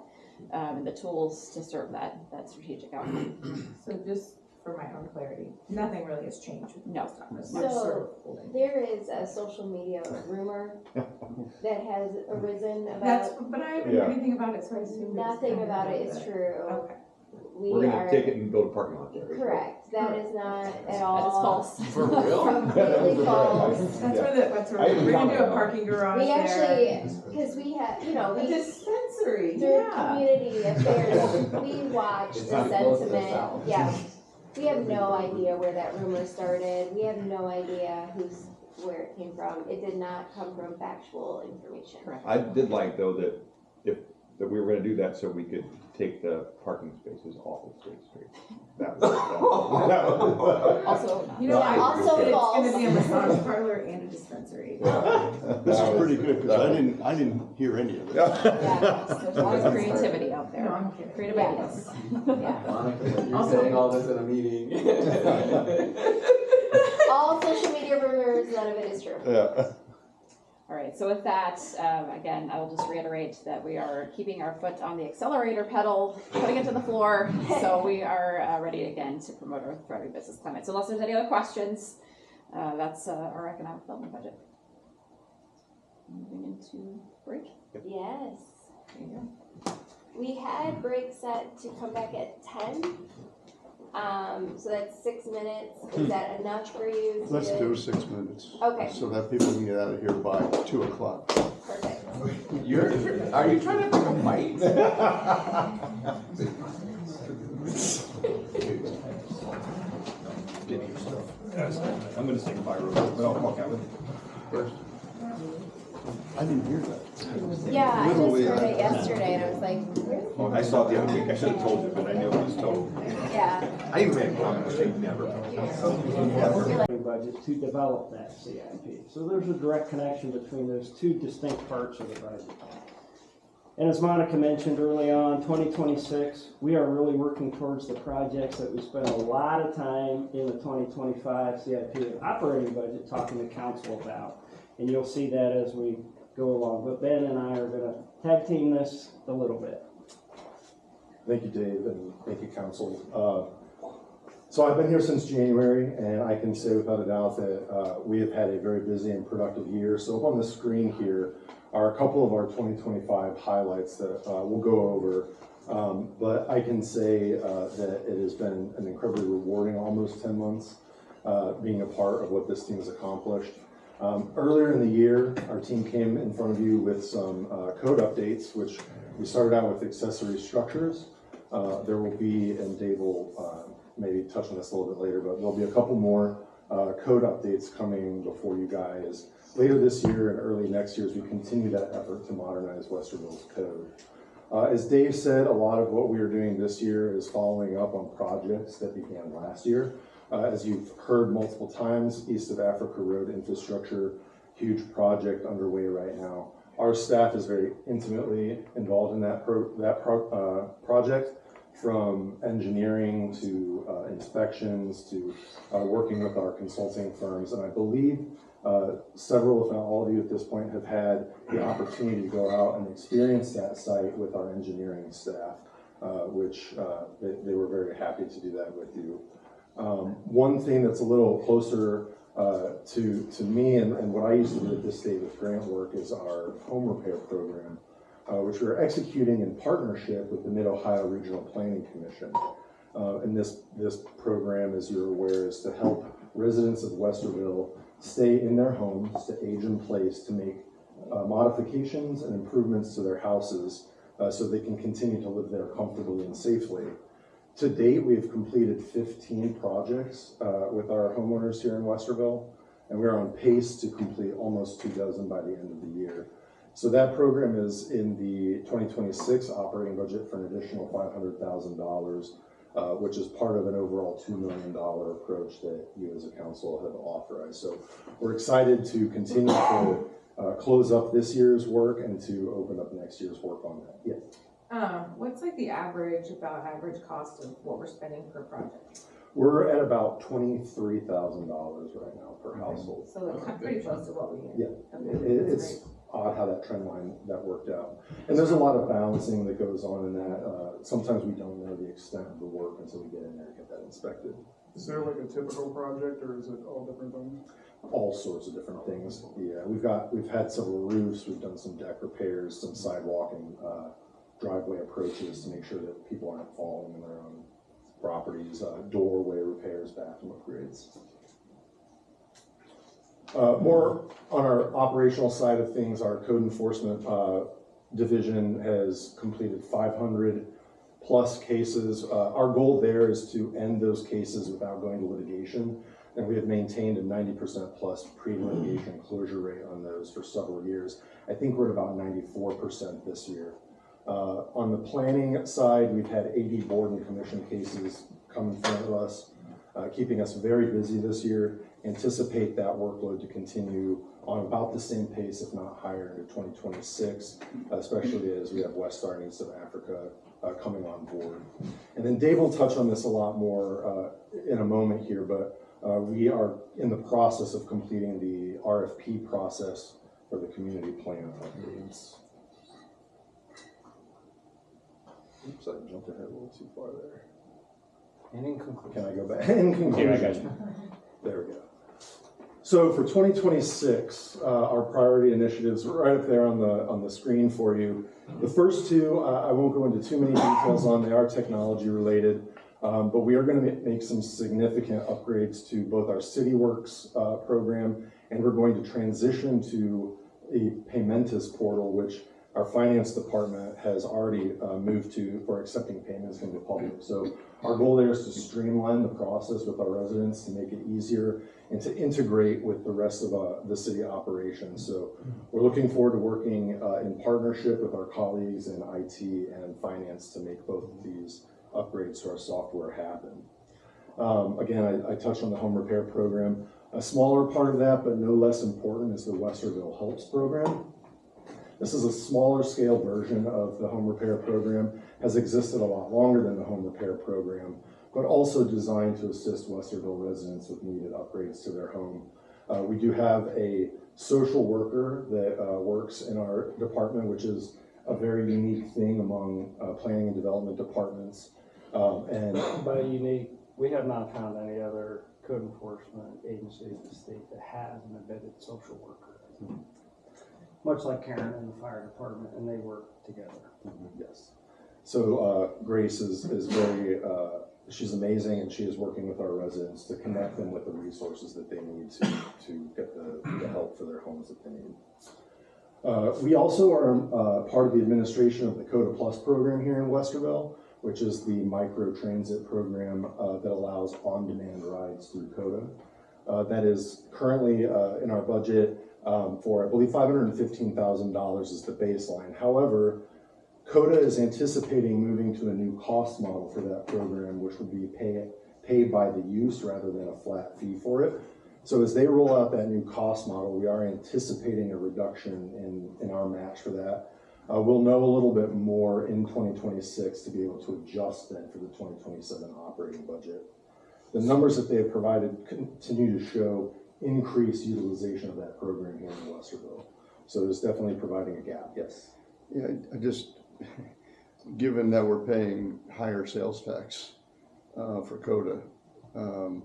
and the tools to serve that strategic outcome. So just for my own clarity. Nothing really has changed with the No. post office. We're sort of holding. There is a social media rumor that has arisen That's, about, but I haven't heard anything about it, so I assume. nothing about it is true. Okay. We We're are, gonna take it and build a parking lot there. correct, that is not at That is all. false. For real? Completely false. That's where we're gonna do a parking garage We there. actually, because we have, A dispensary, through yeah. community affairs, we watch It's the not close to the sentiment, south. yeah. We have no idea where that rumor started, we have no idea where it came from, it did not come from factual information. Correct. I did like though that that we were gonna do that so we could take the parking spaces off of State Street. That was. Also, You know, Yeah, I also it's false. gonna be a massage parlor and a dispensary. This is pretty good, because I didn't hear any of it. Yeah, there's a lot of creativity out No, there. I'm kidding. Creative Yeah. ideas. yeah. Monica, you're Also- saying all this in a meeting. All social media rumors, none of it is true. Yeah. All right, so with that, again, I will just reiterate that we are keeping our foot on the accelerator pedal, putting it to the floor. So we are ready again to promote our thriving business climate. So unless there's any other questions, that's our economic development budget. Moving into break. Yes. There you go. We had break set to come back at 10. So that's 6 minutes. Is that enough for you? Let's do 6 minutes. Okay, So that people can get out of here by 2 o'clock. perfect. Are you trying to pick a fight? I'm gonna say goodbye real quick, but I'll walk out with you. First. I didn't hear that. Yeah, I just Literally, heard it yesterday and I was like, Oh, I saw it the other week, I should have told you, but I knew it was told. yeah. I even made a comment, say never. Budget to develop that CIP. So there's a direct connection between those two distinct parts of the budget. And as Monica mentioned early on, 2026, we are really working towards the projects that we spent a lot of time in the 2025 CIP and operating budget talking to council about. And you'll see that as we go along. But Ben and I are gonna tag team this a little bit. Thank you, Dave, and thank you, council. So I've been here since January, and I can say without a doubt that we have had a very busy and productive year. So up on the screen here are a couple of our 2025 highlights that we'll go over. But I can say that it has been an incredibly rewarding almost 10 months being a part of what this team has accomplished. Earlier in the year, our team came in front of you with some code updates, which we started out with accessory structures. There will be, and Dave will maybe touch on this a little bit later, but there'll be a couple more code updates coming before you guys later this year and early next year as we continue that effort to modernize Westerville's code. As Dave said, a lot of what we are doing this year is following up on projects that began last year. As you've heard multiple times, East of Africa Road infrastructure, huge project underway right now. Our staff is very intimately involved in that project, from engineering to inspections to working with our consulting firms. And I believe several, if not all of you at this point, have had the opportunity to go out and experience that site with our engineering staff, which they were very happy to do that with you. One thing that's a little closer to me and what I used to do at this state with grant work is our home repair program, which we're executing in partnership with the Mid-Ohio Regional Planning Commission. And this program, as you're aware, is to help residents of Westerville stay in their homes, to age in place, to make modifications and improvements to their houses so they can continue to live there comfortably and safely. To date, we've completed 15 projects with our homeowners here in Westerville, and we're on pace to complete almost 24 by the end of the year. So that program is in the 2026 operating budget for an additional $500,000, which is part of an overall $2 million approach that you as a council have authorized. So we're excited to continue to close up this year's work and to open up next year's work on that. Yeah. What's like the average cost of what we're spending per project? We're at about $23,000 right now per household. So it's pretty close to what we get. Yeah, Okay, it's odd how that trend line that worked out. And there's a lot of balancing that goes on in that. Sometimes we don't know the extent of the work until we get in there and get that inspected. Is there like a typical project, or is it all different things? All sorts of different things. Yeah, we've had several roofs, we've done some deck repairs, some sidewalk and driveway approaches to make sure that people aren't falling in their own properties, doorway repairs, bathroom upgrades. More on our operational side of things, our code enforcement division has completed 500 plus cases. Our goal there is to end those cases without going to litigation, and we have maintained a 90% plus pre-litigation closure rate on those for several years. I think we're at about 94% this year. On the planning side, we've had 80 board and commission cases come in front of us, keeping us very busy this year. Anticipate that workload to continue on about the same pace, if not higher, into 2026, especially as we have West Star and East of Africa coming on board. And then Dave will touch on this a lot more in a moment here, but we are in the process of completing the RFP process for the community plan updates. Oops, I jumped ahead a little too far there. And in conclusion. Can I go back? In conclusion. Yeah, I got you. There we go. So for 2026, our priority initiatives are right up there on the screen for you. The first two, I won't go into too many details on. They are technology related, but we are going to make some significant upgrades to both our CityWorks program, and we're going to transition to a Paymentus portal, which our finance department has already moved to for accepting payments from the public. So our goal there is to streamline the process with our residents to make it easier and to integrate with the rest of the city operations. So we're looking forward to working in partnership with our colleagues in IT and finance to make both of these upgrades to our software happen. Again, I touched on the home repair program. A smaller part of that, but no less important, is the Westerville Helps program. This is a smaller scale version of the home repair program, has existed a lot longer than the home repair program, but also designed to assist Westerville residents with needed upgrades to their home. We do have a social worker that works in our department, which is a very unique thing among planning and development departments. And by unique, we have not found any other code enforcement agency in the state that has an embedded social worker. Much like Karen in the fire department, and they work together. Yes. So Grace is very, she's amazing, and she is working with our residents to connect them with the resources that they need to get the help for their homes that they need. We also are part of the administration of the Coda Plus program here in Westerville, which is the micro transit program that allows on-demand rides through Coda. That is currently in our budget for, I believe, $515,000 is the baseline. However, Coda is anticipating moving to a new cost model for that program, which would be paid by the use rather than a flat fee for it. So as they roll out that new cost model, we are anticipating a reduction in our match for that. We'll know a little bit more in 2026 to be able to adjust then for the 2027 operating budget. The numbers that they have provided continue to show increased utilization of that program here in Westerville. So it's definitely providing a gap. Yes. Yeah, I just, given that we're paying higher sales tax for Coda,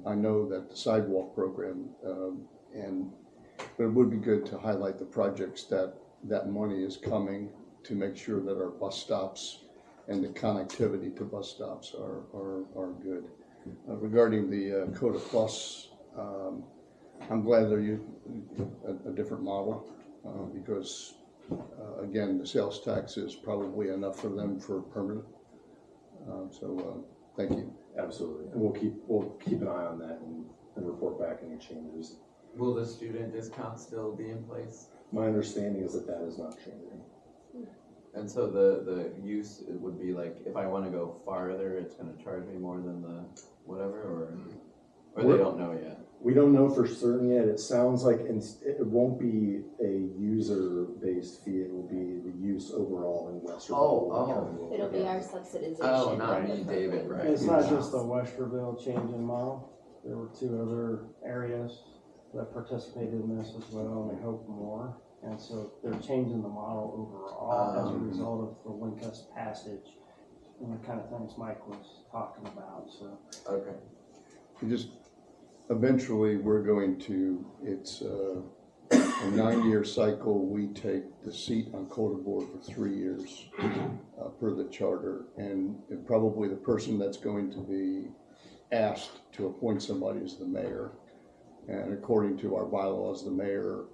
I know that the sidewalk program, but it would be good to highlight the projects that money is coming to make sure that our bus stops and the connectivity to bus stops are good. Regarding the Coda Plus, I'm glad they're using a different model because, again, the sales tax is probably enough for them for permanent. So thank you. Absolutely, and we'll keep an eye on that and report back any changes. Will the student discount still be in place? My understanding is that is not changing. And so the use, it would be like, if I want to go farther, it's going to charge me more than the whatever, or they don't know yet? We don't know for certain yet. It sounds like it won't be a user-based fee. It will be the use overall in Westerville. It'll be our subsidization. Oh, not me, David, right. It's not just the Westerville change in model. There were 2 other areas that participated in this as well, and I hope more. And so they're changing the model overall as a result of the Wincus passage and the kind of things Mike was talking about. So okay. just, eventually, we're going to, it's a 9-year cycle. We take the seat on Coda Board for 3 years per the charter. And probably the person that's going to be asked to appoint somebody is the mayor. And according to our bylaws, the mayor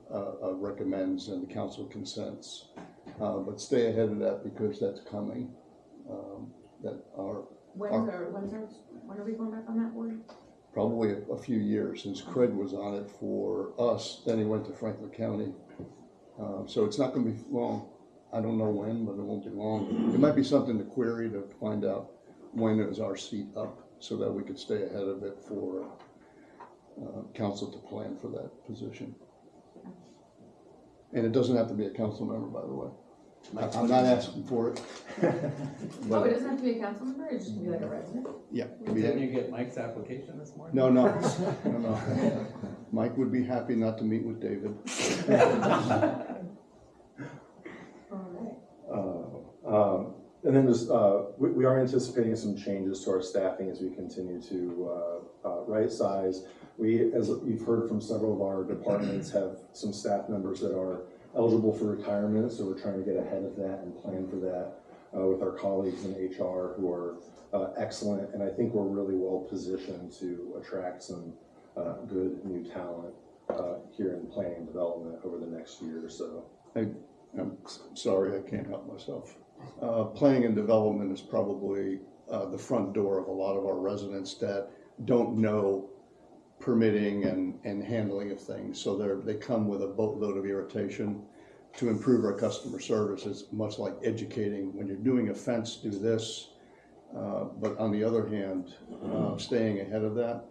recommends and the council consents. But stay ahead of that because that's coming. When are we going back on that board? Probably a few years, since Craig was on it for us, then he went to Franklin County. So it's not gonna be long. I don't know when, but it won't be long. It might be something to query to find out when is our seat up, so that we could stay ahead of it for council to plan for that position. And it doesn't have to be a council member, by the way. I'm not asking for it. Oh, it doesn't have to be a council member, it just can be like a resident? Yeah. Didn't you get Mike's application this morning? No. Mike would be happy not to meet with David. And then there's, we are anticipating some changes to our staffing as we continue to right size. We, as you've heard from several of our departments, have some staff members that are eligible for retirement, so we're trying to get ahead of that and plan for that with our colleagues in HR who are excellent, and I think we're really well positioned to attract some good new talent here in planning and development over the next year or so. I'm sorry, I can't help myself. Planning and development is probably the front door of a lot of our residents that don't know permitting and handling of things. So they come with a boatload of irritation. To improve our customer service is much like educating. When you're doing a fence, do this. But on the other hand, staying ahead of that,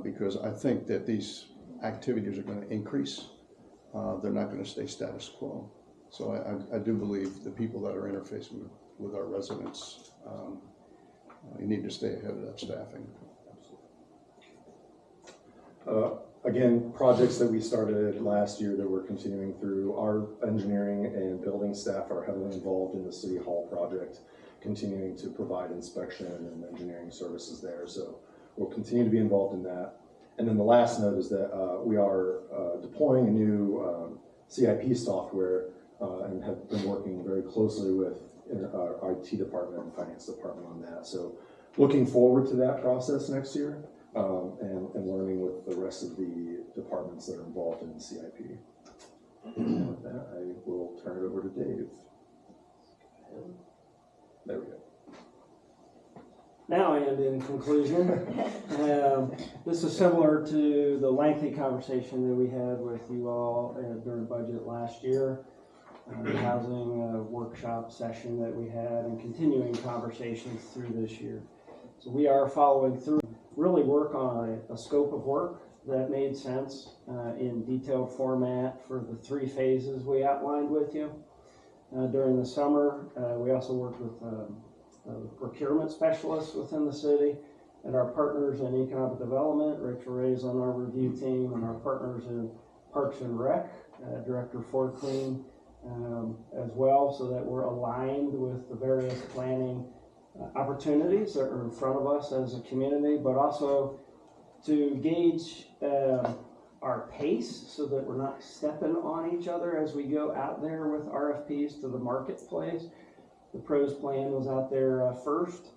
because I think that these activities are going to increase. They're not going to stay status quo. So I do believe the people that are interfacing with our residents, you need to stay ahead of that staffing. Again, projects that we started last year that we're continuing through, our engineering and building staff are heavily involved in the City Hall project, continuing to provide inspection and engineering services there. So we'll continue to be involved in that. And then the last note is that we are deploying a new CIP software and have been working very closely with our IT department and finance department on that. So looking forward to that process next year. And learning with the rest of the departments that are involved in the CIP. And with that, I will turn it over to Dave. There we go. Now, and in conclusion, this is similar to the lengthy conversation that we had with you all during budget last year, the housing workshop session that we had, and continuing conversations through this year. So we are following through. Really work on a scope of work that made sense in detailed format for the 3 phases we outlined with you. During the summer, we also worked with procurement specialists within the city and our partners in economic development. Rachel Ray's on our review team, and our partners in Parks and Rec, Director Forkling as well, so that we're aligned with the various planning opportunities that are in front of us as a community, but also to gauge our pace so that we're not stepping on each other as we go out there with RFPs to the marketplace. The pros plan was out there first.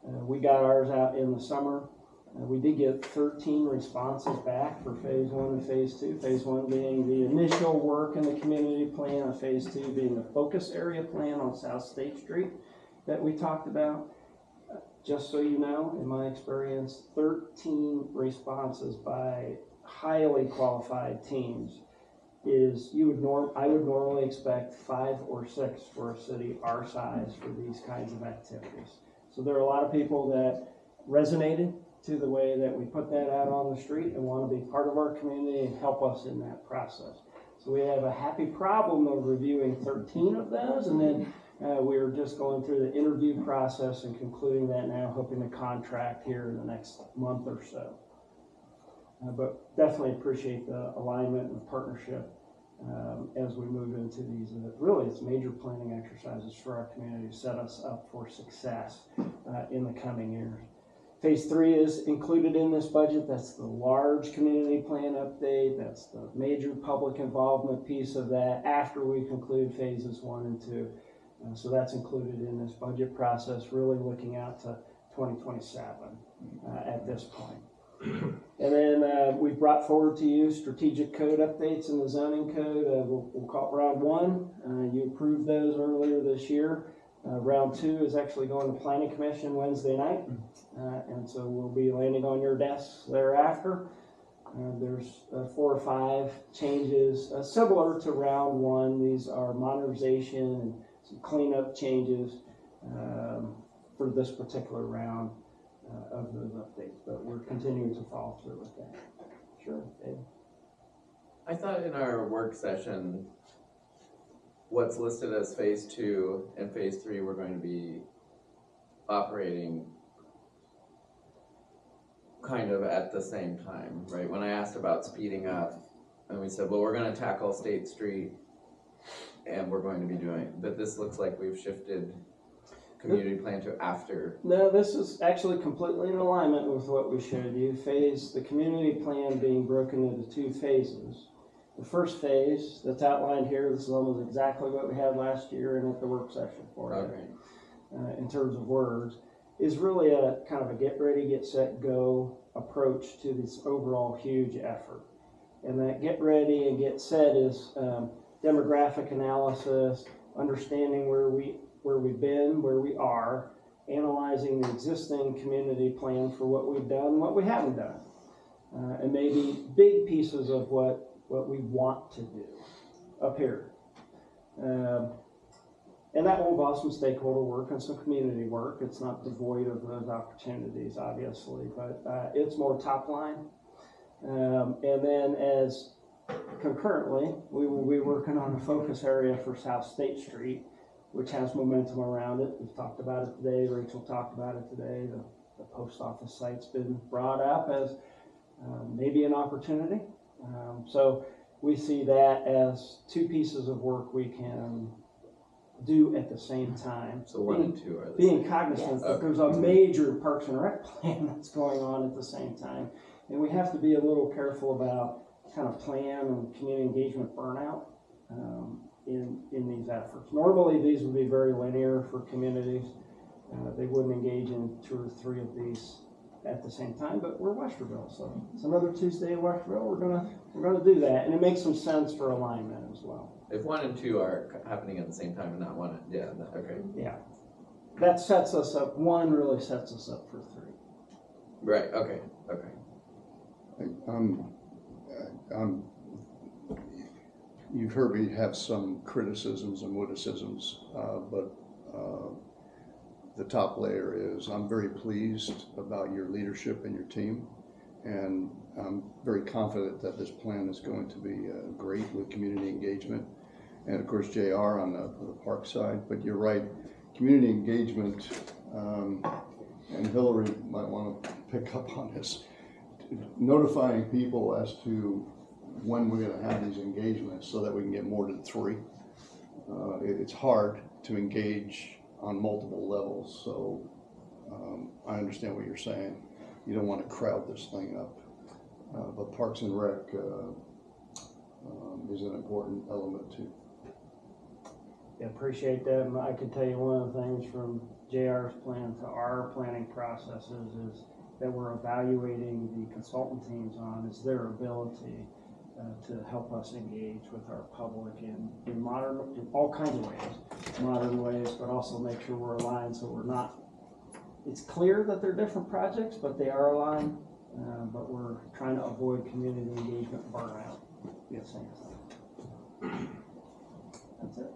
We got ours out in the summer. We did get 13 responses back for phase 1 and phase 2. Phase 1 being the initial work in the community plan, and phase 2 being the focus area plan on South State Street that we talked about. Just so you know, in my experience, 13 responses by highly qualified teams is I would normally expect 5 or 6 for a city our size for these kinds of activities. So there are a lot of people that resonated to the way that we put that out on the street and want to be part of our community and help us in that process. So we have a happy problem of reviewing 13 of those, and then we're just going through the interview process and concluding that now, hoping to contract here in the next month or so. But definitely appreciate the alignment and partnership as we move into these, really it's major planning exercises for our community to set us up for success in the coming years. Phase 3 is included in this budget. That's the large community plan update. That's the major public involvement piece of that after we conclude phases 1 and 2. So that's included in this budget process, really looking out to 2027 at this point. And then we've brought forward to you strategic code updates in the zoning code. We'll call it round 1. You approved those earlier this year. Round 2 is actually going to Planning Commission Wednesday night, and so we'll be landing on your desks thereafter. There's 4 or 5 changes similar to round 1. These are modernization and some cleanup changes for this particular round of those updates, but we're continuing to follow through with that. Sure, Dave. I thought in our work session, what's listed as phase 2 and phase 3 were going to be operating kind of at the same time, right? When I asked about speeding up, and we said, well, we're going to tackle State Street and we're going to be doing, but this looks like we've shifted community plan to after. No, this is actually completely in alignment with what we showed you. The community plan being broken into 2 phases. The first phase that's outlined here, this is almost exactly what we had last year and at the work session for it, in terms of words, is really a kind of a get ready, get set, go approach to this overall huge effort. And that get ready and get set is demographic analysis, understanding where we've been, where we are, analyzing the existing community plan for what we've done, what we haven't done, and maybe big pieces of what we want to do up here. And that will involve some stakeholder work and some community work. It's not devoid of those opportunities, obviously, but it's more top line. And then as concurrently, we will be working on a focus area for South State Street, which has momentum around it. We've talked about it today. Rachel talked about it today. The post office site's been brought up as maybe an opportunity. So we see that as 2 pieces of work we can do at the same time. So 1 and 2 are the being same. cognizant that there's a major Parks and Rec plan that's going on at the same time. And we have to be a little careful about kind of plan and community engagement burnout in these efforts. Normally these would be very linear for communities. They wouldn't engage in 2 or 3 of these at the same time, but we're Westerville, so it's another Tuesday in Westerville. We're gonna do that, and it makes some sense for alignment as well. If 1 and 2 are happening at the same time and not 1, okay. Yeah, that sets us up. 1 really sets us up for 3. Right. Okay. You've heard me have some criticisms and witticisms, but the top layer is I'm very pleased about your leadership and your team, and I'm very confident that this plan is going to be great with community engagement, and of course JR on the park side. But you're right, community engagement, and Hillary might want to pick up on this, notifying people as to when we're going to have these engagements so that we can get more than 3. It's hard to engage on multiple levels, so I understand what you're saying. You don't want to crowd this thing up, but Parks and Rec is an important element too. Yeah, appreciate that. And I can tell you one of the things from JR's plan to our planning processes is that we're evaluating the consultant teams on is their ability to help us engage with our public in all kinds of ways, modern ways, but also make sure we're aligned so we're not, it's clear that they're different projects, but they are aligned, but we're trying to avoid community engagement burnout at the same time. That's it.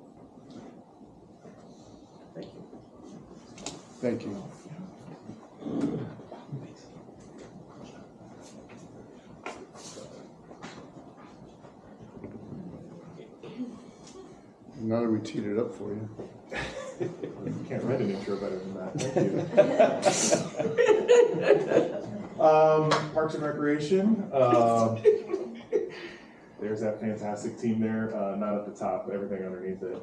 Thank you. Thank you. Now that we teed it up for you. You can't write an intro better than that. Thank you. Parks and Recreation. There's that fantastic team there. Not at the top, but everything underneath it.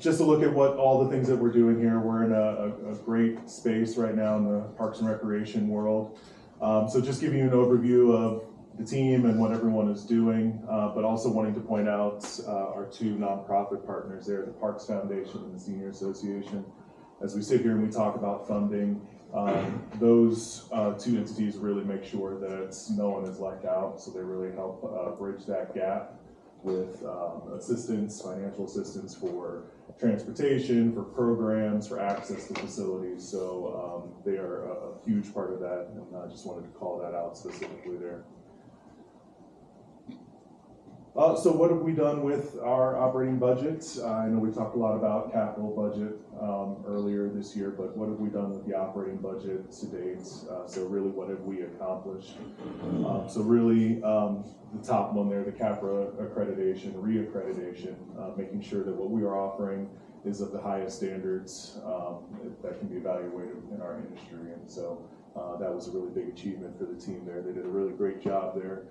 just to look at what all the things that we're doing here, we're in a great space right now in the Parks and Recreation world. So just giving you an overview of the team and what everyone is doing, but also wanting to point out our two nonprofit partners there, the Parks Foundation and the Senior Association. As we sit here and we talk about funding, those two entities really make sure that no one is left out, so they really help bridge that gap with assistance, financial assistance for transportation, for programs, for access to facilities. So they are a huge part of that, and I just wanted to call that out specifically there. So what have we done with our operating budget? I know we talked a lot about capital budget earlier this year, but what have we done with the operating budget to date? So really, what have we accomplished? So really, the top one there, the CAPRA accreditation, reaccreditation, making sure that what we are offering is of the highest standards that can be evaluated in our industry. And so that was a really big achievement for the team there. They did a really great job there.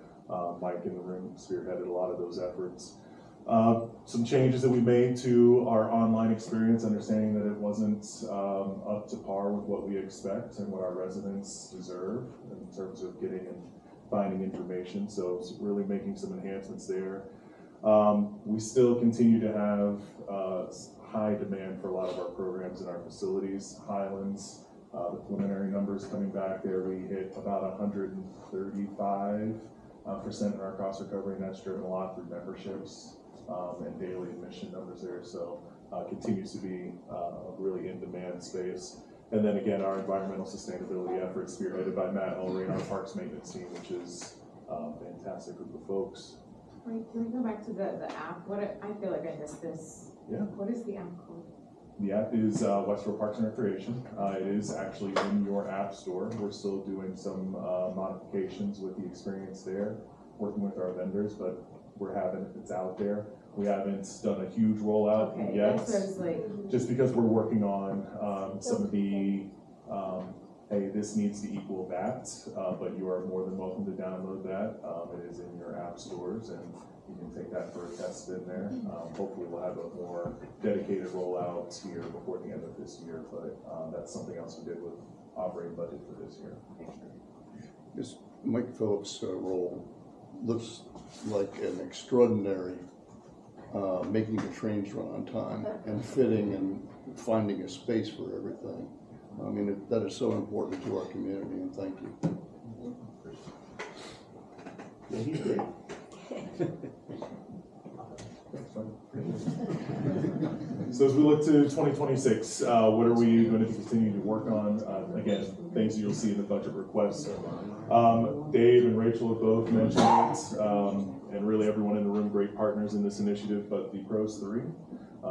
Mike in the room spearheaded a lot of those efforts. Some changes that we made to our online experience, understanding that it wasn't up to par with what we expect and what our residents deserve in terms of getting and finding information. So really making some enhancements there. We still continue to have high demand for a lot of our programs in our facilities. Highlands, the preliminary numbers coming back there, we hit about 135% in our cost recovery, and that's driven a lot through memberships and daily admission numbers there. So continues to be a really in-demand space. And then again, our environmental sustainability efforts spearheaded by Matt Ulrey and our parks maintenance team, which is a fantastic group of folks. Wait, can we go back to the app? I feel like I missed this. Yeah. What is the app called? The app is Westerville Parks and Recreation. It is actually in your app store. We're still doing some modifications with the experience there, working with our vendors, but it's out there. We haven't done a huge rollout yet, that's what I was like. just because we're working on some of the, hey, this needs to equal that, but you are more than welcome to download that. It is in your app stores, and you can take that for a test in there. Hopefully we'll have a more dedicated rollout here before the end of this year, but that's something else we did with operating budget for this year. This Mike Phillips' role looks like an extraordinary making the trains run on time and fitting and finding a space for everything. I mean, that is so important to our community, and thank you. Yeah, he's great. So as we look to 2026, what are we going to continue to work on? Again, things that you'll see in the budget requests. Dave and Rachel have both mentioned it, and really everyone in the room, great partners in this initiative, but the PROS 3.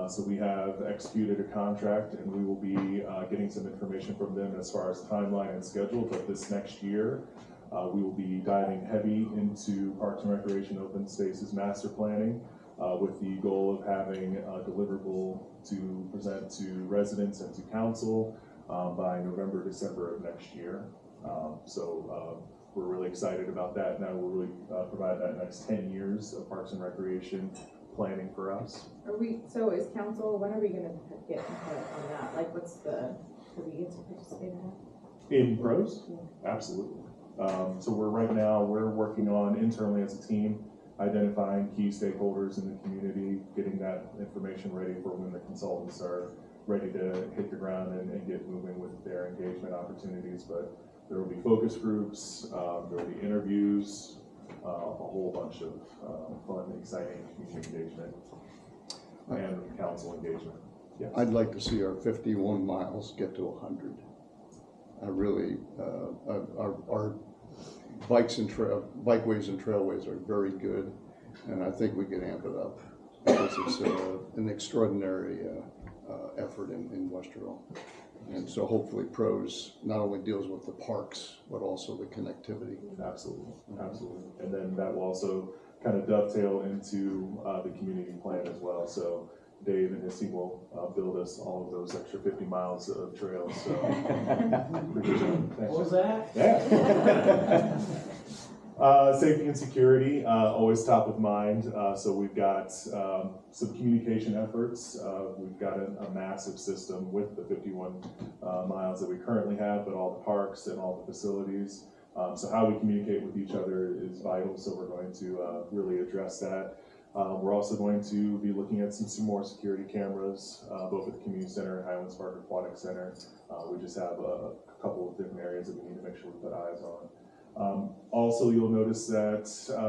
So we have executed a contract, and we will be getting some information from them as far as timeline and schedule, but this next year, we will be diving heavy into Parks and Recreation open spaces master planning with the goal of having a deliverable to present to residents and to council by November, December of next year. So we're really excited about that. Now we'll really provide that next 10 years of Parks and Recreation planning for us. So is council, when are we gonna get input on that? Like do we get to participate in that? In PROS? Absolutely. So we're working on internally as a team, identifying key stakeholders in the community, getting that information ready for when the consultants are ready to hit the ground and get moving with their engagement opportunities. But there will be focus groups, there will be interviews, a whole bunch of fun, exciting community engagement and council engagement. Yes. I'd like to see our 51 miles get to 100. I really, our bikeways and trailways are very good, and I think we can amp it up because it's an extraordinary effort in Westerville. And so hopefully PROS not only deals with the parks, but also the connectivity. Absolutely, absolutely. And then that will also kind of dovetail into the community plan as well. So Dave and his team will build us all of those extra 50 miles of trails. So, what was that? Yeah. Safety and security, always top of mind. So we've got some communication efforts. We've got a massive system with the 51 miles that we currently have, but all the parks and all the facilities. So how we communicate with each other is vital, so we're going to really address that. We're also going to be looking at some more security cameras, both at the community center and Highlands Park Aquatic Center. We just have a couple of different areas that we need to make sure we put eyes on. Also, you'll notice that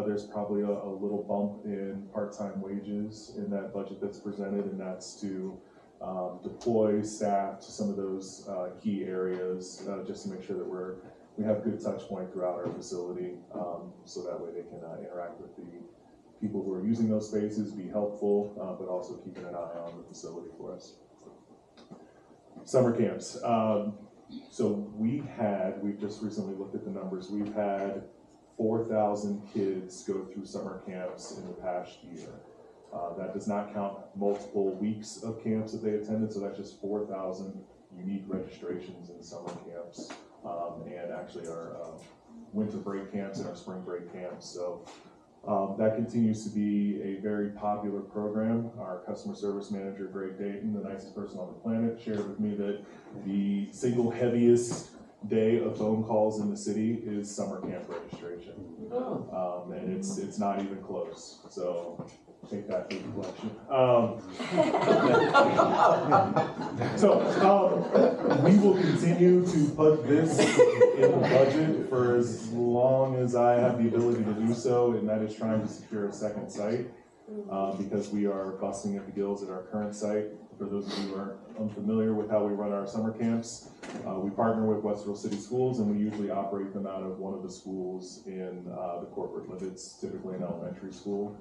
there's probably a little bump in part-time wages in that budget that's presented, and that's to deploy staff to some of those key areas, just to make sure that we have good touch point throughout our facility, so that way they can interact with the people who are using those spaces, be helpful, but also keeping an eye on the facility for us. Summer camps. So we've just recently looked at the numbers, we've had 4,000 kids go through summer camps in the past year. That does not count multiple weeks of camps that they attended, so that's just 4,000 unique registrations in summer camps, and actually our winter break camps and our spring break camps. So that continues to be a very popular program. Our customer service manager, Greg Dayton, the nicest person on the planet, shared with me that the single heaviest day of phone calls in the city is summer camp registration. And it's not even close. So take that for reflection. We will continue to put this in the budget for as long as I have the ability to do so, and that is trying to secure a second site, because we are busting at the gills at our current site. For those of you who are unfamiliar with how we run our summer camps, we partner with Westerville City Schools, and we usually operate them out of one of the schools in the corporate limits, typically an elementary school.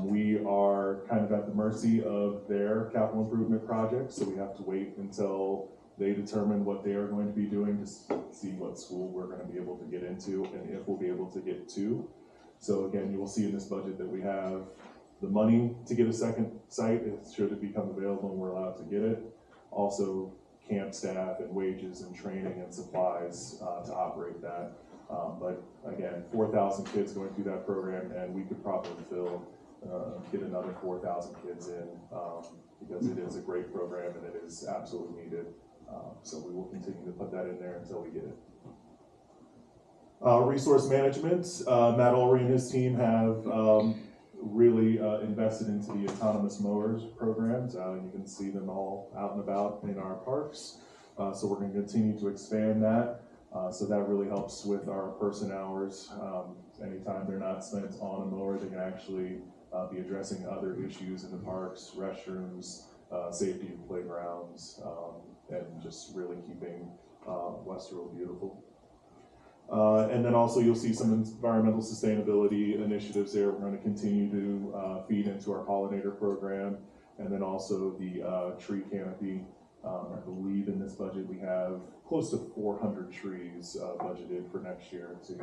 We are kind of at the mercy of their capital improvement projects, so we have to wait until they determine what they are going to be doing to see what school we're going to be able to get into and if we'll be able to get to. So again, you will see in this budget that we have the money to get a second site should it become available and we're allowed to get it. Also camp staff and wages and training and supplies to operate that. But again, 4,000 kids going through that program, and we could probably get another 4,000 kids in, because it is a great program and it is absolutely needed. So we will continue to put that in there until we get it. Resource management, Matt Ulrey and his team have really invested into the autonomous mowers programs. You can see them all out and about in our parks. So we're going to continue to expand that. So that really helps with our person hours. Anytime they're not spent on a mower, they can actually be addressing other issues in the parks, restrooms, safety in playgrounds, and just really keeping Westerville beautiful. And then also you'll see some environmental sustainability initiatives there. We're going to continue to feed into our pollinator program, and then also the tree canopy. I believe in this budget we have close to 400 trees budgeted for next year to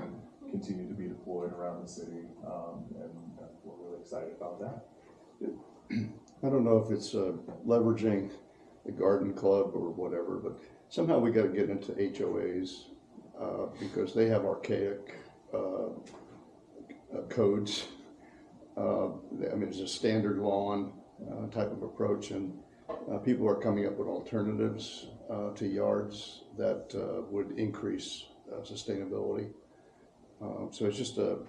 continue to be deployed around the city, and we're really excited about that. I don't know if it's leveraging the garden club or whatever, but somehow we got to get into HOAs because they have archaic codes. I mean, it's a standard lawn type of approach, and people are coming up with alternatives to yards that would increase sustainability. So it's just a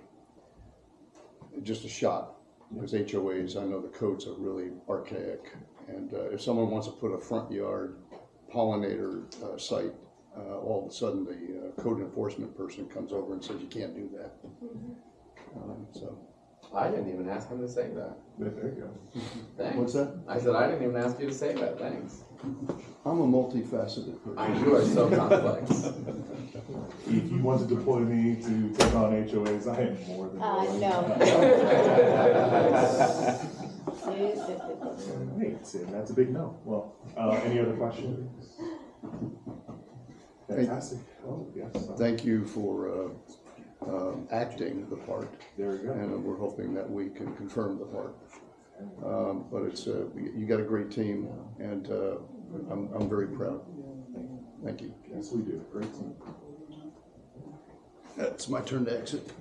shot, because HOAs, I know the codes are really archaic, and if someone wants to put a front yard pollinator site, all of a sudden the code enforcement person comes over and says you can't do that. So I didn't even ask him to say that. there you go. Thanks. What's that? I said I didn't even ask you to say that. Thanks. I'm a multifaceted person. You are so complex. If you want to deploy me to take on HOAs, I am more than willing. No. Great, and that's a big no. Well, any other questions? Fantastic. Oh, yes. Thank you for acting the part. There we go. And we're hoping that we can confirm the part. But it's you got a great team, and I'm very proud. Thank you. Yes, we do. Great team. It's my turn to exit.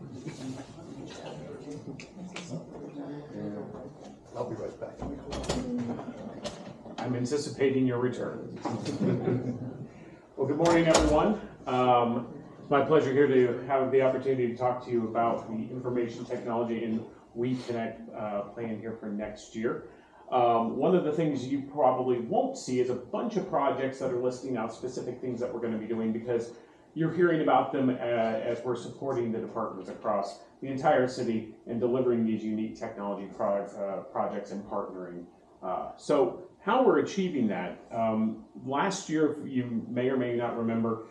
I'll be right back. I'm anticipating your return. Well, good morning, everyone. It's my pleasure here to have the opportunity to talk to you about the information technology and WeConnect plan here for next year. One of the things you probably won't see is a bunch of projects that are listing out specific things that we're going to be doing, because you're hearing about them as we're supporting the departments across the entire city and delivering these unique technology projects and partnering. So how we're achieving that, last year, you may or may not remember,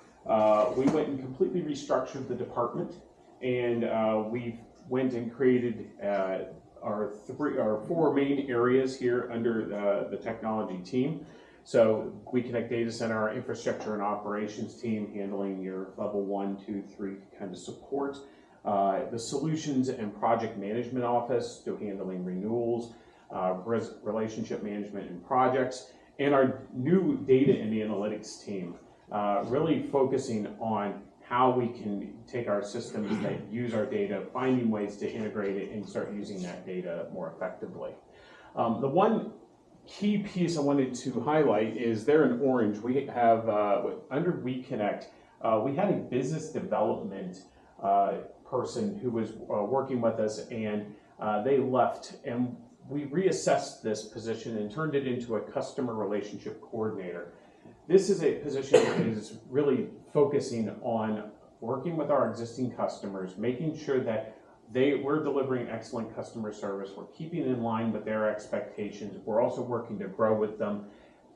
we went and completely restructured the department, and we went and created our 4 main areas here under the technology team. So WeConnect Data Center, our infrastructure and operations team, handling your level 1, 2, 3 kind of support. The solutions and project management office, so handling renewals, relationship management and projects, and our new data and analytics team, really focusing on how we can take our systems that use our data, finding ways to integrate it and start using that data more effectively. The one key piece I wanted to highlight is there in orange. We have, under WeConnect, we had a business development person who was working with us, and they left, and we reassessed this position and turned it into a customer relationship coordinator. This is a position that is really focusing on working with our existing customers, making sure that we're delivering excellent customer service, we're keeping in line with their expectations, we're also working to grow with them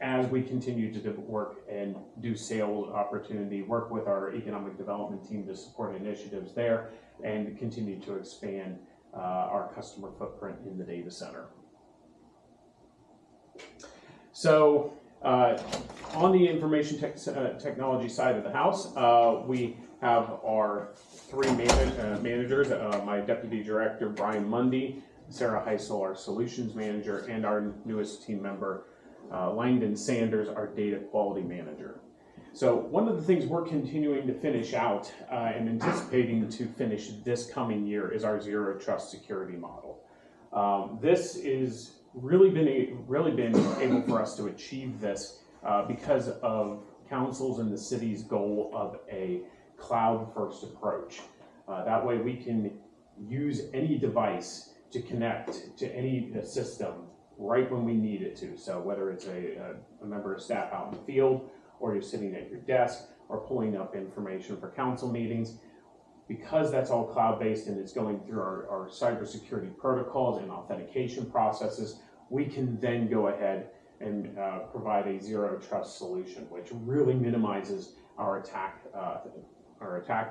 as we continue to work and do sales opportunity, work with our economic development team to support initiatives there, and continue to expand our customer footprint in the data center. So on the information technology side of the house, we have our 3 managers, my deputy director, Brian Mundy, Sarah Heisel, our solutions manager, and our newest team member, Langdon Sanders, our data quality manager. So one of the things we're continuing to finish out and anticipating to finish this coming year is our zero trust security model. This is really been able for us to achieve this because of council's and the city's goal of a cloud-first approach. That way we can use any device to connect to any system right when we need it to. So whether it's a member of staff out in the field, or you're sitting at your desk, or pulling up information for council meetings, because that's all cloud-based and it's going through our cybersecurity protocols and authentication processes, we can then go ahead and provide a zero trust solution, which really minimizes our attack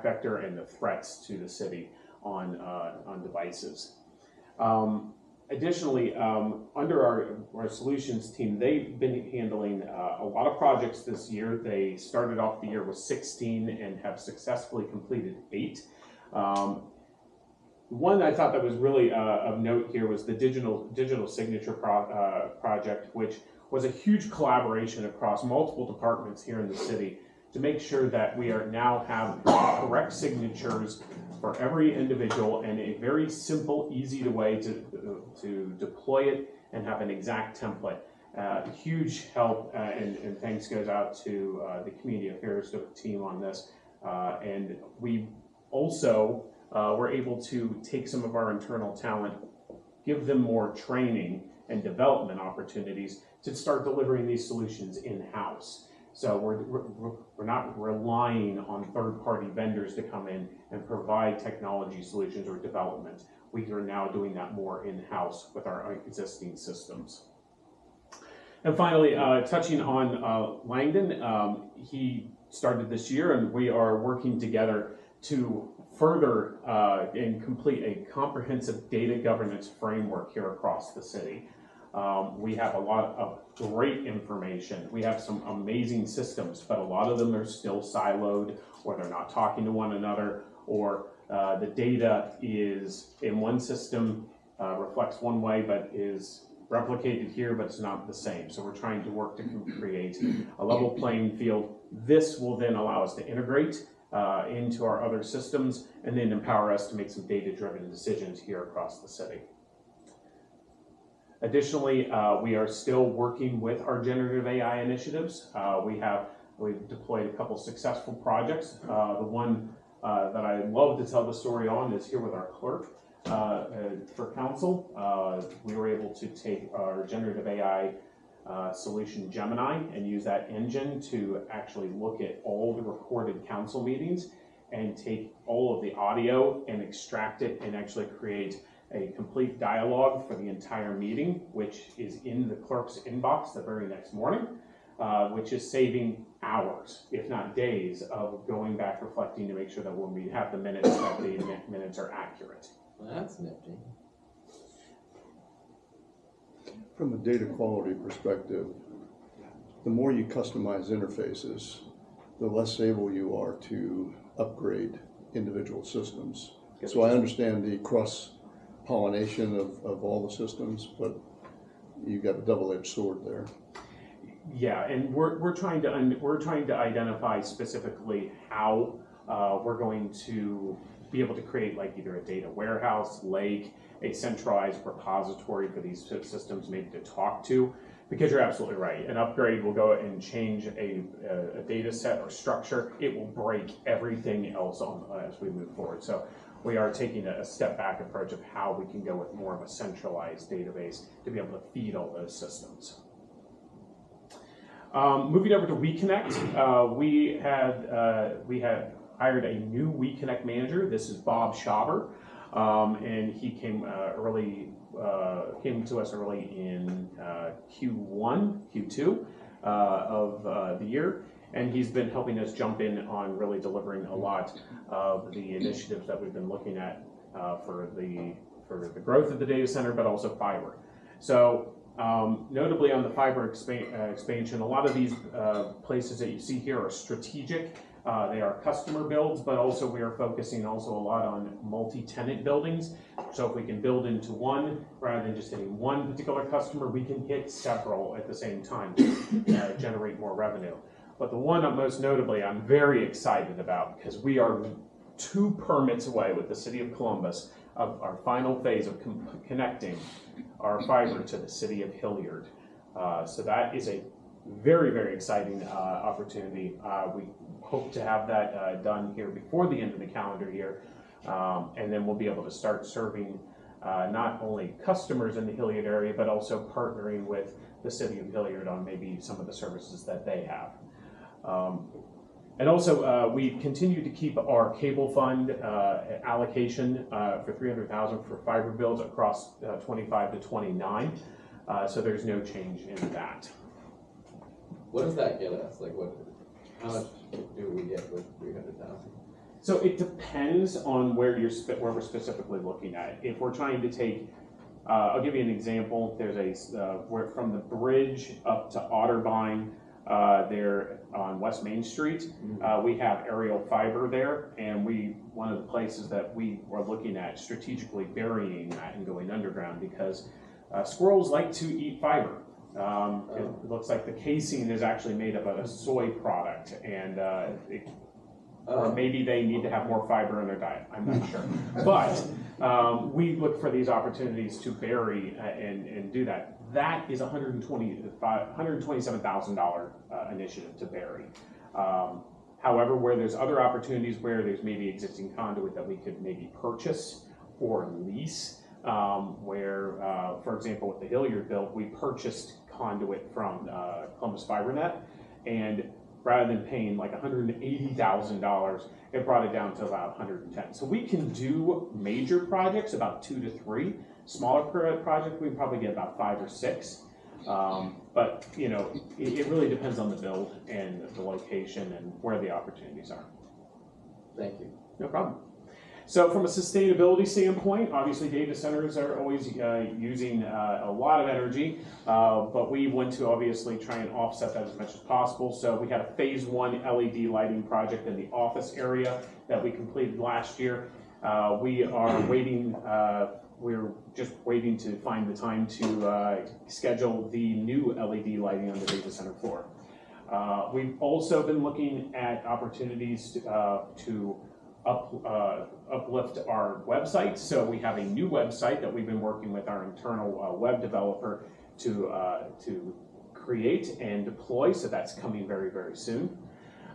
vector and the threats to the city on devices. Additionally, under our solutions team, they've been handling a lot of projects this year. They started off the year with 16 and have successfully completed 8. One I thought that was really of note here was the digital signature project, which was a huge collaboration across multiple departments here in the city to make sure that we are now have correct signatures for every individual, and a very simple, easy way to deploy it and have an exact template. Huge help, and thanks goes out to the community affairs team on this. And we also were able to take some of our internal talent, give them more training and development opportunities to start delivering these solutions in-house. So we're not relying on third-party vendors to come in and provide technology solutions or development. We are now doing that more in-house with our existing systems. And finally, touching on Langdon, he started this year, and we are working together to further and complete a comprehensive data governance framework here across the city. We have a lot of great information. We have some amazing systems, but a lot of them are still siloed, or they're not talking to one another, or the data is in one system, reflects one way, but is replicated here, but it's not the same. So we're trying to work to create a level playing field. This will then allow us to integrate into our other systems, and then empower us to make some data-driven decisions here across the city. Additionally, we are still working with our generative AI initiatives. We've deployed a couple successful projects. The one that I love to tell the story on is here with our clerk for council. We were able to take our generative AI solution Gemini and use that engine to actually look at all the recorded council meetings and take all of the audio and extract it and actually create a complete dialogue for the entire meeting, which is in the clerk's inbox the very next morning, which is saving hours, if not days, of going back reflecting to make sure that when we have the minutes, that the minutes are accurate. Well, that's nifty. From a data quality perspective, the more you customize interfaces, the less able you are to upgrade individual systems. So I understand the cross-pollination of all the systems, but you've got a double-edged sword there. Yeah, and we're trying to identify specifically how we're going to be able to create like either a data warehouse, lake, a centralized repository for these systems maybe to talk to, because you're absolutely right. An upgrade will go and change a data set or structure. It will break everything else on as we move forward. So we are taking a step back approach of how we can go with more of a centralized database to be able to feed all those systems. Moving over to WeConnect, we had hired a new WeConnect manager. This is Bob Schauber, and he came to us early in Q2 of the year, and he's been helping us jump in on really delivering a lot of the initiatives that we've been looking at for the growth of the data center, but also fiber. So notably on the fiber expansion, a lot of these places that you see here are strategic. They are customer builds, but also we are focusing also a lot on multi-tenant buildings. So if we can build into one, rather than just hitting one particular customer, we can hit several at the same time to generate more revenue. But the one most notably I'm very excited about, because we are 2 permits away with the city of Columbus of our final phase of connecting our fiber to the city of Hilliard. So that is a very, very exciting opportunity. We hope to have that done here before the end of the calendar year, and then we'll be able to start serving not only customers in the Hilliard area, but also partnering with the city of Hilliard on maybe some of the services that they have. And also, we continue to keep our cable fund allocation for $300,000 for fiber builds across 25 to 29. So there's no change in that. What does that get us? Like, how much do we get with 300,000? So it depends on where we're specifically looking at. If we're trying to take, I'll give you an example. There's we're from the bridge up to Otterbein. There on West Main Street, we have aerial fiber there, and one of the places that we were looking at strategically burying that and going underground, because squirrels like to eat fiber. It looks like the casing is actually made of a soy product, and or maybe they need to have more fiber in their diet. I'm not sure, but we look for these opportunities to bury and do that. That is $127,000 initiative to bury. However, where there's other opportunities where there's maybe existing conduit that we could maybe purchase or lease, where, for example, with the Hilliard build, we purchased conduit from Columbus FiberNet, and rather than paying like $180,000, it brought it down to about $110,000. So we can do major projects, about 2 to 3. Smaller project, we probably get about 5 or 6. But you know, it really depends on the build and the location and where the opportunities are. Thank you. No problem. So from a sustainability standpoint, obviously data centers are always using a lot of energy, but we want to obviously try and offset that as much as possible. So we had a phase 1 LED lighting project in the office area that we completed last year. We are waiting, we're just waiting to find the time to schedule the new LED lighting on the data center floor. We've also been looking at opportunities to uplift our website. So we have a new website that we've been working with our internal web developer to create and deploy. So that's coming very, very soon.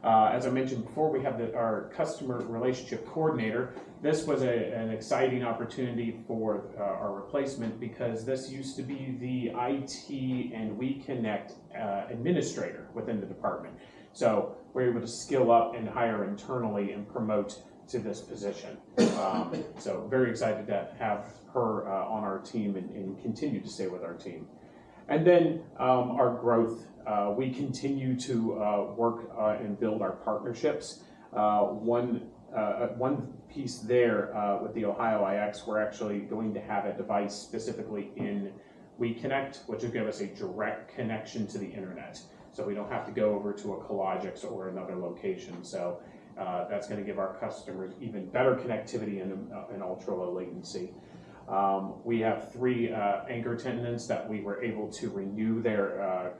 As I mentioned before, we have our customer relationship coordinator. This was an exciting opportunity for our replacement because this used to be the IT and WeConnect administrator within the department. So we're able to skill up and hire internally and promote to this position. So very excited to have her on our team and continue to stay with our team. And then our growth. We continue to work and build our partnerships. One piece there with the Ohio IX, we're actually going to have a device specifically in WeConnect, which will give us a direct connection to the internet. So we don't have to go over to a Cologix or another location. So that's going to give our customers even better connectivity and ultra low latency. We have 3 anchor tenants that we were able to renew their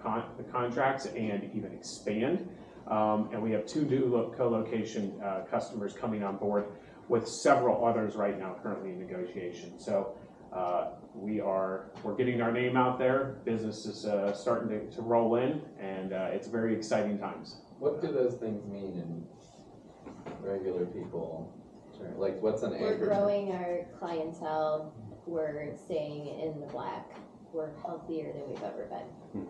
contracts and even expand. And we have 2 new co-location customers coming on board with several others right now currently in negotiation. So we're getting our name out there. Business is starting to roll in, and it's very exciting times. What do those things mean in regular people? Like, what's an anchor? We're growing our clientele. We're staying in the black. We're healthier than we've ever been.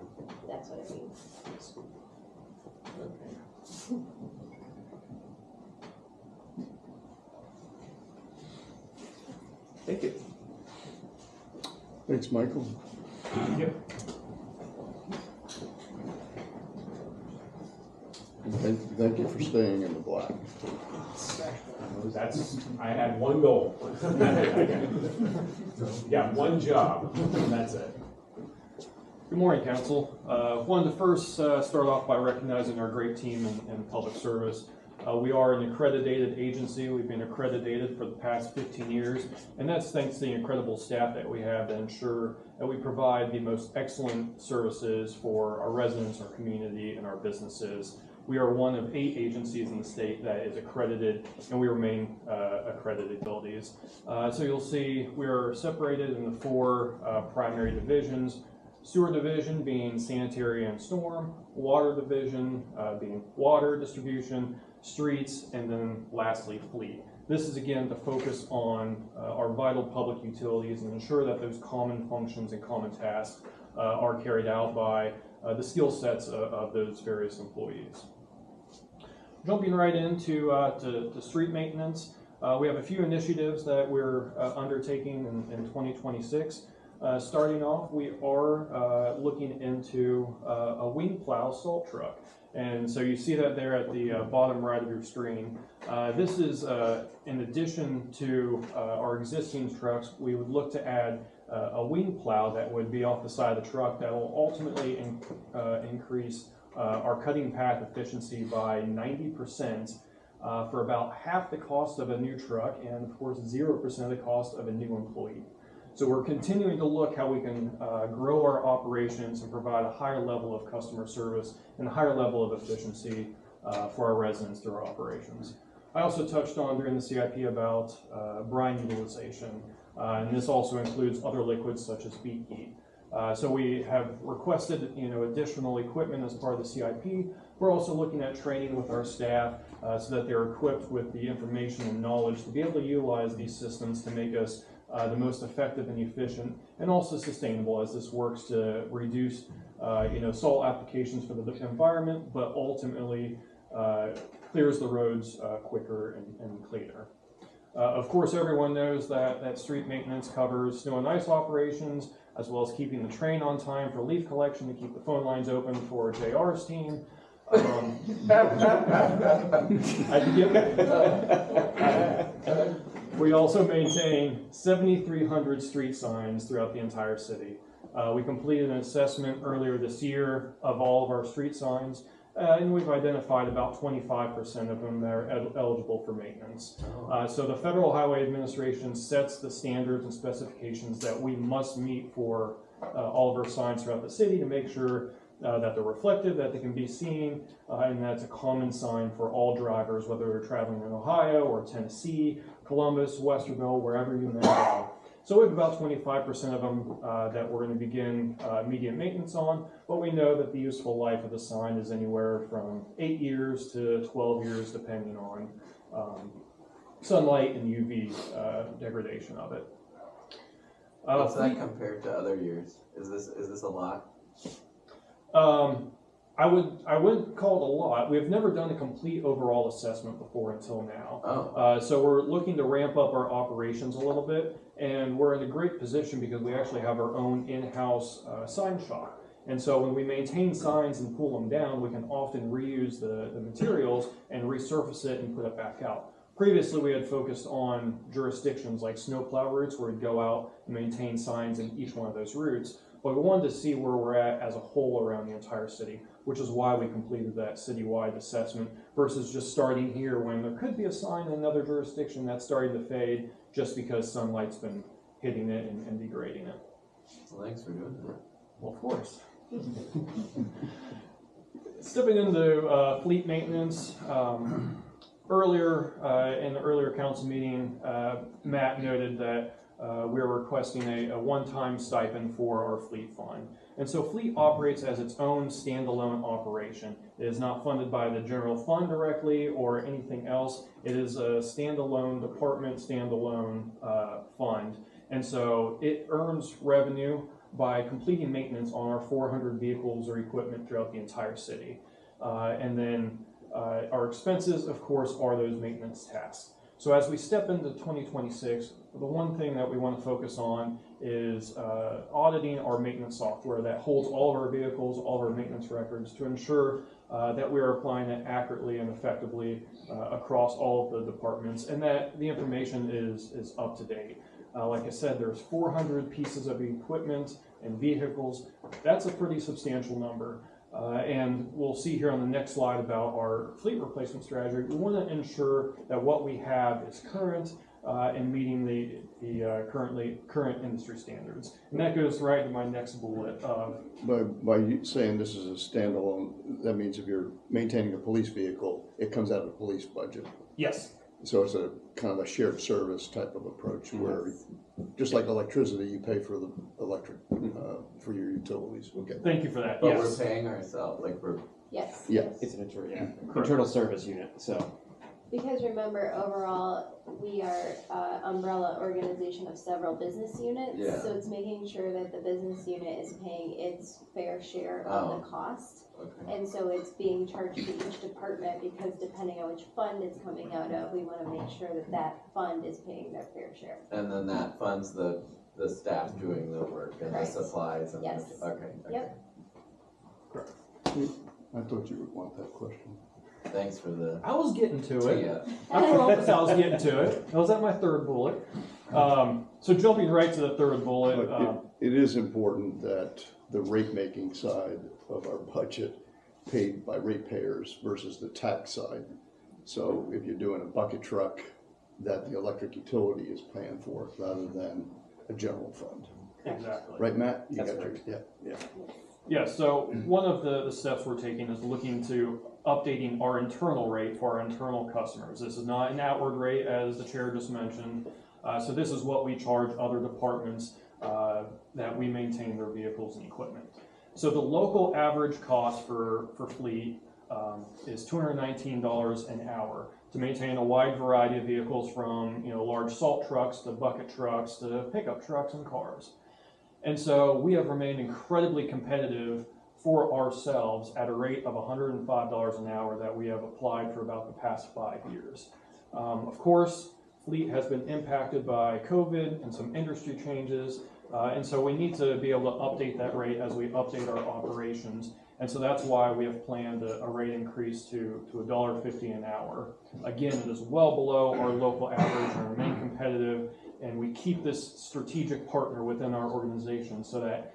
That's what it means. Okay. Thank you. Thanks, Michael. Yep. And thank you for staying in the black. I had one goal. Yeah, one job. That's it. Good morning, Council. Wanted to first start off by recognizing our great team in public service. We are an accredited agency. We've been accredited for the past 15 years, and that's thanks to the incredible staff that we have to ensure that we provide the most excellent services for our residents, our community, and our businesses. We are one of 8 agencies in the state that is accredited, and we remain accredited abilities. So you'll see we are separated into 4 primary divisions. Sewer division being sanitary and storm, water division being water distribution, streets, and then lastly fleet. This is again to focus on our vital public utilities and ensure that those common functions and common tasks are carried out by the skill sets of those various employees. Jumping right into to street maintenance, we have a few initiatives that we're undertaking in 2026. Starting off, we are looking into a wing plow salt truck. And so you see that there at the bottom right of your screen. This is in addition to our existing trucks, we would look to add a wing plow that would be off the side of the truck that will ultimately increase our cutting path efficiency by 90% for about half the cost of a new truck and of course 0% of the cost of a new employee. So we're continuing to look how we can grow our operations and provide a higher level of customer service and a higher level of efficiency for our residents through our operations. I also touched on during the CIP about brine utilization, and this also includes other liquids such as beet heat. So we have requested additional equipment as part of the CIP. We're also looking at training with our staff so that they're equipped with the information and knowledge to be able to utilize these systems to make us the most effective and efficient, and also sustainable as this works to reduce, salt applications for the environment, but ultimately clears the roads quicker and cleaner. Of course, everyone knows that street maintenance covers snow and ice operations, as well as keeping the train on time for leaf collection to keep the phone lines open for JR's team. We also maintain 7,300 street signs throughout the entire city. We completed an assessment earlier this year of all of our street signs, and we've identified about 25% of them that are eligible for maintenance. So the Federal Highway Administration sets the standards and specifications that we must meet for all of our signs throughout the city to make sure that they're reflective, that they can be seen, and that's a common sign for all drivers, whether they're traveling in Ohio or Tennessee, Columbus, Westerville, wherever you may go. So we have about 25% of them that we're going to begin immediate maintenance on, but we know that the useful life of the sign is anywhere from 8 years to 12 years, depending on sunlight and UV degradation of it. What's that compared to other years? Is this a lot? I wouldn't call it a lot. We've never done a complete overall assessment before until now. Oh. So we're looking to ramp up our operations a little bit, and we're in a great position because we actually have our own in-house sign shop. And so when we maintain signs and pull them down, we can often reuse the materials and resurface it and put it back out. Previously, we had focused on jurisdictions like snowplow routes, where we'd go out and maintain signs in each one of those routes. But we wanted to see where we're at as a whole around the entire city, which is why we completed that citywide assessment versus just starting here when there could be a sign in another jurisdiction that's starting to fade just because sunlight's been hitting it and degrading it. Well, thanks for doing that. Well, of course. Stepping into fleet maintenance, earlier in the earlier council meeting, Matt noted that we are requesting a one-time stipend for our fleet fund. And so fleet operates as its own standalone operation. It is not funded by the general fund directly or anything else. It is a standalone department, standalone fund. And so it earns revenue by completing maintenance on our 400 vehicles or equipment throughout the entire city. And then our expenses, of course, are those maintenance tasks. So as we step into 2026, the one thing that we want to focus on is auditing our maintenance software that holds all of our vehicles, all of our maintenance records, to ensure that we are applying it accurately and effectively across all of the departments, and that the information is up to date. Like I said, there's 400 pieces of equipment and vehicles. That's a pretty substantial number. And we'll see here on the next slide about our fleet replacement strategy. We want to ensure that what we have is current and meeting the current industry standards. And that goes right to my next bullet. By you saying this is a standalone, that means if you're maintaining a police vehicle, it comes out of the police budget. Yes. So it's a kind of a shared service type of approach where, just like electricity, you pay for the electric, for your utilities. Okay. Thank you for that. But yes. We're paying ourselves, like we're... Yes. Yeah. It's an internal service unit, so. Because remember, overall, we are umbrella organization of several business units. Yeah. So it's making sure that the business unit is paying its fair share of the cost. Okay. And so it's being charged to each department because depending on which fund it's coming out of, we want to make sure that that fund is paying their fair share. And then that funds the staff doing the work and Correct. the supplies and Yes. okay. Yep. Correct. I thought you would want that question. Thanks for the... I was getting to it. Yeah. I promise I was getting to it. I was at my third bullet. So jumping right to the third bullet. It is important that the rate-making side of our budget paid by ratepayers versus the tax side. So if you're doing a bucket truck, that the electric utility is paying for it rather than a general fund. Exactly. Right, Matt? That's correct. Yeah. Yeah, so one of the steps we're taking is looking to updating our internal rate for our internal customers. This is not an outward rate, as the chair just mentioned. So this is what we charge other departments that we maintain their vehicles and equipment. So the local average cost for fleet is $219 an hour to maintain a wide variety of vehicles, from large salt trucks to bucket trucks to pickup trucks and cars. And so we have remained incredibly competitive for ourselves at a rate of $105 an hour that we have applied for about the past 5 years. Of course, fleet has been impacted by COVID and some industry changes, and so we need to be able to update that rate as we update our operations. And so that's why we have planned a rate increase to $1.50 an hour. Again, it is well below our local average and remain competitive, and we keep this strategic partner within our organization so that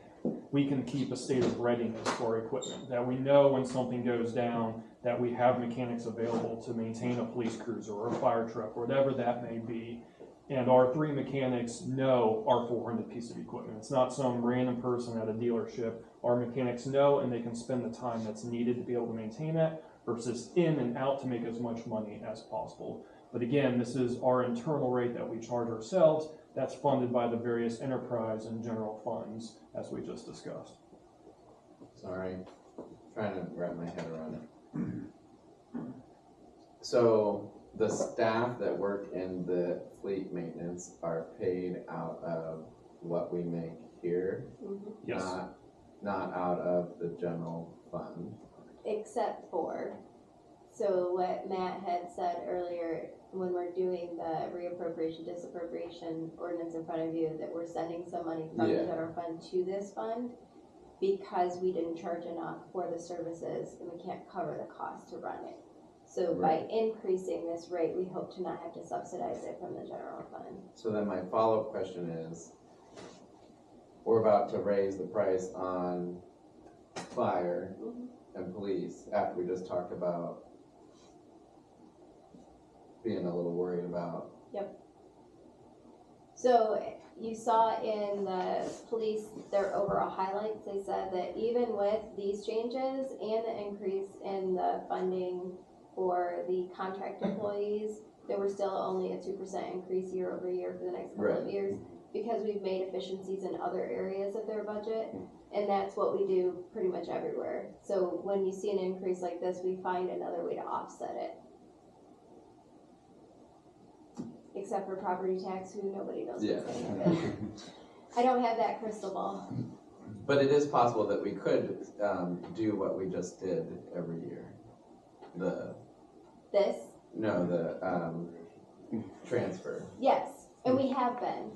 we can keep a state of readiness for our equipment, that we know when something goes down that we have mechanics available to maintain a police cruiser or a fire truck or whatever that may be and our 3 mechanics know our 400 piece of equipment. It's not some random person at a dealership. Our mechanics know, and they can spend the time that's needed to be able to maintain that versus in and out to make as much money as possible. But again, this is our internal rate that we charge ourselves. That's funded by the various enterprise and general funds, as we just discussed. Sorry, trying to wrap my head around it. So the staff that work in the fleet maintenance are paid out of what we make here? Yes. Not out of the general fund? Except for, so what Matt had said earlier, when we're doing the reappropriation, disappropriation ordinance in front of you, that we're sending some money from the general fund to this fund because we didn't charge enough for the services and we can't cover the cost to run it. So by increasing this rate, we hope to not have to subsidize it from the general fund. So then my follow-up question is, we're about to raise the price on fire and police after we just talked about being a little worried about. Yep. So you saw in the police, their overall highlights, they said that even with these changes and the increase in the funding for the contract employees, there were still only a 2% increase year over year for the next couple of years because we've made efficiencies in other areas of their budget, and that's what we do pretty much everywhere. So when you see an increase like this, we find another way to offset it. Except for property tax, who nobody knows what's going to happen. I don't have that crystal ball. But it is possible that we could do what we just did every year. The transfer. Yes, and we have been.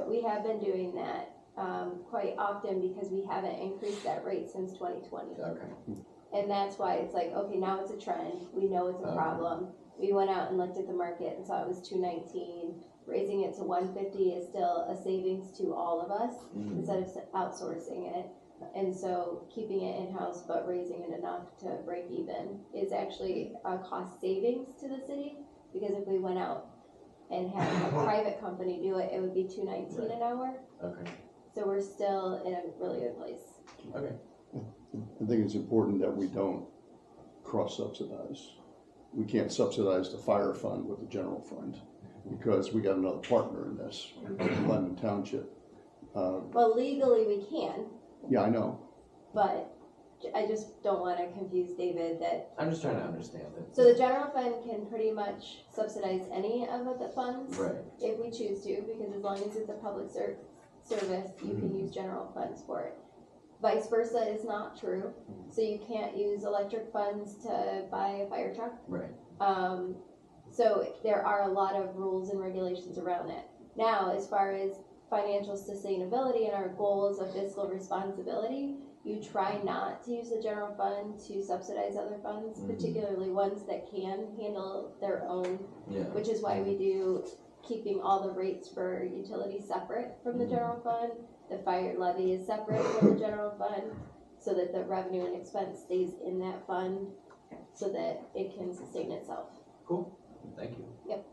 We have been doing that quite often because we haven't increased that rate since 2020. Okay. And that's why it's like, okay, now it's a trend. We know it's a problem. We went out and looked at the market and saw it was $219. Raising it to $150 is still a savings to all of us instead of outsourcing it. And so keeping it in-house but raising it enough to break even is actually a cost savings to the city, because if we went out and had a private company do it, it would be $219 an hour. Okay. So we're still in a really good place. Okay. I think it's important that we don't cross-subsidize. We can't subsidize the fire fund with the general fund because we got another partner in this, London Township. Well, legally we can. Yeah, I know. But I just don't want to confuse David that. I'm just trying to understand it. So the general fund can pretty much subsidize any of the funds if we choose to, because as long as it's a public service, you can use general funds for it. Vice versa is not true. So you can't use electric funds to buy a fire truck. Right. So there are a lot of rules and regulations around it. Now, as far as financial sustainability and our goals of fiscal responsibility, you try not to use the general fund to subsidize other funds, particularly ones that can handle their own, which is why we do keeping all the rates for utilities separate from the general fund. The fire levy is separate from the general fund, so that the revenue and expense stays in that fund so that it can sustain itself. Cool, thank you. Yep.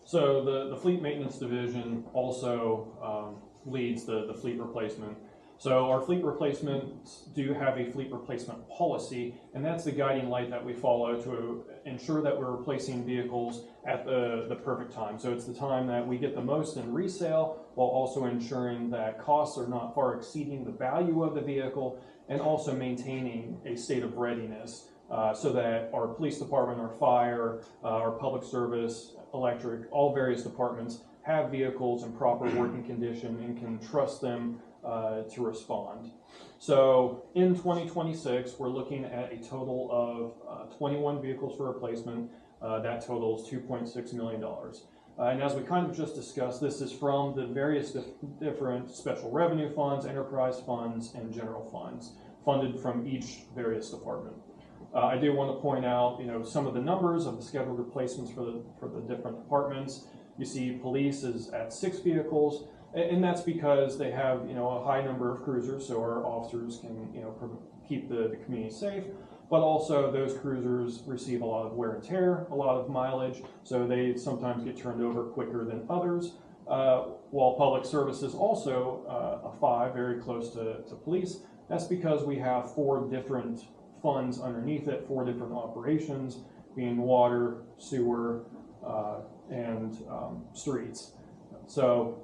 So the fleet maintenance division also leads the fleet replacement. So our fleet replacements do have a fleet replacement policy, and that's the guiding light that we follow to ensure that we're replacing vehicles at the perfect time. So it's the time that we get the most in resale, while also ensuring that costs are not far exceeding the value of the vehicle, and also maintaining a state of readiness so that our police department, our fire, our public service, electric, all various departments have vehicles in proper working condition and can trust them to respond. So in 2026, we're looking at a total of 21 vehicles for replacement. That totals $2.6 million. And as we kind of just discussed, this is from the various different special revenue funds, enterprise funds, and general funds, funded from each various department. I do want to point out, some of the numbers of the scheduled replacements for the different departments. You see police is at 6 vehicles, and that's because they have, a high number of cruisers, so our officers can, keep the community safe. but also those cruisers receive a lot of wear and tear, a lot of mileage, so they sometimes get turned over quicker than others. While public service is also a 5, very close to police, that's because we have 4 different funds underneath it, 4 different operations, being water, sewer, and streets. So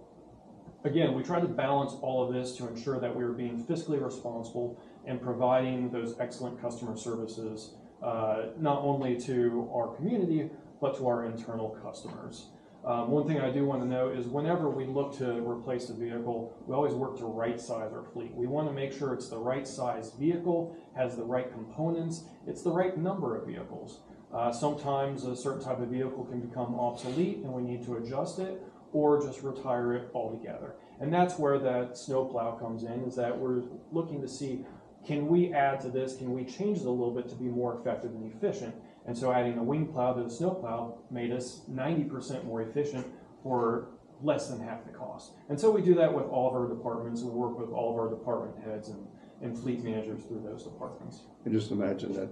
again, we try to balance all of this to ensure that we are being fiscally responsible and providing those excellent customer services, not only to our community, but to our internal customers. One thing I do want to note is whenever we look to replace a vehicle, we always work to right size our fleet. We want to make sure it's the right size vehicle, has the right components, it's the right number of vehicles. Sometimes a certain type of vehicle can become obsolete and we need to adjust it or just retire it altogether. And that's where that snowplow comes in, is that we're looking to see, can we add to this, can we change it a little bit to be more effective and efficient? And so adding a wing plow to the snowplow made us 90% more efficient for less than half the cost. And so we do that with all of our departments, and we work with all of our department heads and fleet managers through those departments. And just imagine that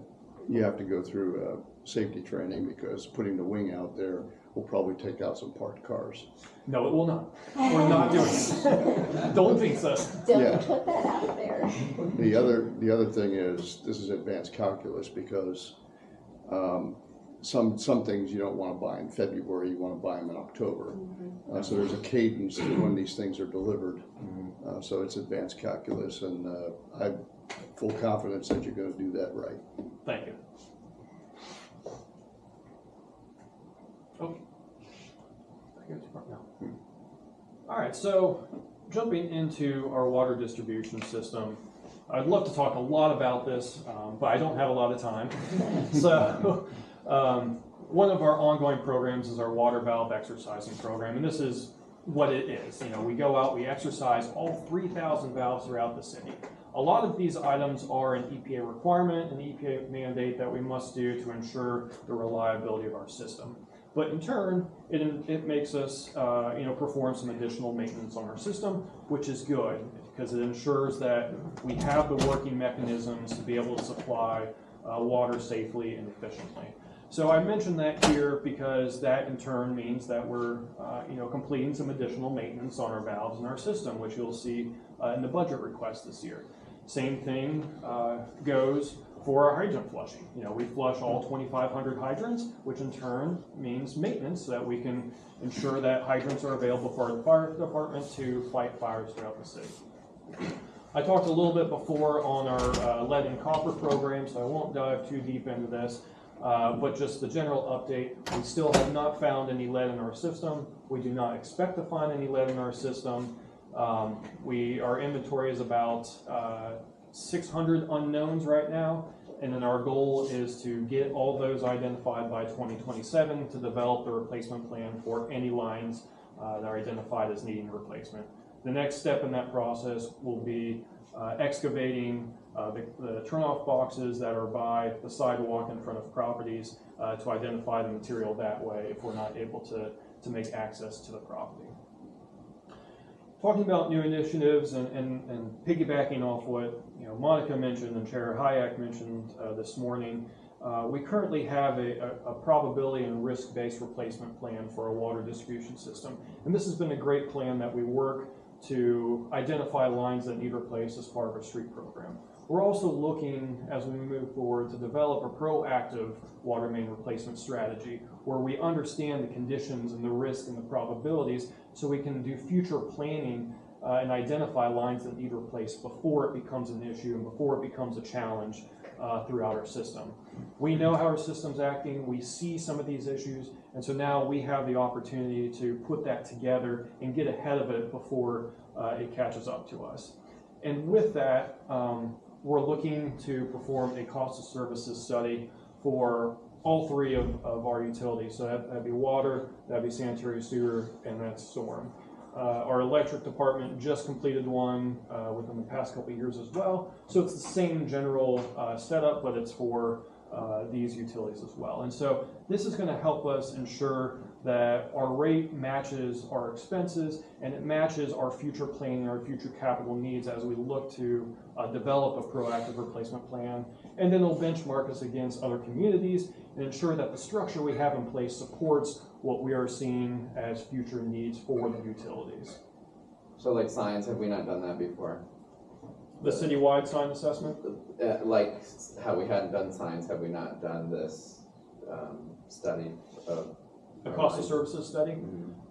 you have to go through safety training, because putting the wing out there will probably take out some parked cars. No, it will not. We're not doing it. Don't think so. Don't put that out there. The other thing is, this is advanced calculus, because some things you don't want to buy in February, you want to buy them in October. So there's a cadence to when these things are delivered. So it's advanced calculus, and I have full confidence that you're going to do that right. Thank you. Okay. All right, so jumping into our water distribution system, I'd love to talk a lot about this, but I don't have a lot of time. So one of our ongoing programs is our water valve exercising program, and this is what it is. You know, we go out, we exercise all 3,000 valves throughout the city. A lot of these items are an EPA requirement, an EPA mandate that we must do to ensure the reliability of our system. But in turn, it makes us perform some additional maintenance on our system, which is good, because it ensures that we have the working mechanisms to be able to supply water safely and efficiently. So I mentioned that here because that in turn means that we're completing some additional maintenance on our valves in our system, which you'll see in the budget request this year. Same thing goes for our hydrant flushing. You know, we flush all 2,500 hydrants, which in turn means maintenance, so that we can ensure that hydrants are available for our fire department to fight fires throughout the city. I talked a little bit before on our lead and copper program, so I won't dive too deep into this, but just the general update. We still have not found any lead in our system. We do not expect to find any lead in our system. Our inventory is about 600 unknowns right now, and then our goal is to get all those identified by 2027 to develop the replacement plan for any lines that are identified as needing replacement. The next step in that process will be excavating the turnoff boxes that are by the sidewalk in front of properties to identify the material that way if we're not able to make access to the property. Talking about new initiatives and piggybacking off what Monica mentioned and Chair Hayek mentioned this morning, we currently have a probability and risk-based replacement plan for our water distribution system. And this has been a great plan that we work to identify lines that need replaced as part of our street program. We're also looking, as we move forward, to develop a proactive water main replacement strategy where we understand the conditions and the risk and the probabilities so we can do future planning and identify lines that need replaced before it becomes an issue and before it becomes a challenge throughout our system. We know how our system's acting, we see some of these issues, and so now we have the opportunity to put that together and get ahead of it before it catches up to us. And with that, we're looking to perform a cost of services study for all 3 of our utilities. So that'd be water, that'd be sanitary sewer, and that's storm. Our electric department just completed one within the past couple of years as well. So it's the same general setup, but it's for these utilities as well. And so this is going to help us ensure that our rate matches our expenses and it matches our future planning, our future capital needs as we look to develop a proactive replacement plan. And then it'll benchmark us against other communities and ensure that the structure we have in place supports what we are seeing as future needs for the utilities. So like signs, have we not done that before? The citywide sign assessment? Like how we hadn't done signs, have we not done this study of The cost of services study?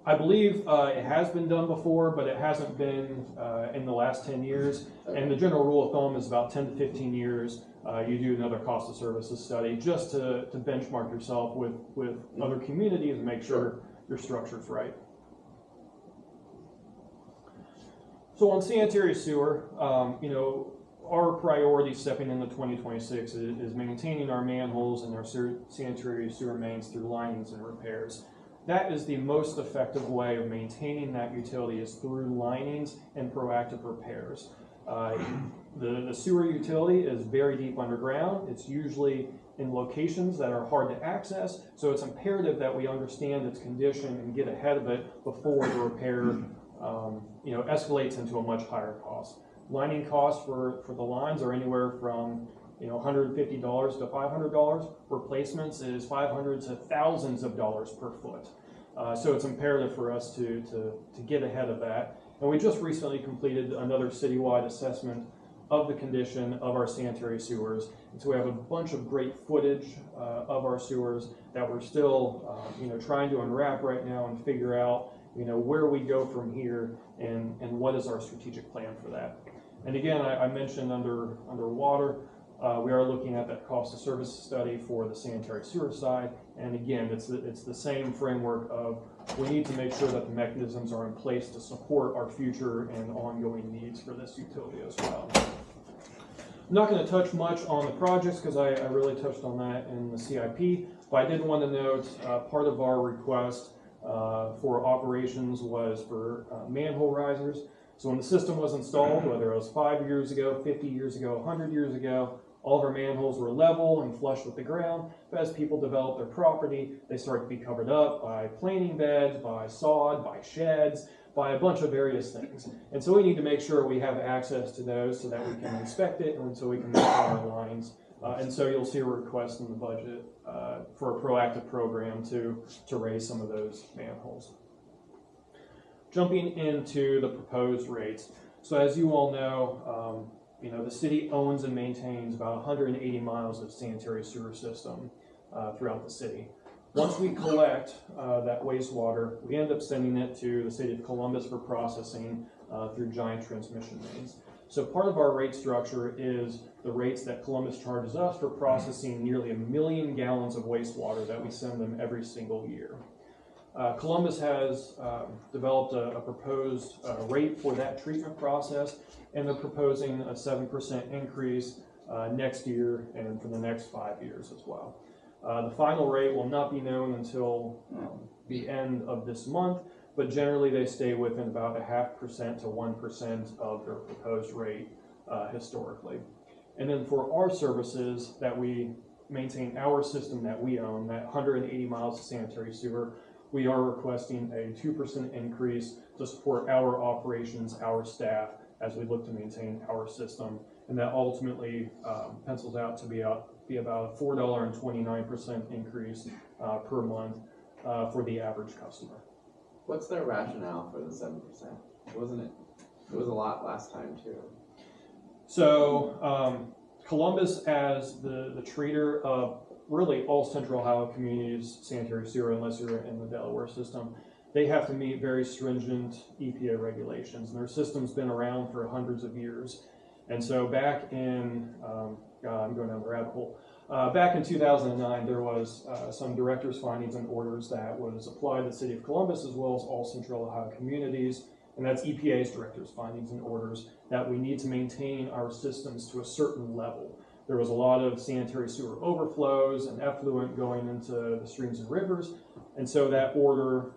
I believe it has been done before, but it hasn't been in the last 10 years. And the general rule of thumb is about 10 to 15 years, you do another cost of services study just to benchmark yourself with other communities and make sure your structure's right. So on sanitary sewer, our priority stepping into 2026 is maintaining our manholes and our sanitary sewer mains through linings and repairs. That is the most effective way of maintaining that utility is through linings and proactive repairs. The sewer utility is very deep underground. It's usually in locations that are hard to access, so it's imperative that we understand its condition and get ahead of it before the repair escalates into a much higher cost. Lining costs for the lines are anywhere from $150 to $500. Replacements is $500 to thousands of dollars per foot. So it's imperative for us to get ahead of that. And we just recently completed another citywide assessment of the condition of our sanitary sewers. And so we have a bunch of great footage of our sewers that we're still trying to unwrap right now and figure out where we go from here and what is our strategic plan for that. And again, I mentioned underwater, we are looking at that cost of service study for the sanitary sewer side. And again, it's the same framework of we need to make sure that the mechanisms are in place to support our future and ongoing needs for this utility as well. I'm not going to touch much on the projects because I really touched on that in the CIP, but I did want to note part of our request for operations was for manhole risers. So when the system was installed, whether it was 5 years ago, 50 years ago, 100 years ago, all of our manholes were level and flush with the ground. But as people develop their property, they start to be covered up by planing beds, by sod, by sheds, by a bunch of various things. And so we need to make sure we have access to those so that we can inspect it and so we can maintain our lines. And so you'll see a request in the budget for a proactive program to raise some of those manholes. Jumping into the proposed rates. So as you all know, the city owns and maintains about 180 miles of sanitary sewer system throughout the city. Once we collect that wastewater, we end up sending it to the city of Columbus for processing through giant transmission mains. So part of our rate structure is the rates that Columbus charges us for processing nearly 1 million gallons of wastewater that we send them every single year. Columbus has developed a proposed rate for that treatment process, and they're proposing a 7% increase next year and for the next 5 years as well. The final rate will not be known until the end of this month, but generally they stay within about 0.5% to 1% of their proposed rate historically. And then for our services that we maintain, our system that we own, that 180 miles of sanitary sewer, we are requesting a 2% increase to support our operations, our staff, as we look to maintain our system. And that ultimately pencils out to be about a $4.29% increase per month for the average customer. What's their rationale for the 7%? Wasn't it? It was a lot last time too. So Columbus, as the treater of really all Central Ohio communities, sanitary sewer, unless you're in the Delaware system, they have to meet very stringent EPA regulations. And their system's been around for hundreds of years. And so back in, I'm going down the rabbit hole. Back in 2009, there was some director's findings and orders that was applied to the city of Columbus as well as all Central Ohio communities. And that's EPA's director's findings and orders that we need to maintain our systems to a certain level. There was a lot of sanitary sewer overflows and effluent going into the streams and rivers. And so that order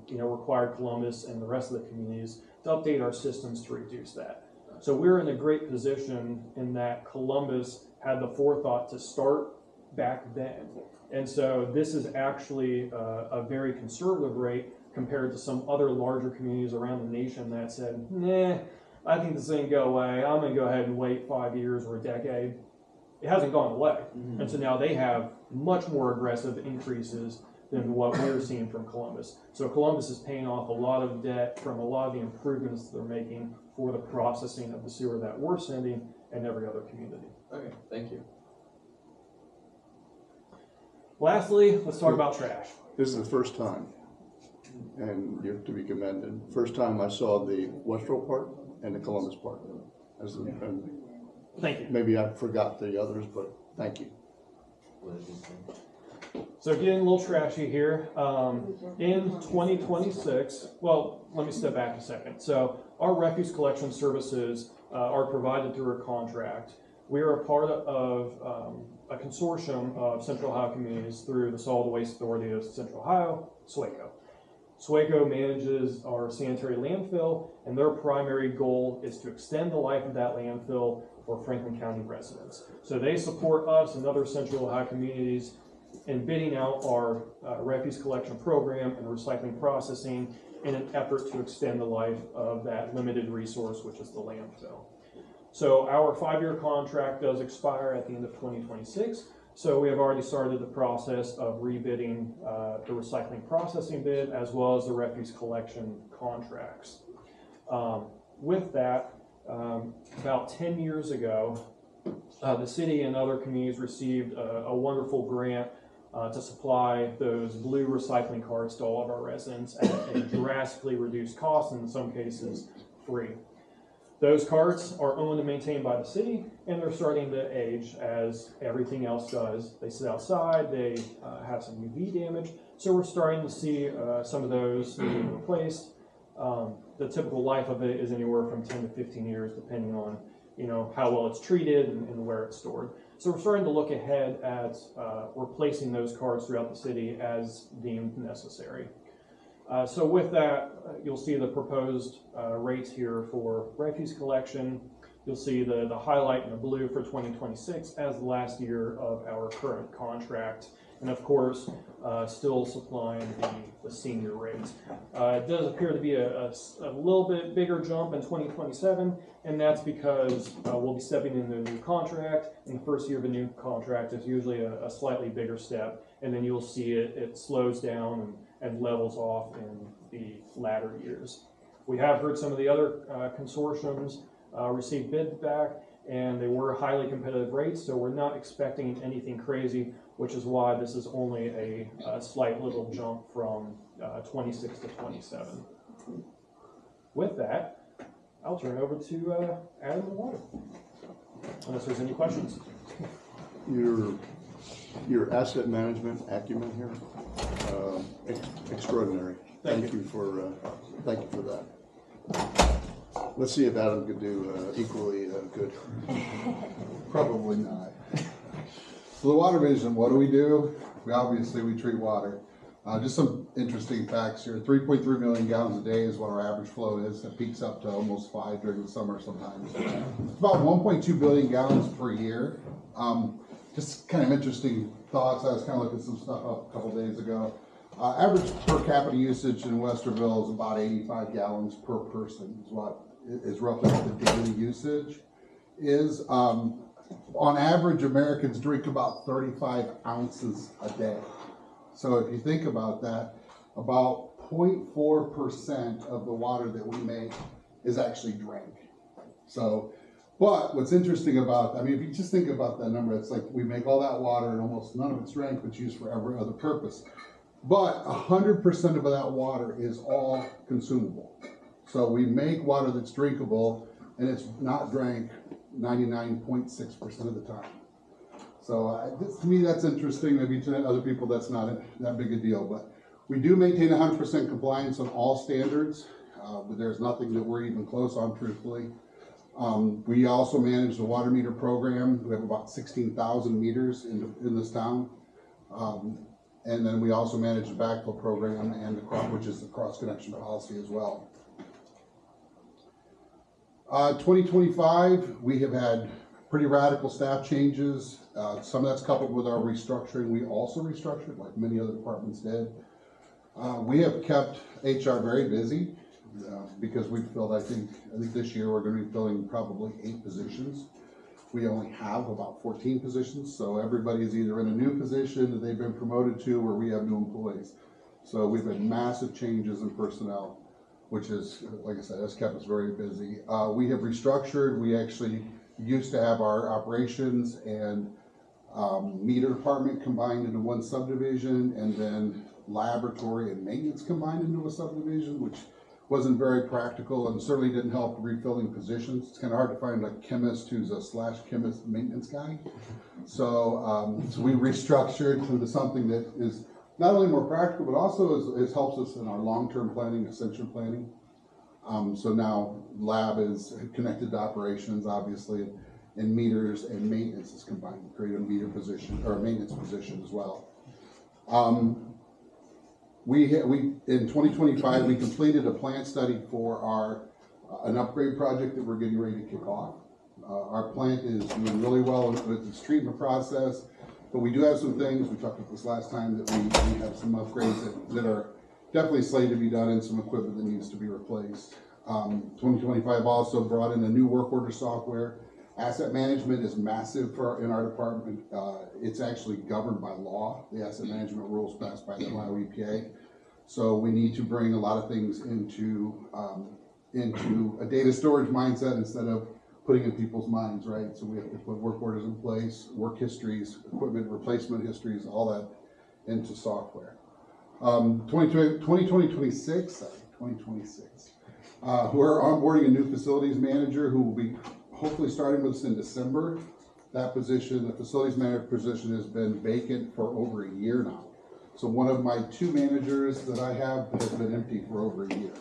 required Columbus and the rest of the communities to update our systems to reduce that. So we're in a great position in that Columbus had the forethought to start back then And so this is actually a very conservative rate compared to some other larger communities around the nation that said, nah, I think this ain't go away. I'm gonna go ahead and wait 5 years or a decade. It hasn't gone away. And so now they have much more aggressive increases than what we're seeing from Columbus. So Columbus is paying off a lot of debt from a lot of the improvements they're making for the processing of the sewer that we're sending and every other community. Okay, thank you. Lastly, let's talk about trash. This is the first time, and you're to be commended, first time I saw the Westerville part and the Columbus part. And thank you. Maybe I forgot the others, but thank you. So getting a little trashy here. In 2026, well, let me step back a second. So our refuse collection services are provided through a contract. We are a part of a consortium of Central Ohio communities through the Solid Waste Authority of Central Ohio, SWACO. SWACO manages our sanitary landfill, and their primary goal is to extend the life of that landfill for Franklin County residents. So they support us and other Central Ohio communities in bidding out our refuse collection program and recycling processing in an effort to extend the life of that limited resource, which is the landfill. So our 5-year contract does expire at the end of 2026. So we have already started the process of rebidding the recycling processing bid as well as the refuse collection contracts. With that, about 10 years ago, the city and other communities received a wonderful grant to supply those blue recycling carts to all of our residents at a drastically reduced cost, and in some cases free. Those carts are owned and maintained by the city, and they're starting to age as everything else does. They sit outside, they have some UV damage, so we're starting to see some of those being replaced. The typical life of it is anywhere from 10 to 15 years, depending on how well it's treated and where it's stored. So we're starting to look ahead at replacing those carts throughout the city as deemed necessary. So with that, you'll see the proposed rates here for refuse collection. You'll see the highlight in the blue for 2026 as the last year of our current contract. And of course, still supplying the senior rates. It does appear to be a little bit bigger jump in 2027, and that's because we'll be stepping into a new contract. And the first year of a new contract is usually a slightly bigger step, and then you'll see it slows down and levels off in the latter years. We have heard some of the other consortiums receive bids back, and they were highly competitive rates, so we're not expecting anything crazy, which is why this is only a slight little jump from 26 to 27. With that, I'll turn it over to Adam and Water, unless there's any questions. Your asset management acumen here, extraordinary. Thank you for that. Let's see if Adam could do equally good. Probably not. So the water division, what do? We treat water. Just some interesting facts here. 3.3 million gallons a day is what our average flow is. It peaks up to almost 5 during the summer sometimes. It's about 1.2 billion gallons per year. Just kind of interesting thoughts. I was kind of looking some stuff up a couple days ago. Average per capita usage in Westerville is about 85 gallons per person is roughly what the daily usage is. On average, Americans drink about 35 ounces a day. So if you think about that, about 0.4% of the water that we make is actually drank. So, but what's interesting about, if you just think about that number, it's like we make all that water and almost none of it's drank, but used for every other purpose. But 100% of that water is all consumable. So we make water that's drinkable and it's not drank 99.6% of the time. So to me, that's interesting. Maybe to other people, that's not that big a deal. But we do maintain 100% compliance on all standards. But there's nothing that we're even close on, truthfully. We also manage the water meter program. We have about 16,000 meters in this town. And then we also manage the backflow program and which is the cross-connection policy as well. 2025, we have had pretty radical staff changes. Some of that's coupled with our restructuring. We also restructured, like many other departments did. We have kept HR very busy because we've filled, I think this year we're going to be filling probably 8 positions. We only have about 14 positions, so everybody is either in a new position that they've been promoted to, or we have new employees. So we've had massive changes in personnel, which is, like I said, has kept us very busy. We have restructured. We actually used to have our operations and meter department combined into one subdivision, and then laboratory and maintenance combined into a subdivision, which wasn't very practical and certainly didn't help refilling positions. It's kind of hard to find a chemist who's a /chemist maintenance guy. So, so we restructured into something that is not only more practical, but also is helps us in our long-term planning, ascension planning. So now lab is connected to operations, obviously, and meters and maintenance is combined to create a meter position or a maintenance position as well. We in 2025 we completed a plant study for our an upgrade project that we're getting ready to kick off. Our plant is doing really well with its treatment process, but we do have some things, we talked about this last time, that we have some upgrades that are definitely slated to be done and some equipment that needs to be replaced. 2025 also brought in a new work order software. Asset management is massive in our department. It's actually governed by law, the asset management rules passed by the Ohio EPA. So we need to bring a lot of things into a data storage mindset instead of putting in people's minds, right? So we have to put work orders in place, work histories, equipment replacement histories, all that into software. 2026, we're onboarding a new facilities manager who will be hopefully starting with us in December. That position, the facilities manager position, has been vacant for over a year now. So one of my 2 managers that I have has been empty for over a year.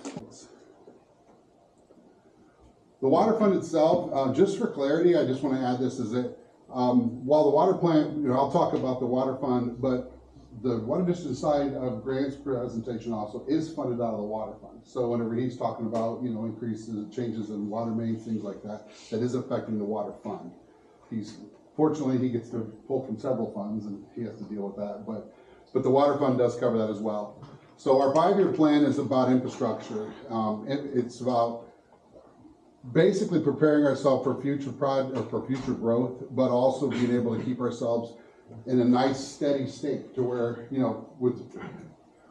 The water fund itself, just for clarity, I just want to add this, is that while the water plant, I'll talk about the water fund, but the water district side of Grant's presentation also is funded out of the water fund. So whenever he's talking about, increases, changes in water mains, things like that, that is affecting the water fund. Fortunately, he gets to pull from several funds and he has to deal with that, but the water fund does cover that as well. So our 5-year plan is about infrastructure. It's about basically preparing ourselves for future growth, but also being able to keep ourselves in a nice steady state to where, with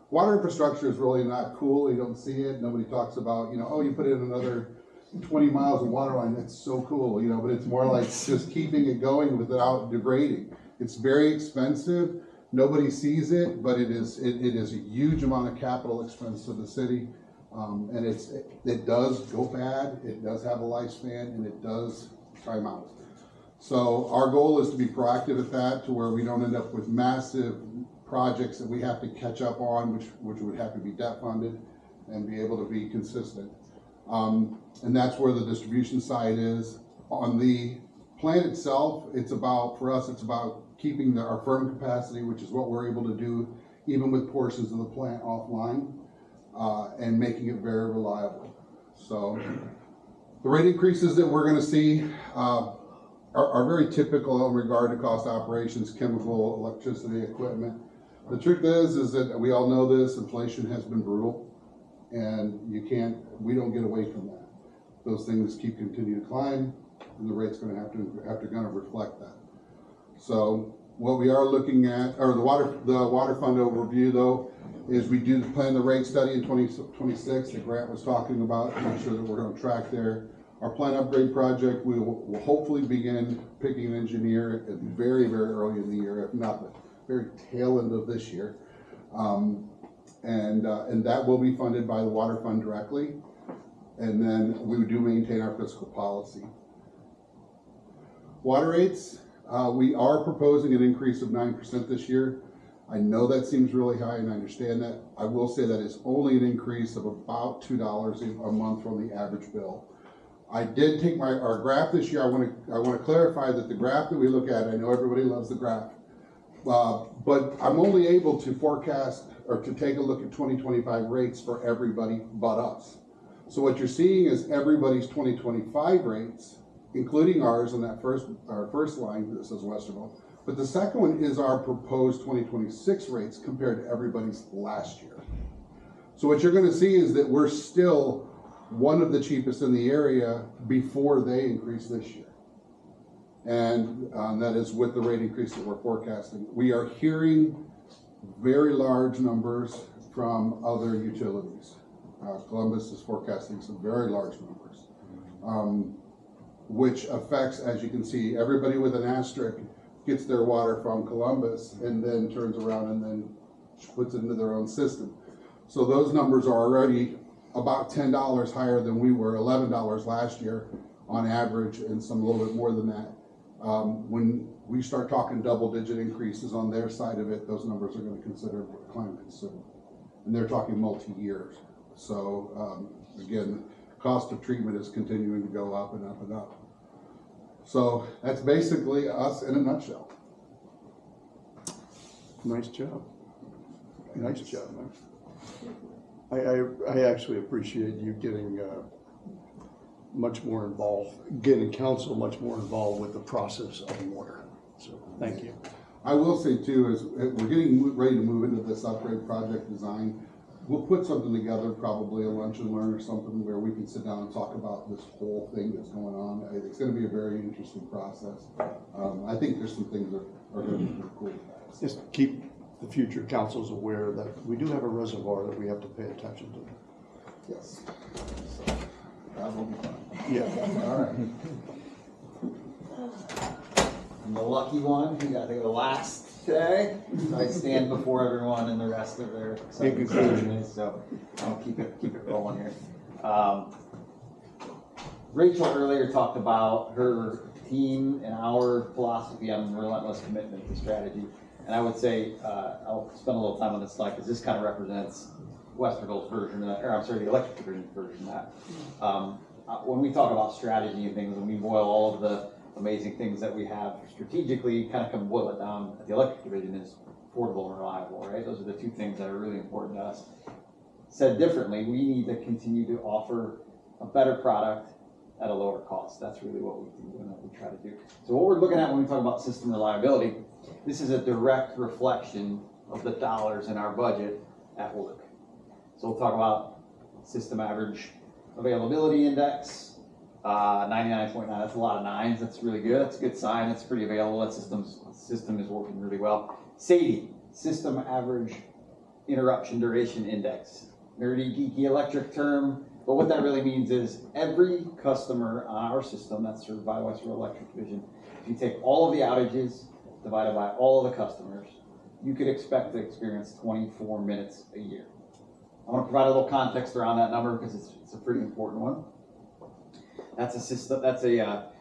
water infrastructure is really not cool. You don't see it. Nobody talks about, oh, you put in another 20 miles of water line. That's so cool, but it's more like just keeping it going without degrading. It's very expensive. Nobody sees it, but it is a huge amount of capital expense to the city. And it does go bad, it does have a lifespan, and it does time out. So our goal is to be proactive at that, to where we don't end up with massive projects that we have to catch up on, which would have to be debt funded and be able to be consistent. And that's where the distribution side is. On the plant itself, for us, it's about keeping our firm capacity, which is what we're able to do even with portions of the plant offline, and making it very reliable. So the rate increases that we're going to see are very typical in regard to cost of operations, chemical, electricity, equipment. The truth is that we all know this, inflation has been brutal, and we don't get away from that. Those things continue to climb, and the rate's going to have to kind of reflect that. So what we are looking at, or the water fund overview though, is we do plan the rate study in 2026 that Grant was talking about, to make sure that we're on track there. Our plant upgrade project, we will hopefully begin picking an engineer at very, very early in the year, if not the very tail end of this year. And that will be funded by the water fund directly. And then we do maintain our fiscal policy. Water rates, we are proposing an increase of 9% this year. I know that seems really high, and I understand that. I will say that it's only an increase of about $2 a month from the average bill. I did take our graph this year. I want to clarify that the graph that we look at, I know everybody loves the graph, but I'm only able to forecast or to take a look at 2025 rates for everybody but us. So what you're seeing is everybody's 2025 rates including ours in that our first line that says Westerville. But the second one is our proposed 2026 rates compared to everybody's last year. So what you're gonna see is that we're still one of the cheapest in the area before they increase this year. And that is with the rate increase that we're forecasting. We are hearing very large numbers from other utilities. Columbus is forecasting some very large numbers, which affects, as you can see, everybody with an asterisk gets their water from Columbus and then turns around and then puts it into their own system. So those numbers are already about $10 higher than we were, $11 last year on average, and some a little bit more than that. When we start talking double-digit increases on their side of it, those numbers are going to consider climate consumed. And they're talking multi-years. So again, cost of treatment is continuing to go up and up and up. So that's basically us in a nutshell. Nice job. Nice job, man. I actually appreciate you getting much more involved, getting council much more involved with the process of water. So thank you. I will say too, is we're getting ready to move into this upgrade project design. We'll put something together, probably a lunch and learn or something, where we can sit down and talk about this whole thing that's going on. It's going to be a very interesting process. I think there's some things that are going to be pretty cool. Just keep the future councils aware that we do have a reservoir that we have to pay attention to. Yes. So, that will be fun. Yeah. All right. I'm the lucky one who got to go last today. So I stand before everyone and the rest of their exciting ceremonies. So I'll keep it rolling here. Rachel earlier talked about her team and our philosophy on relentless commitment to strategy. And I would say, I'll spend a little time on this slide because this kind of represents Westerville's version, or I'm sorry, the electric division's version of that. When we talk about strategy and things, and we boil all of the amazing things that we have strategically, kind of can boil it down at the electric division is affordable and reliable, right? Those are the two things that are really important to us. Said differently, we need to continue to offer a better product at a lower cost. That's really what we do and what we try to do. So what we're looking at when we talk about system reliability, this is a direct reflection of the dollars in our budget at work. So we'll talk about system average availability index, 99.9, that's a lot of nines, that's really good, that's a good sign, it's pretty available, that system is working really well. SAIDI, system average interruption duration index. Nerdy, geeky electric term, but what that really means is every customer on our system that's served by Westerville Electric Division, if you take all of the outages divided by all of the customers, you could expect to experience 24 minutes a year. I want to provide a little context around that number because it's a pretty important one. That's a system. That's a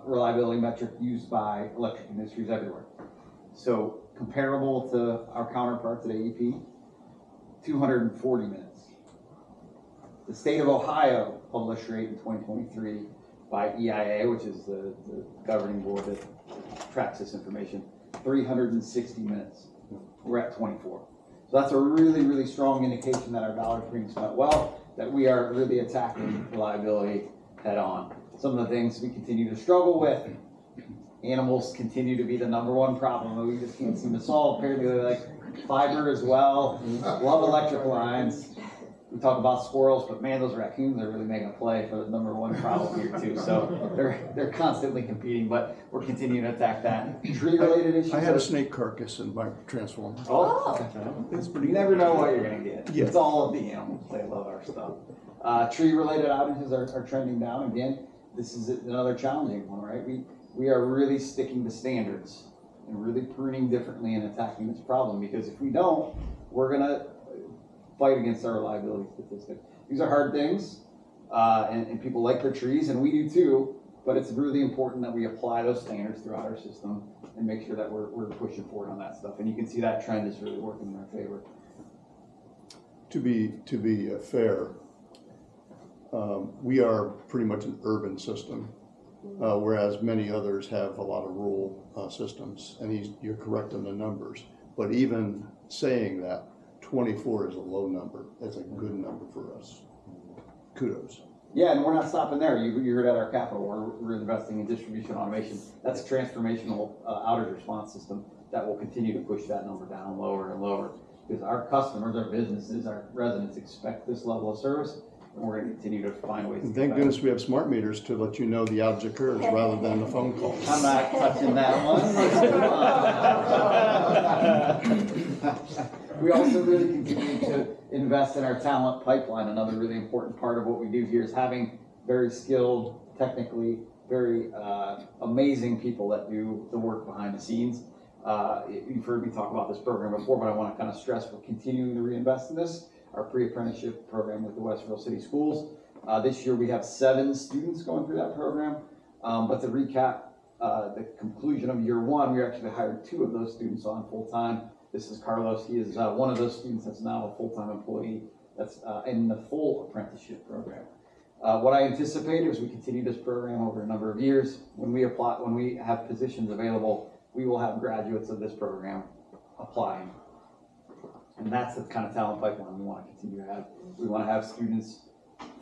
reliability metric used by electric industries everywhere. So comparable to our counterparts at AEP, 240 minutes. The state of Ohio published rate in 2023 by EIA, which is the governing board that tracks this information, 360 minutes. We're at 24. So that's a really, really strong indication that our dollars are being spent well, that we are really attacking reliability head on. Some of the things we continue to struggle with, animals continue to be the #1 problem that we just can't seem to solve. Apparently they like fiber as well, love electric lines. We talk about squirrels, but man, those raccoons are really making a play for the #1 problem here too. So they're constantly competing, but we're continuing to attack that. Tree-related issues. I had a snake carcass in my transformer. Oh, it's pretty. You never know what you're gonna get. Yeah. It's all of the animals. They love our stuff. Tree-related outages are trending down. Again, this is another challenging one, right? We are really sticking to standards and really pruning differently and attacking this problem, because if we don't, we're gonna fight against our reliability statistics. These are hard things, and people like their trees, and we do too, but it's really important that we apply those standards throughout our system and make sure that we're pushing forward on that stuff. And you can see that trend is really working in our favor. To be fair, we are pretty much an urban system, whereas many others have a lot of rural systems, and you're correct on the numbers. But even saying that, 24 is a low number. That's a good number for us. Kudos. Yeah, and we're not stopping there. You heard at our capital, we're investing in distribution automation. That's a transformational outage response system that will continue to push that number down lower and lower. Because our customers, our businesses, our residents expect this level of service, and we're gonna continue to find ways to And do thank that. goodness we have smart meters to let you know the outage occurs rather than the phone call. I'm not touching that one. Let's move on. We also really continue to invest in our talent pipeline. Another really important part of what we do here is having very skilled, technically very amazing people that do the work behind the scenes. You've heard me talk about this program before, but I want to kind of stress we're continuing to reinvest in this. Our pre-apprenticeship program with the Westerville City Schools. This year we have 7 students going through that program. But to recap, the conclusion of year 1, we actually hired 2 of those students on full time. This is Carlos. He is one of those students that's now a full-time employee that's in the full apprenticeship program. What I anticipate as we continue this program over a number of years, when we have positions available, we will have graduates of this program applying. And that's the kind of talent pipeline we want to continue to have. We want to have students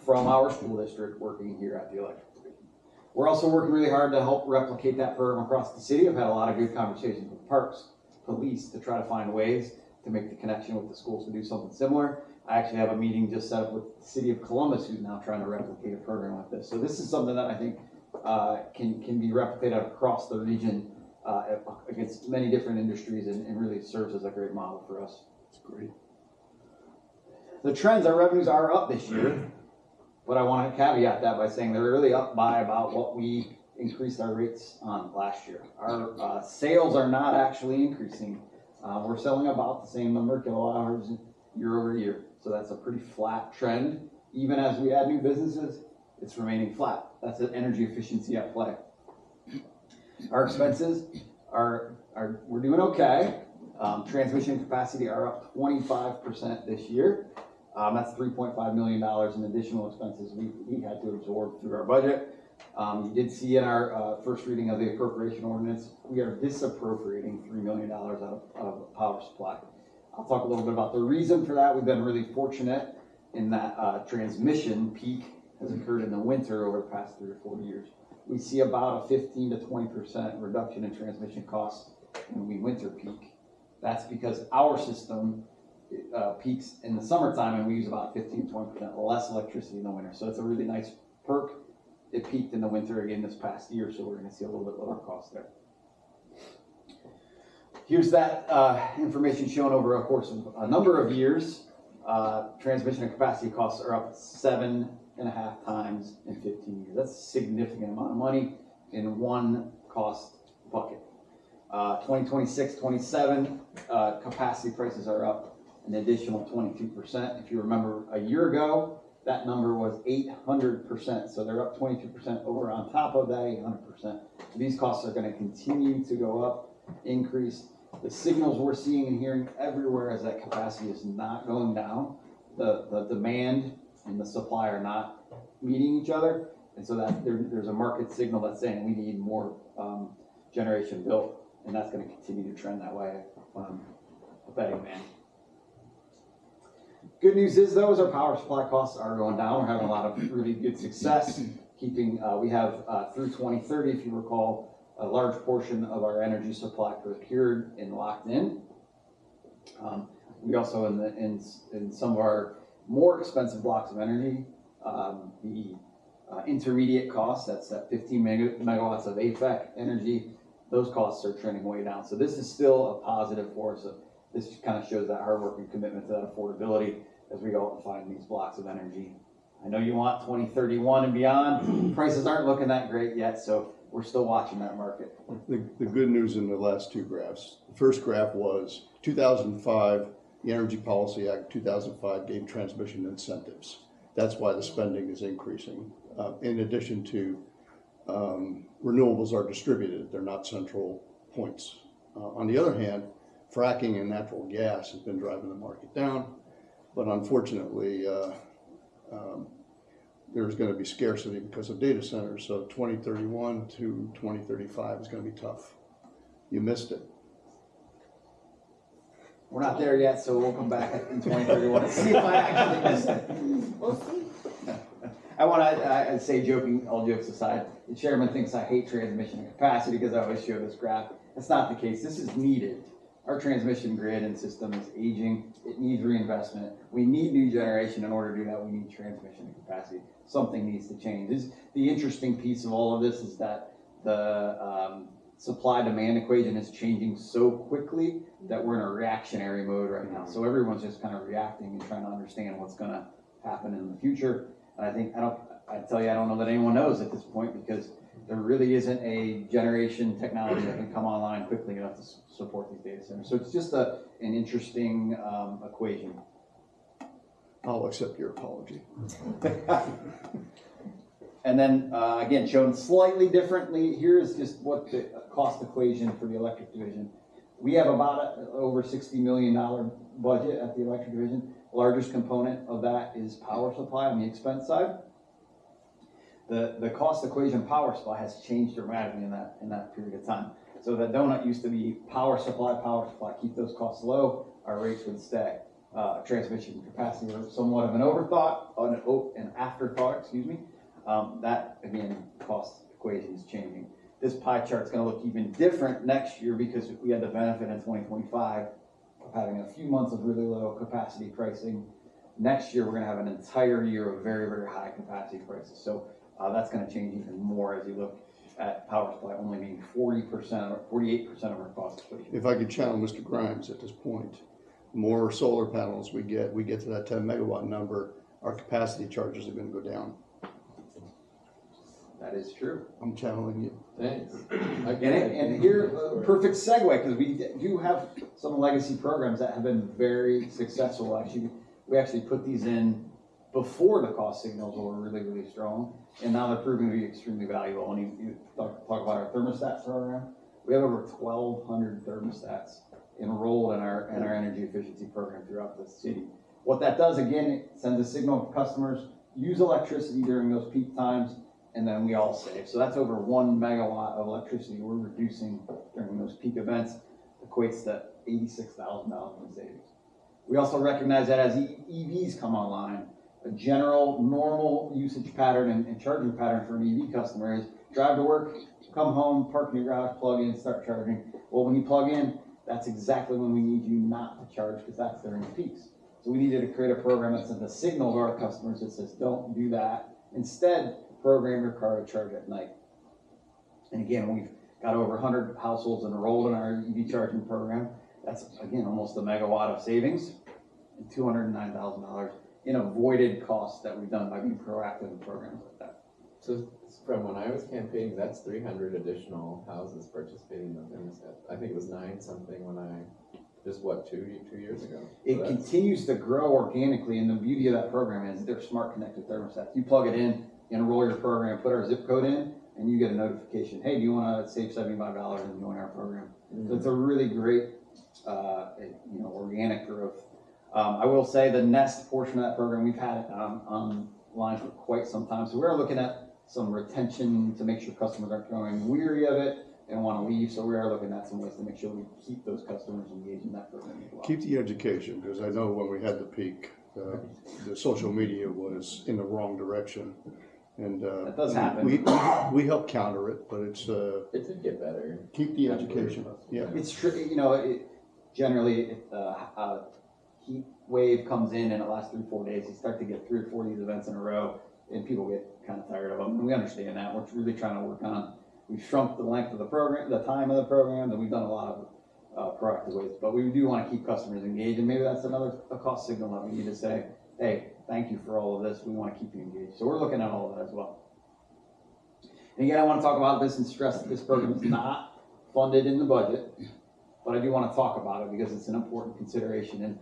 from our school district working here at the electric division. We're also working really hard to help replicate that program across the city. I've had a lot of good conversations with parks, police, to try to find ways to make the connection with the schools to do something similar. I actually have a meeting just set up with the city of Columbus, who's now trying to replicate a program like this. So this is something that I think can be replicated across the region against many different industries and really serves as a great model for us. It's great. The trends, our revenues are up this year, but I want to caveat that by saying they're really up by about what we increased our rates on last year. Our sales are not actually increasing. We're selling about the same number of kilowatt hours year over year. So that's a pretty flat trend. Even as we add new businesses, it's remaining flat. That's an energy efficiency at play. Our expenses we're doing okay. Transmission capacity are up 25% this year. That's $3.5 million in additional expenses we had to absorb through our budget. You did see in our first reading of the appropriation ordinance, we are disappropriating $3 million out of power supply. I'll talk a little bit about the reason for that. We've been really fortunate in that transmission peak has occurred in the winter over the past 3 or 4 years. We see about a 15 to 20% reduction in transmission costs when we winter peak. That's because our system peaks in the summertime and we use about 15 to 20% less electricity in the winter. So it's a really nice perk. It peaked in the winter again this past year, so we're going to see a little bit lower cost there. Here's that information shown over a course of a number of years. Transmission and capacity costs are up 7.5 times in 15 years. That's a significant amount of money in one cost bucket. 2026-27, capacity prices are up an additional 22%. If you remember a year ago, that number was 800%. So they're up 22% over on top of that 800%. So these costs are going to continue to go up, increase. The signals we're seeing and hearing everywhere is that capacity is not going down. The demand and the supply are not meeting each other. And so that there's a market signal that's saying we need more generation built. And that's going to continue to trend that way. A betting man. Good news is though, is our power supply costs are going down. We're having a lot of really good success keeping. We have through 2030, if you recall, a large portion of our energy supply procured and locked in. We also in some of our more expensive blocks of energy, the intermediate costs. That's that 15 megawatts of AFEC energy. Those costs are trending way down. So this is still a positive for us. This kind of shows that hard work and commitment to that affordability as we go out and find these blocks of energy. I know you want 2031 and beyond. Prices aren't looking that great yet, so we're still watching that market. The good news in the last 2 graphs. The first graph was 2005, the Energy Policy Act 2005 gave transmission incentives. That's why the spending is increasing. In addition to renewables are distributed, they're not central points. On the other hand, fracking and natural gas has been driving the market down, but unfortunately there's going to be scarcity because of data centers, so 2031 to 2035 is going to be tough. You missed it. We're not there yet, so we'll come back in 2031 and see if I actually missed it. We'll see. I want to say, joking, all jokes aside, the chairman thinks I hate transmission capacity because I always show this graph. That's not the case. This is needed. Our transmission grid and system is aging. It needs reinvestment. We need new generation. In order to do that, we need transmission capacity. Something needs to change. The interesting piece of all of this is that the supply-demand equation is changing so quickly that we're in a reactionary mode right now. So everyone's just kind of reacting and trying to understand what's going to happen in the future. And I tell you, I don't know that anyone knows at this point, because there really isn't a generation technology that can come online quickly enough to support these data centers. So it's just an interesting equation. I'll accept your apology. And then again, shown slightly differently, here is just what the cost equation for the electric division. We have about over $60 million budget at the electric division. The largest component of that is power supply on the expense side. The cost equation power supply has changed dramatically in that period of time. So the donut used to be power supply, keep those costs low, our rates would stay. Transmission capacity was somewhat of an an afterthought, excuse me. That, again, cost equation is changing. This pie chart's going to look even different next year because we had the benefit in 2025 of having a few months of really low capacity pricing. Next year, we're going to have an entire year of very, very high capacity prices. So that's going to change even more as you look at power supply only being 40% or 48% of our cost equation. If I could channel Mr. Grimes at this point, the more solar panels we get to that 10 megawatt number, our capacity charges are going to go down. That is true. I'm channeling you. Thanks. And here, perfect segue, because we do have some legacy programs that have been very successful. Actually, we actually put these in before the cost signals were really, really strong, and now they're proving to be extremely valuable. When you talk about our thermostat program, we have over 1,200 thermostats enrolled in our energy efficiency program throughout the city. What that does, again, it sends a signal to customers, use electricity during those peak times, and then we all save. So that's over 1 megawatt of electricity we're reducing during those peak events, equates to $86,000 in savings. We also recognize that as EVs come online, a general normal usage pattern and charging pattern for an EV customer is drive to work, come home, park in your garage, plug in, start charging. Well, when you plug in, that's exactly when we need you not to charge, because that's during the peaks. So we needed to create a program that sends a signal to our customers that says, don't do that. Instead, program your car to charge at night. And again, we've got over 100 households enrolled in our EV charging program. That's, again, almost a megawatt of savings and $209,000 in avoided costs that we've done by being proactive in programs like that. So from when I was campaigning, that's 300 additional houses participating in the thermostat. I think it was 9 something when I, just what, two years ago? It continues to grow organically, and the beauty of that program is they're smart connected thermostats. You plug it in, enroll your program, put our zip code in, and you get a notification. Hey, do you want to save $75 and join our program? So it's a really great, organic growth. I will say the Nest portion of that program, we've had it online for quite some time. So we're looking at some retention to make sure customers aren't growing weary of it and want to leave. So we are looking at some ways to make sure we keep those customers engaged in that program as well. Keep the education, because I know when we had the peak, the social media was in the wrong direction. And that does happen. We help counter it, but it's it did get better. Keep the education. Yeah, it's true. Generally, heat wave comes in and it lasts 3-4 days. You start to get 3 or 4 of these events in a row, and people get kind of tired of them. And we understand that. We're really trying to work on. We've shrunk the length of the program, the time of the program, and we've done a lot of proactive ways. But we do want to keep customers engaged, and maybe that's a cost signal that we need to say, hey, thank you for all of this. We want to keep you engaged. So we're looking at all of that as well. And again, I want to talk about this and stress that this program is not funded in the budget, but I do want to talk about it because it's an important consideration. And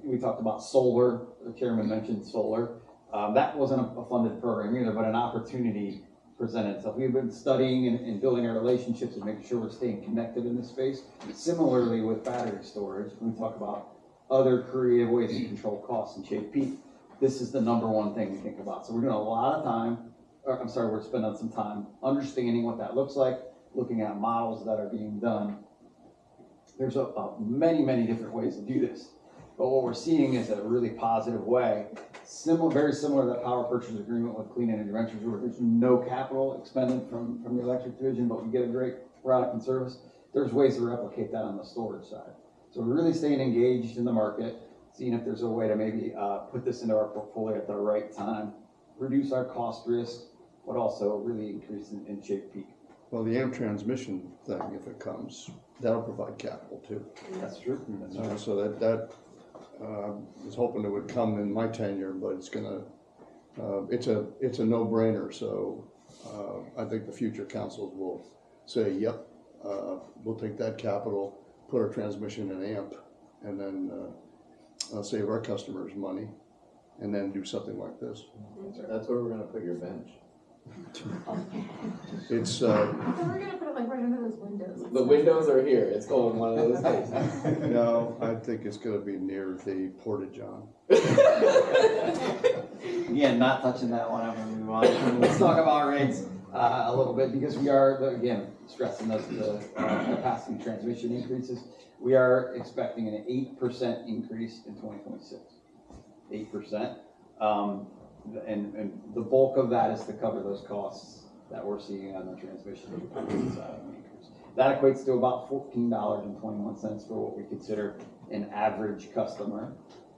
we talked about solar. The chairman mentioned solar. That wasn't a funded program either, but an opportunity presented itself. We've been studying and building our relationships and making sure we're staying connected in this space. Similarly with battery storage, when we talk about other creative ways to control costs and shave peak, this is the number one thing we think about. So we're doing a lot of time, we're spending some time understanding what that looks like, looking at models that are being done. There's many, many different ways to do this. But what we're seeing is a really positive way very similar to that power purchase agreement with Clean Energy Ventures, where there's no capital expended from the electric division, but we get a great product and service. There's ways to replicate that on the storage side. So we're really staying engaged in the market, seeing if there's a way to maybe put this into our portfolio at the right time, reduce our cost risk, but also really increase in shape peak. Well, the AMP transmission thing, if it comes, that'll provide capital too. That's true. So that was hoping it would come in my tenure, but it's gonna, it's a no-brainer. So I think the future councils will say, yep, we'll take that capital, put our transmission in AMP, and then save our customers money, and then do something like this. That's where we're gonna put your bench. It's We're gonna put it like right under those windows. The windows are here. It's going one of those places. no, I think it's gonna be near the Porta-John. Again, not touching that one. I'm gonna move on. Let's talk about rates a little bit, because we are, again, stressing the capacity transmission increases. We are expecting an 8% increase in 2026. 8%. And the bulk of that is to cover those costs that we're seeing on the transmission side. That equates to about $14.21 for what we consider an average customer.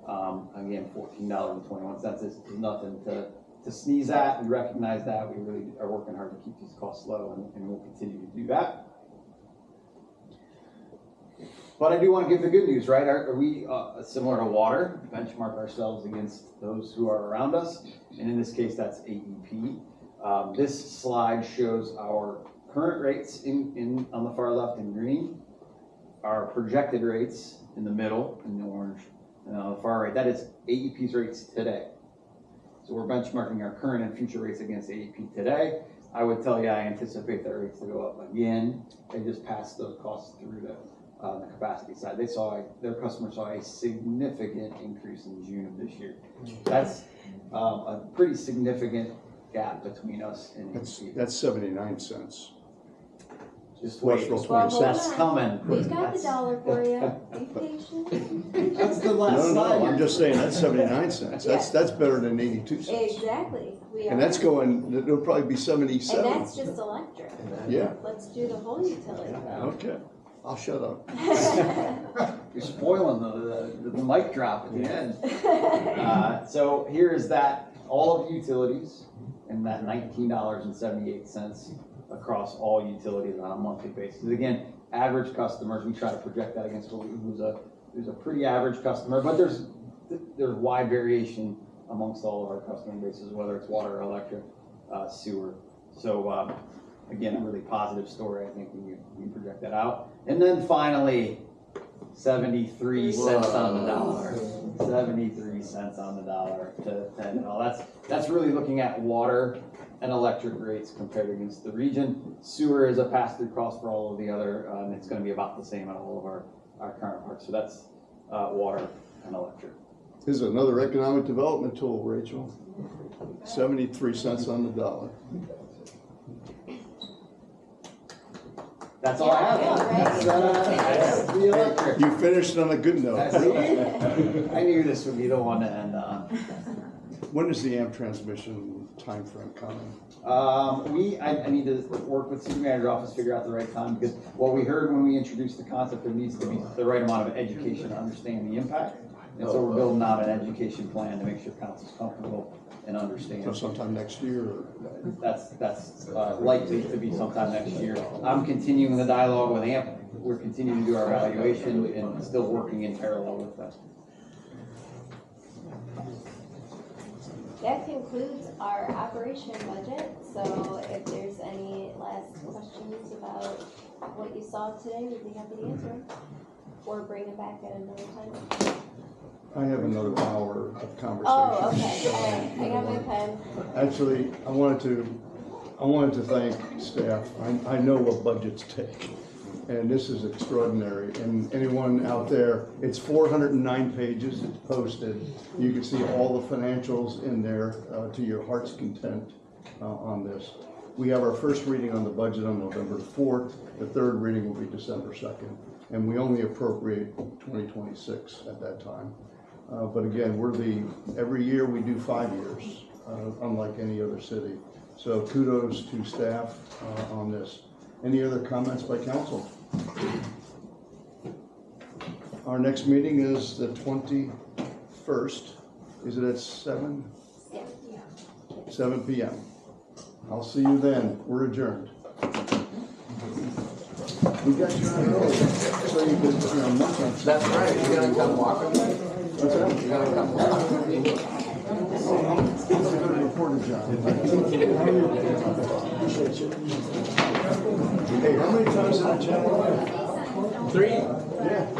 Again, $14.21 is nothing to sneeze at. We recognize that. We really are working hard to keep these costs low, and we'll continue to do that. But I do want to give the good news, right? Are we similar to water, benchmark ourselves against those who are around us? And in this case, that's AEP. This slide shows our current rates on the far left in green, our projected rates in the middle in the orange, and on the far right, that is AEP's rates today. So we're benchmarking our current and future rates against AEP today. I would tell you I anticipate that rates to go up again. They just passed those costs through to the capacity side. Their customers saw a significant increase in June of this year. That's a pretty significant gap between us and that's 79 cents. Just wait. Well, That's coming. We got the dollar for you. Be patient. That's the last No, I'm just saying that's 79 cents. That's better than 82 cents. Exactly. And that's going, it'll probably be 77. And that's just electric. Yeah. Let's do the whole utility bill. Okay. I'll shut up. You're spoiling the mic drop at the end. So here is that, all of utilities, and that $19.78 across all utilities on a monthly basis. Again, average customers, we try to project that against who's a pretty average customer, but there's wide variation amongst all of our customer bases, whether it's water or electric, sewer. So again, a really positive story, I think, when you project that out. And then finally, 73 cents on the dollar. 73 cents on the dollar to end it all. That's really looking at water and electric rates compared against the region. Sewer is a pass-through cost for all of the other, and it's going to be about the same on all of our counterparts. So that's water and electric. This is another economic development tool, Rachel. 73 cents on the dollar. That's all I have. That's the electric. You finished on a good note. I knew this would be the one to end on. When is the AMP transmission timeframe coming? I need to work with city manager's office, figure out the right time, because what we heard when we introduced the concept, there needs to be the right amount of education to understand the impact. And so we're building out an education plan to make sure council's comfortable and understand. So sometime next year? Or? That's likely to be sometime next year. I'm continuing the dialogue with AMP. We're continuing to do our evaluation and still working in parallel with that. That concludes our operation budget. So if there's any last questions about what you saw today, we'd be happy to answer them. Or bring it back at another time. I have another hour of conversation. Oh, okay. All right. I got my pen. Actually, I wanted to thank staff. I know what budgets take, and this is extraordinary. And anyone out there, it's 409 pages. It's posted. You can see all the financials in there to your heart's content on this. We have our first reading on the budget on November 4th. The third reading will be December 2nd, and we only appropriate 2026 at that time. But again, every year we do 5 years, unlike any other city. So kudos to staff on this. Any other comments by council? Our next meeting is the 21st. Is it at 7? 7 p.m. I'll see you then. We're adjourned. We got you on early, so you could, munch on. That's right, you're gonna come walk with me? What's that? You're gonna come walk with me? I'm gonna go to reporter job. Hey, how many times did I chat? 3? Yeah.